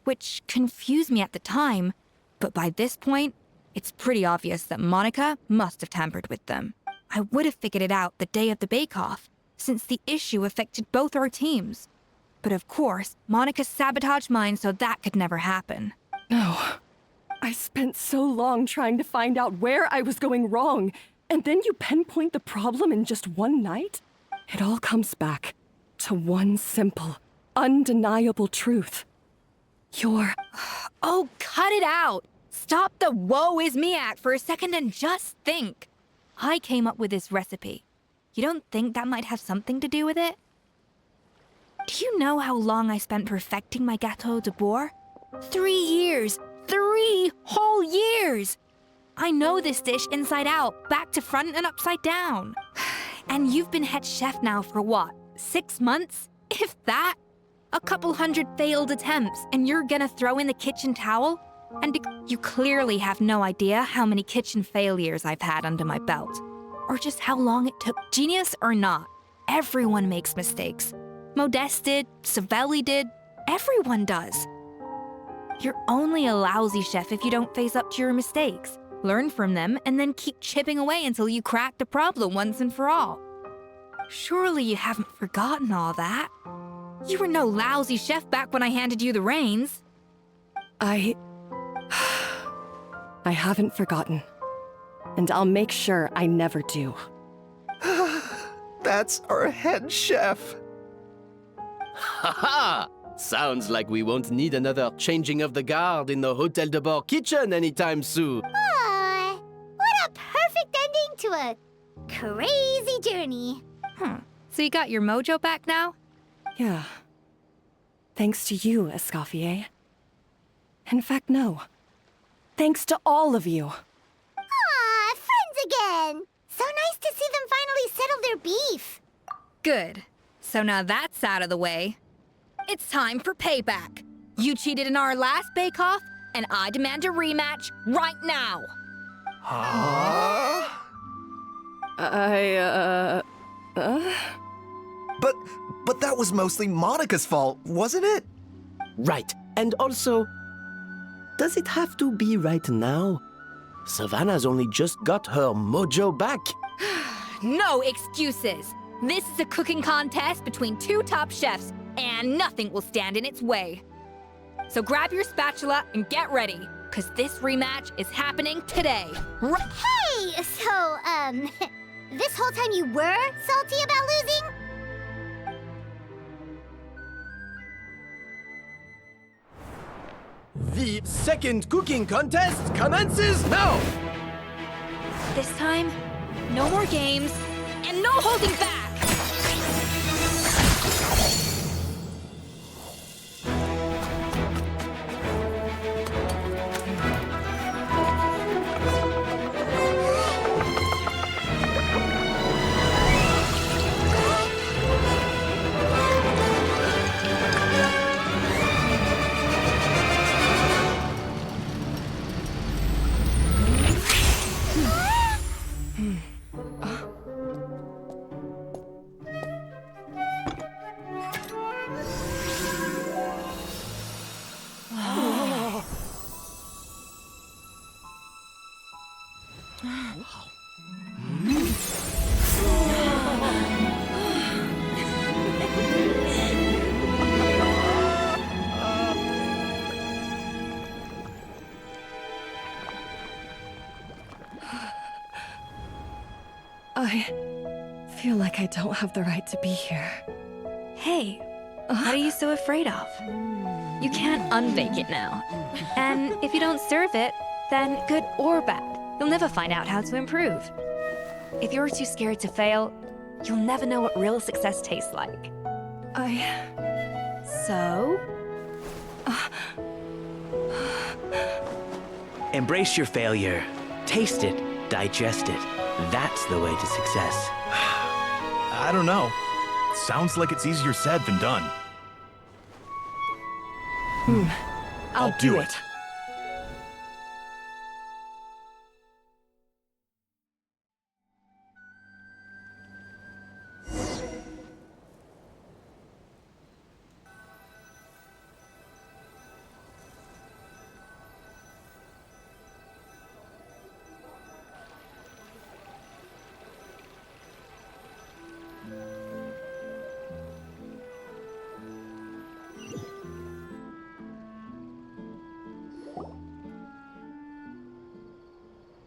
[SPEAKER 18] which confused me at the time, but by this point, it's pretty obvious that Monica must have tampered with them. I would have figured it out the day of the bake-off, since the issue affected both our teams. But of course, Monica sabotaged mine so that could never happen.
[SPEAKER 3] No. I spent so long trying to find out where I was going wrong, and then you pinpoint the problem in just one night? It all comes back to one simple, undeniable truth. You're...
[SPEAKER 18] Oh, cut it out! Stop the woe is me act for a second and just think. I came up with this recipe. You don't think that might have something to do with it? Do you know how long I spent perfecting my gâteau de bord? 3 years! 3 whole years! I know this dish inside out, back to front and upside down. And you've been head chef now for what, 6 months? If that? A couple hundred failed attempts, and you're gonna throw in the kitchen towel? And you clearly have no idea how many kitchen failures I've had under my belt. Or just how long it took. Genius or not, everyone makes mistakes. Modeste did, Savelli did, everyone does. You're only a lousy chef if you don't face up to your mistakes, learn from them, and then keep chipping away until you crack the problem once and for all. Surely you haven't forgotten all that. You were no lousy chef back when I handed you the reins.
[SPEAKER 3] I haven't forgotten. And I'll make sure I never do.
[SPEAKER 14] That's our head chef.
[SPEAKER 11] Ha-ha! Sounds like we won't need another changing of the guard in the Hotel de Bord kitchen anytime soon.
[SPEAKER 2] Aw, what a perfect ending to a crazy journey.
[SPEAKER 18] So you got your mojo back now?
[SPEAKER 3] Yeah. Thanks to you, Escoffier. In fact, no. Thanks to all of you.
[SPEAKER 2] Aw, friends again. So nice to see them finally settle their beef.
[SPEAKER 18] Good. So now that's out of the way. It's time for payback. You cheated in our last bake-off, and I demand a rematch right now.
[SPEAKER 14] Huh? But that was mostly Monica's fault, wasn't it?
[SPEAKER 11] Right. And also, does it have to be right now? Savannah's only just got her mojo back.
[SPEAKER 18] No excuses. This is a cooking contest between 2 top chefs, and nothing will stand in its way. So grab your spatula and get ready, because this rematch is happening today.
[SPEAKER 2] Hey! So, this whole time you were salty about losing?
[SPEAKER 11] The second cooking contest commences now!
[SPEAKER 18] This time, no more games, and no holding back!
[SPEAKER 3] I feel like I don't have the right to be here.
[SPEAKER 18] Hey, what are you so afraid of? You can't unbake it now. And if you don't serve it, then good or bad, you'll never find out how to improve. If you're too scared to fail, you'll never know what real success tastes like. So?
[SPEAKER 6] Embrace your failure. Taste it. Digest it. That's the way to success.
[SPEAKER 17] I don't know. Sounds like it's easier said than done.
[SPEAKER 3] I'll do it.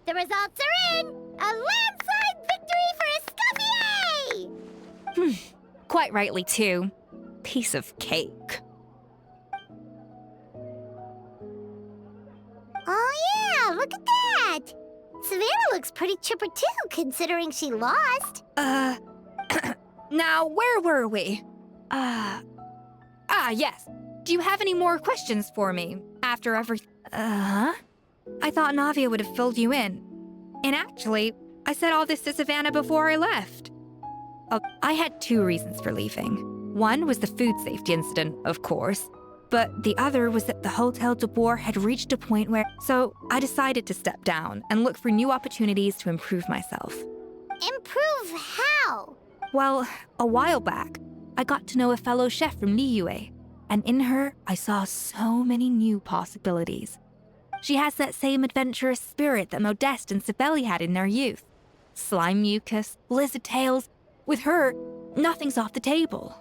[SPEAKER 2] The results are in! A landslide victory for Escoffier!
[SPEAKER 18] Quite rightly, too. Piece of cake.
[SPEAKER 2] Oh yeah, look at that! Savannah looks pretty chipper too, considering she lost.
[SPEAKER 18] Now, where were we? Yes. Do you have any more questions for me after every... I thought Navia would have filled you in. And actually, I said all this to Savannah before I left. I had 2 reasons for leaving. One was the food safety incident, of course. But the other was that the Hotel debord had reached a point where... So I decided to step down and look for new opportunities to improve myself.
[SPEAKER 2] Improve how?
[SPEAKER 18] Well, a while back, I got to know a fellow chef from Liyue. And in her, I saw so many new possibilities. She has that same adventurous spirit that Modeste and Savannah had in their youth. Slime mucus, lizard tails. With her, nothing's off the table.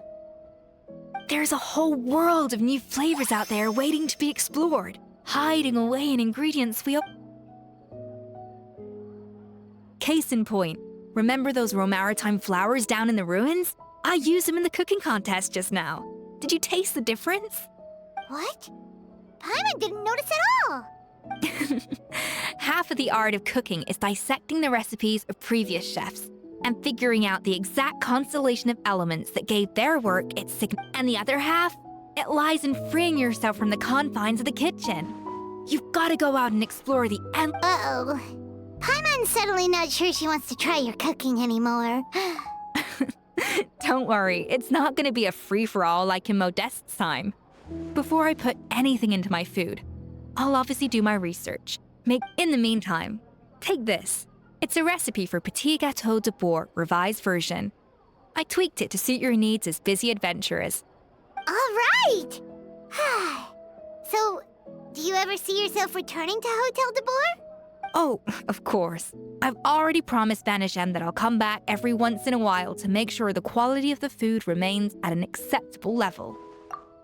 [SPEAKER 18] There's a whole world of new flavors out there waiting to be explored, hiding away in ingredients we... Case in point, remember those Romaritime flowers down in the ruins? I used them in the cooking contest just now. Did you taste the difference?
[SPEAKER 2] What? Paimon didn't notice at all!
[SPEAKER 18] Half of the art of cooking is dissecting the recipes of previous chefs and figuring out the exact constellation of elements that gave their work its signature. And the other half, it lies in freeing yourself from the confines of the kitchen. You've got to go out and explore the end.
[SPEAKER 2] Uh-oh. Paimon's suddenly not sure she wants to try your cooking anymore.
[SPEAKER 18] Don't worry, it's not going to be a free-for-all like in Modeste's time. Before I put anything into my food, I'll obviously do my research. In the meantime, take this. It's a recipe for Petit Gâteau de Bourg, revised version. I tweaked it to suit your needs as busy adventurers.
[SPEAKER 2] All right! So, do you ever see yourself returning to Hotel de Bourg?
[SPEAKER 18] Oh, of course. I've already promised Vanishem that I'll come back every once in a while to make sure the quality of the food remains at an acceptable level.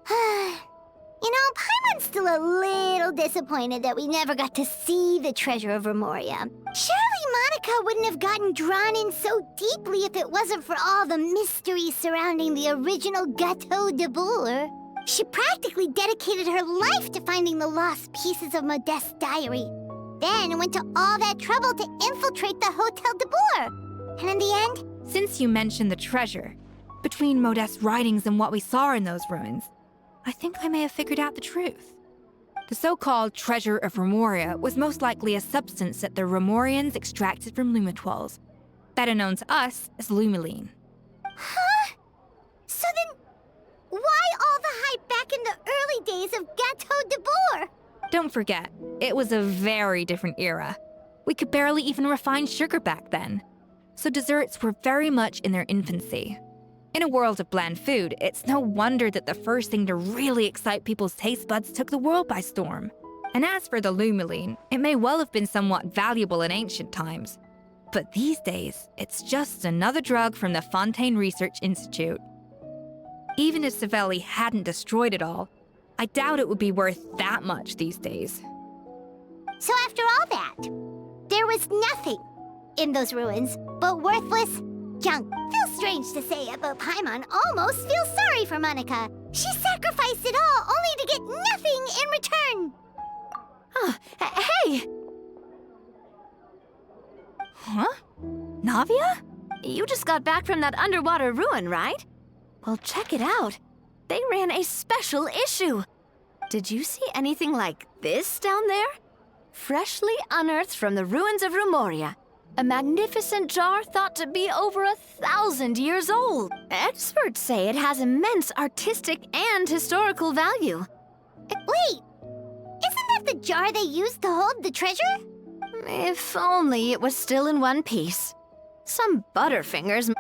[SPEAKER 2] You know, Paimon's still a little disappointed that we never got to see the treasure of Remoria. Surely Monica wouldn't have gotten drawn in so deeply if it wasn't for all the mystery surrounding the original Gâteau de Bourg. She practically dedicated her life to finding the lost pieces of Modeste's diary. Then went to all that trouble to infiltrate the Hotel de Bourg. And in the end...
[SPEAKER 18] Since you mentioned the treasure, between Modeste's writings and what we saw in those ruins, I think I may have figured out the truth. The so-called treasure of Remoria was most likely a substance that the Remorians extracted from lumitoids, better known to us as lumiline.
[SPEAKER 2] Huh? So then, why all the hype back in the early days of Gâteau de Bourg?
[SPEAKER 18] Don't forget, it was a very different era. We could barely even refine sugar back then, so desserts were very much in their infancy. In a world of bland food, it's no wonder that the first thing to really excite people's taste buds took the world by storm. And as for the Lumoline, it may well have been somewhat valuable in ancient times. But these days, it's just another drug from the Fontaine Research Institute. Even if Savannah hadn't destroyed it all, I doubt it would be worth that much these days.
[SPEAKER 2] So after all that, there was nothing in those ruins but worthless junk. Feels strange to say it, but Paimon almost feels sorry for Monica. She sacrificed it all only to get nothing in return.
[SPEAKER 5] Hey!
[SPEAKER 18] Huh? Navia?
[SPEAKER 5] You just got back from that underwater ruin, right? Well, check it out. They ran a special issue. Did you see anything like this down there? Freshly unearthed from the ruins of Rumoria. A magnificent jar thought to be over 1,000 years old. Experts say it has immense artistic and historical value.
[SPEAKER 2] Wait! Isn't that the jar they used to hold the treasure?
[SPEAKER 5] If only it was still in one piece. Some butterfingers